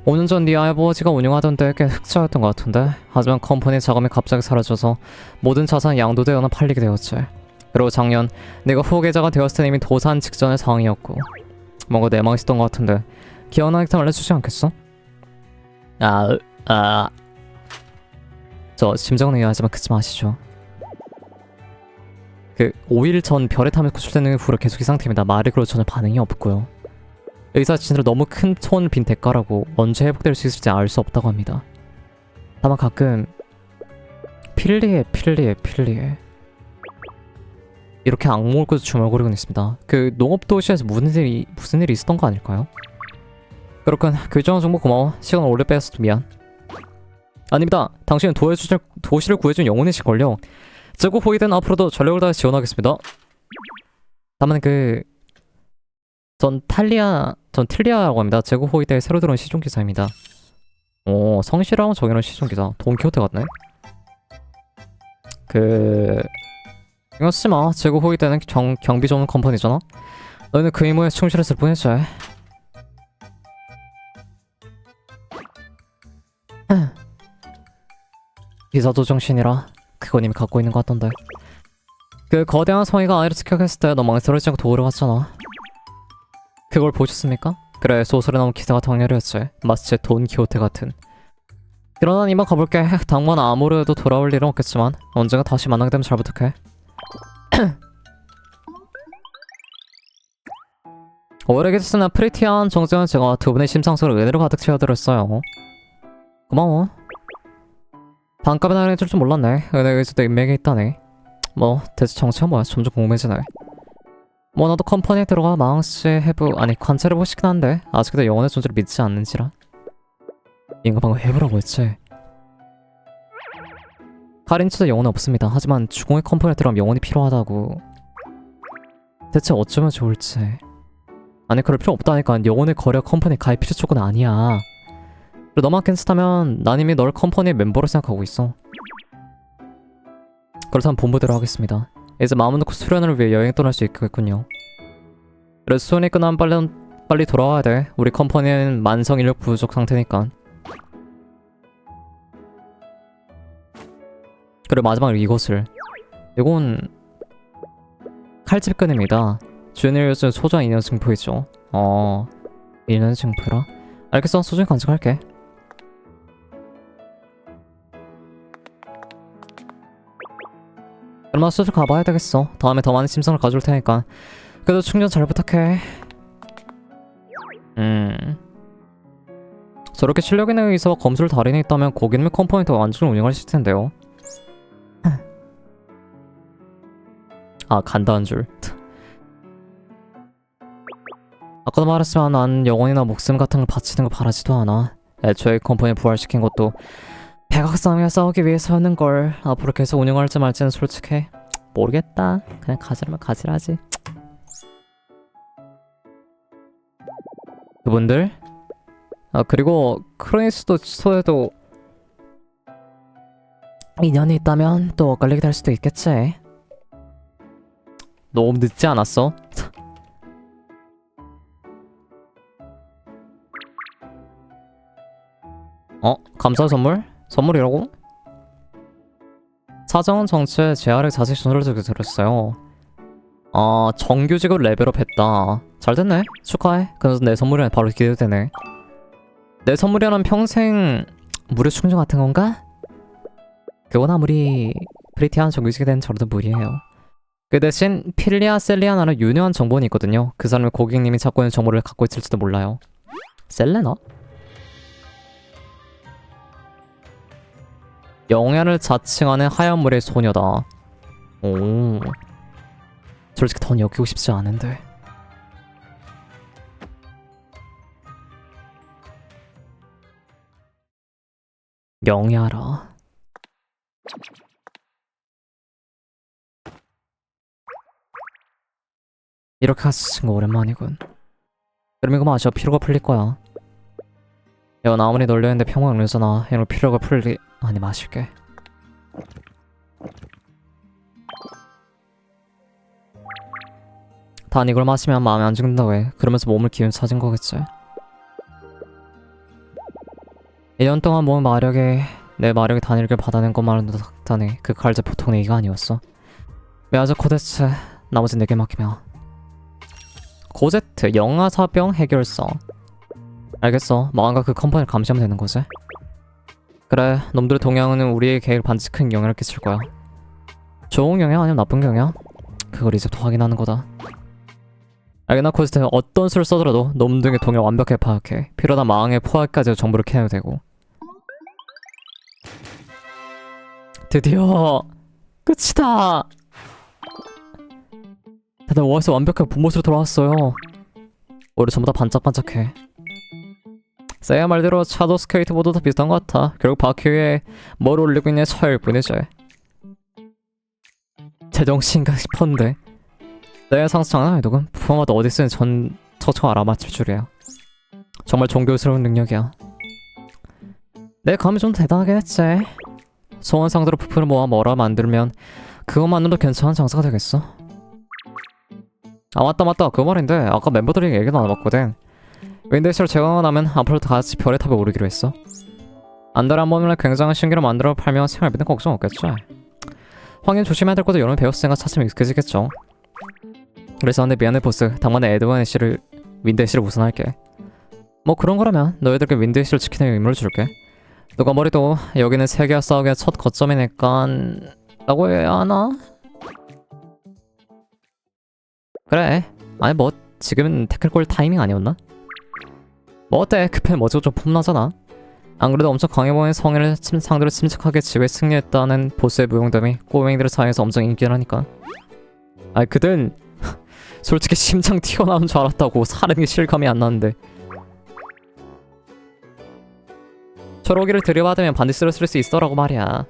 5년 전 네 아버지가 운영하던 데 꽤 흑자였던 것 같은데 하지만 컴퍼니 자금이 갑자기 사라져서 모든 자산이 양도되거나 팔리게 되었지. 그리고 작년 내가 후계자가 되었을 때 이미 도산 직전의 상황이었고 뭔가 내망 있었던 것 같은데 기억나는 게 알려주지 않겠어? 저 심정은 이해하지만 그치 마시죠. 그 5일 전 별에 타면서 구출되는 후로 계속 이 상태입니다. 말이 그로 전혀 반응이 없고요. 의사 진짜로 너무 큰 손을 빈 대가라고 언제 회복될 수 있을지 알 수 없다고 합니다. 다만 가끔 필리에 이렇게 악몽을 꾸서 중얼거리곤 있습니다. 그 농업도시에서 무슨 일이 있었던 거 아닐까요? 그렇군. 교정한 정보 고마워. 시간 오래 뺏어서 미안. 아닙니다. 당신은 도시를 구해준 영혼이실걸요. 제국 호위대는 앞으로도 전력을 다해 지원하겠습니다. 다만 전 틸리아라고 합니다. 제국 호위대에 새로 들어온 시종기사입니다. 오, 성실하고 정의로운 시종기사. 돈키호테 같네. 이거 쓰마. 제국 호위대는 경비 전문 컴퍼니잖아. 너희는 그 임무에 충실했을 뿐이지. 기사도 정신이라 그건 이미 갖고 있는 것 같던데. 그 거대한 성의가 아이를 습격했을 때 너 망설이지 않고 도우러 갔잖아. 그걸 보셨습니까? 그래, 소설에 나온 기사가 당렬이었지. 마치 돈키호테 같은. 그러나 이만 가볼게. 당분 아무래도 돌아올 일은 없겠지만 언젠가 다시 만나게 되면 잘 부탁해. 오래겠으나 프리티한 정재현 제가 두 분의 심상수를 은혜로 가득 채워드렸어요. 고마워. 반값에 나가줄 줄 몰랐네. 은혜가 있어도 인맥이 있다네. 뭐 대체 정체가 뭐야? 점점 궁금해지네. 뭐 나도 컴퍼니에 들어가 망씨 해부 관찰을 보고 싶긴 한데 아직도 영혼의 존재를 믿지 않는지라. 인가 방금 해부라고 했지. 카린치도 영혼은 없습니다. 하지만 주공의 컴퍼니에 들어가면 영혼이 필요하다고. 대체 어쩌면 좋을지. 아니 그럴 필요 없다니까. 영혼의 거래 컴퍼니 가입 필요 조건은 아니야. 그리고 너만 괜찮다면 난 이미 널 컴퍼니의 멤버로 생각하고 있어. 그렇다면 본부대로 하겠습니다. 이제 마음을 놓고 수련을 위해 여행 떠날 수 있겠군요. 그래서 수련이 끝나면 빨리 돌아와야 돼. 우리 컴퍼니는 만성 인력 부족 상태니까. 그리고 마지막으로 이것을. 이건 칼집 끈입니다. 주니어 요즘 소중한 인연 증표이죠. 인연 증표라? 알겠어. 소중히 간직할게. 그럼 수술 가봐야 되겠어. 다음에 더 많은 심성을 가져올 테니까. 그래도 충전 잘 부탁해. 저렇게 실력 있는 의사와 검술 달인이 있다면 고기놈의 컴포넌트 완전히 운영할 수 있을 텐데요. 아, 간다는 줄. 아까도 말했지만 난 영혼이나 목숨 같은 걸 바치는 걸 바라지도 않아. 애초에 컴퍼니 부활시킨 것도 백악상이와 싸우기 위해서였는걸. 앞으로 계속 운영할지 말지는 솔직히 모르겠다. 그냥 가지라면 가지라지. 그분들? 아, 그리고 크로니스도 취소해도 인연이 있다면 또 엇갈리게 될 수도 있겠지. 너무 늦지 않았어? 감사 선물? 선물이라고? 사정은 정치에 재활의 자식 순서를 들었어요. 정규직으로 레벨업했다. 잘 됐네. 축하해. 그래서 내 선물이란 바로 기대되네. 내 선물이라면 평생 무료 충전 같은 건가? 그건 아무리 프리티한 정규직이 된 저로도 무리예요. 그 대신 필리아 셀리아나는 유능한 정보원이 있거든요. 그 사람의 고객님이 찾고 있는 정보를 갖고 있을지도 몰라요. 셀레나? 영야를 자칭하는 하얀 물의 소녀다. 오, 솔직히 더 엮이고 싶지 않은데. 영야라. 이렇게 같이 친거 오랜만이군. 그럼 이거 마셔. 피로가 풀릴 거야. 이건 아무리 놀려는데 평범한 음료잖아. 이런 피로가 풀리... 아니, 마실게. 단 이걸 마시면 마음이 안 죽는다고 해. 그러면서 몸을 기운 차진 거겠지. 1년 동안 몸 마력에 내 마력의 단일을 받아낸 것만으로도 닥다네. 그 칼제 보통 얘기가 아니었어. 메아저 코데츠 나머지 4개 맡기며. 고제트 영아사병 해결사. 알겠어. 마왕과 그 컴퍼니를 감시하면 되는 거지. 그래, 놈들의 동향은 우리의 계획을 반드시 큰 영향을 끼칠 거야. 좋은 영향 아니면 나쁜 영향? 그걸 이제부터 확인하는 거다. 알겠나 코스트. 어떤 수를 써더라도 놈들의 동향을 완벽하게 파악해. 필요하다 마왕의 포함까지 정보를 캐내도 되고. 드디어 끝이다. 다들 워에서 완벽하게 본모습으로 돌아왔어요. 오히려 전부 다 반짝반짝해. 세야 말대로 차도 스케이트보드 다 비슷한 것 같아. 결국 바퀴 위에 뭘 올리고 있냐 차일 뿐이지. 제정신인가 싶었는데 세야 상수 장난 아니더군. 부품마다 어디 쓰는 전 척척 알아맞힐 줄이야. 정말 존경스러운 능력이야. 내 감이 좀 대단하긴 했지. 소원 상대로 부품을 모아 뭐라 만들면 그것만으로도 괜찮은 장사가 되겠어. 아, 맞다 그거 말인데 아까 멤버들이 얘기 나눠봤거든. 윈드시를 제거하면 앞으로 다 같이 별의 탑에 오르기로 했어. 한 달에 한 번이나 굉장한 신기를 만들어 팔면 생활비는 걱정 없겠지. 확인 조심해야 될 것도 여러 번 배웠으니까 차츰 익숙해지겠죠. 그래서 근데 미안해 보스. 당번에 에드원 애쉬를 윈드 애쉬를 우선할게. 뭐 그런 거라면 너희들께 윈드 애쉬를 지키는 의무를 줄게. 누가 머리도 여기는 세계와 싸우기의 첫 거점이니까 라고 해야 하나? 그래. 아니 뭐 지금은 태클 골 타이밍 아니었나? 뭐 어때? 그 편 멋지고 좀 폼나잖아. 안 그래도 엄청 강해 보이는 성인을 상대로 침착하게 지구에 승리했다는 보스의 무용담이 꼬맹이들 사이에서 엄청 인기라니까. 아니 그땐 솔직히 심장 튀어나온 줄 알았다고. 사는 게 실감이 안 나는데. 초록이를 들이받으면 반드시 쓰러질 수 있어라고 말이야.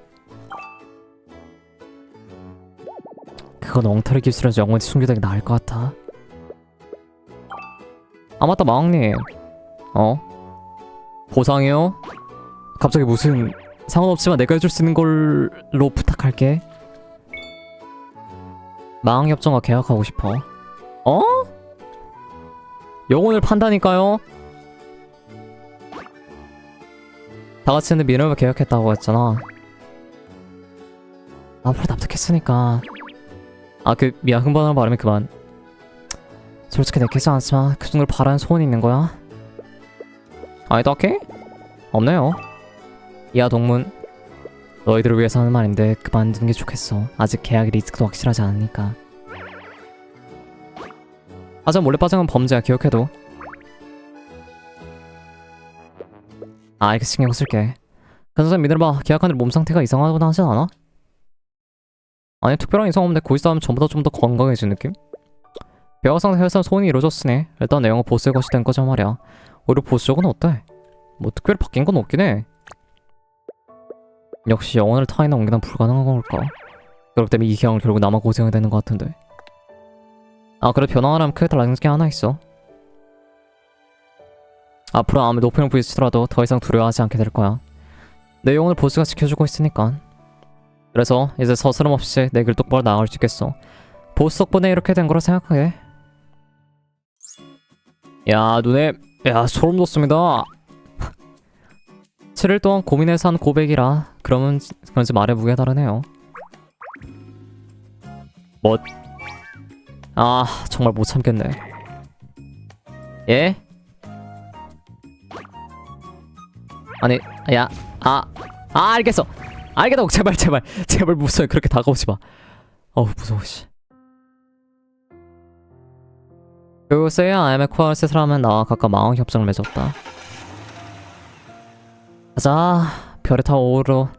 그건 엉터리 기술에서 영원히 숨겨두기 나을 것 같아. 아 맞다 마왕님. 보상이요? 갑자기 무슨 상관없지만 내가 해줄 수 있는 걸로 부탁할게. 마왕협정과 계약하고 싶어. 영혼을 판다니까요? 다같이 있는 미래를 계약했다고 했잖아. 앞으로 납득했으니까. 미안 흥분하는 바람에 그만. 솔직히 내키지 않지만 그 정도로 바라는 소원이 있는 거야? 아니 딱히? 없네요. 이하 동문. 너희들을 위해서 하는 말인데 그만두는 게 좋겠어. 아직 계약의 리스크도 확실하지 않으니까. 하지만 몰래 빠진 건 범죄야, 기억해도. 알겠어, 신경 쓸게. 간사장 믿어봐. 계약한 들 몸 상태가 이상하거나 하진 않아? 아니, 특별한 이상 없는데 곧 있으면 전보다 좀 더 건강해진 느낌? 계약 상태 혈산 소원이 이루어졌으니 일단 내용은 보스의 것이 된 거죠 말이야. 오히려 보스 적은 어때? 뭐 특별히 바뀐 건 없긴 해. 역시 영혼을 타인에 옮기는 불가능한 걸까? 그렇기 때문에 이 계약을 결국 나만 고생해야 되는 것 같은데. 아, 그래도 변화하려면 크게 달라진 게 하나 있어. 앞으로 아무리 높은 형 부딪히더라도 더 이상 두려워하지 않게 될 거야. 내 영혼을 보스가 지켜주고 있으니까. 그래서 이제 서스럼 없이 내 길 똑바로 나아갈 수 있겠어. 보스 덕분에 이렇게 된 거라 생각하게. 야, 눈에 야, 소름 돋습니다. 7일 동안 고민해서 한 고백이라 그런지 말해보기에 다르네요. 뭐? 아, 정말 못 참겠네. 예? 아니, 야, 알겠어. 알겠다고. 제발 무서워. 그렇게 다가오지 마. 어우, 무서워, 씨. 그리고 세야 아야메 코아를 세 사람은 나와 각각 망원 협정을 맺었다. 가자, 별에 타 오르러.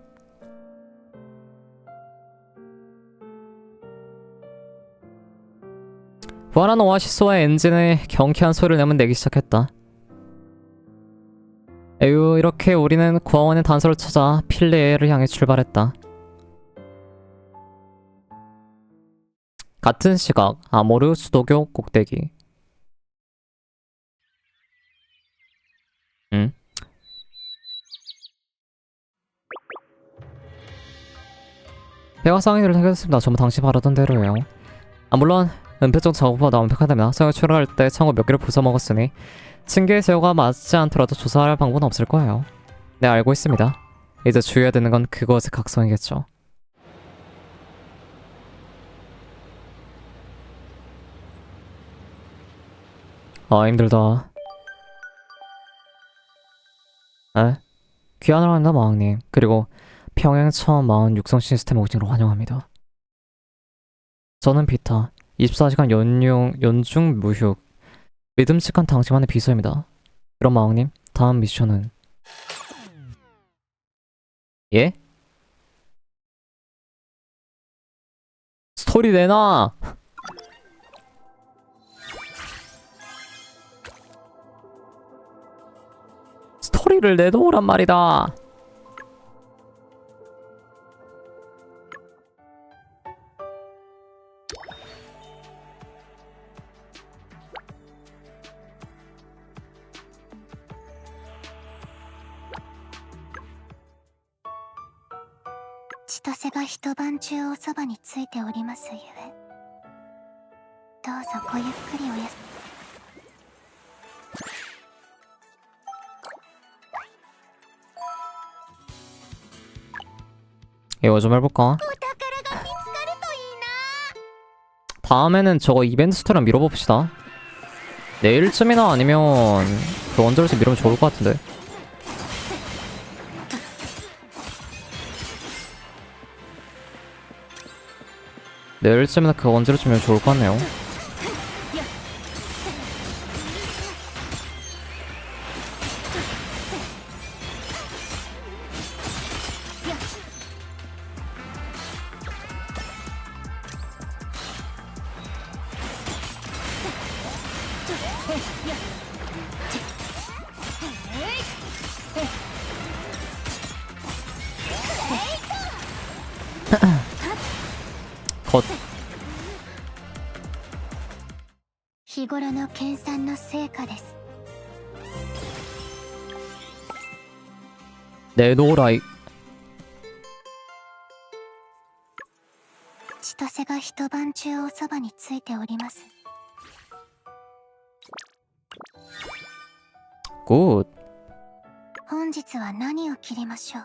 부활한 오아시스와 엔진의 경쾌한 소리를 내면 내기 시작했다. 에휴, 이렇게 우리는 구하원의 단서를 찾아 필레를 향해 출발했다. 같은 시각, 아모르 수도교 꼭대기. 응? 배가 상인들을 해결했습니다. 전부 당시 바라던 대로예요. 아, 물론 은폐적 작업보다 완벽하다면 성을 출하할 때 창고 몇 개를 부숴먹었으니 층계의 제어가 맞지 않더라도 조사할 방법은 없을 거예요. 네, 알고 있습니다. 이제 주의해야 되는 건 그것의 각성이겠죠. 아, 힘들다. 에? 귀환을 합니다, 마왕님. 그리고 평행 처음 마왕 육성 시스템 오징으로 환영합니다. 저는 비타. 24시간 연중 무휴. 믿음직한 당신만의 비서입니다. 그럼 마왕님, 다음 미션은? 예? 스토리 내놔! 스토리를 내놓으란 말이다.千歳が一晩中おそばについておりますゆえ、どうぞごゆっくりおやす이거 좀 해볼까? 다음에는 저거 이벤트 스토리랑 밀어봅시다. 내일쯤이나 아니면 그 언제로서 밀으면 좋을 것 같은데. 내일쯤이나 그 언제로쯤 밀면 좋을 것 같네요. 컷. 日頃の研鑽の成果です。 내놓으라 이. 千歳が一晩中おそばについております。 굿. 本日は何を切りましょう。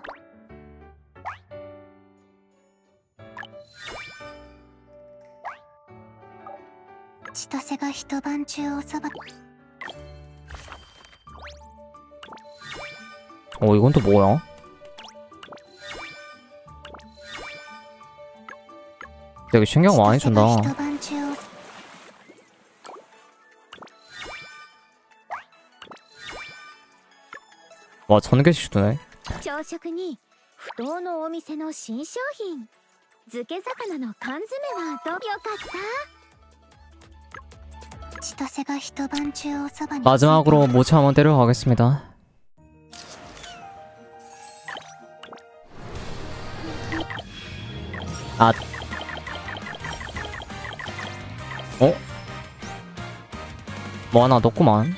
千歳が一晩中おそば。 이건 또 뭐야? 되게 신경 많이 千歳が 준다. 一晩中を 와, 1000개씩 주네. 朝食に不当のお店の新商品漬け魚の缶詰はどうよかった千歳が一晩中おそばに 마지막으로 모치 한번 때리러 가겠습니다. 아. 어? 뭐 하나 넣구만.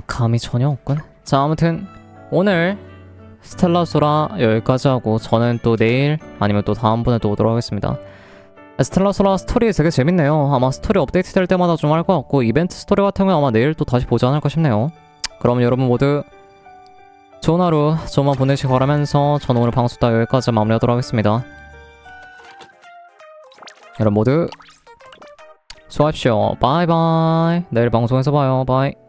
감이 전혀 없군. 자, 아무튼 오늘 스텔라 소라 여기까지 하고 저는 또 내일 아니면 또 다음번에 또 오도록 하겠습니다. 스텔라 소라 스토리 되게 재밌네요. 아마 스토리 업데이트 될 때마다 좀 할 것 같고 이벤트 스토리 같은 건 아마 내일 또 다시 보지 않을까 싶네요. 그럼 여러분 모두 좋은 하루 저만 보내시기 바라면서 저는 오늘 방송 딱 여기까지 마무리하도록 하겠습니다. 여러분 모두 수고하십시오. 바이바이. 내일 방송에서 봐요. 바이.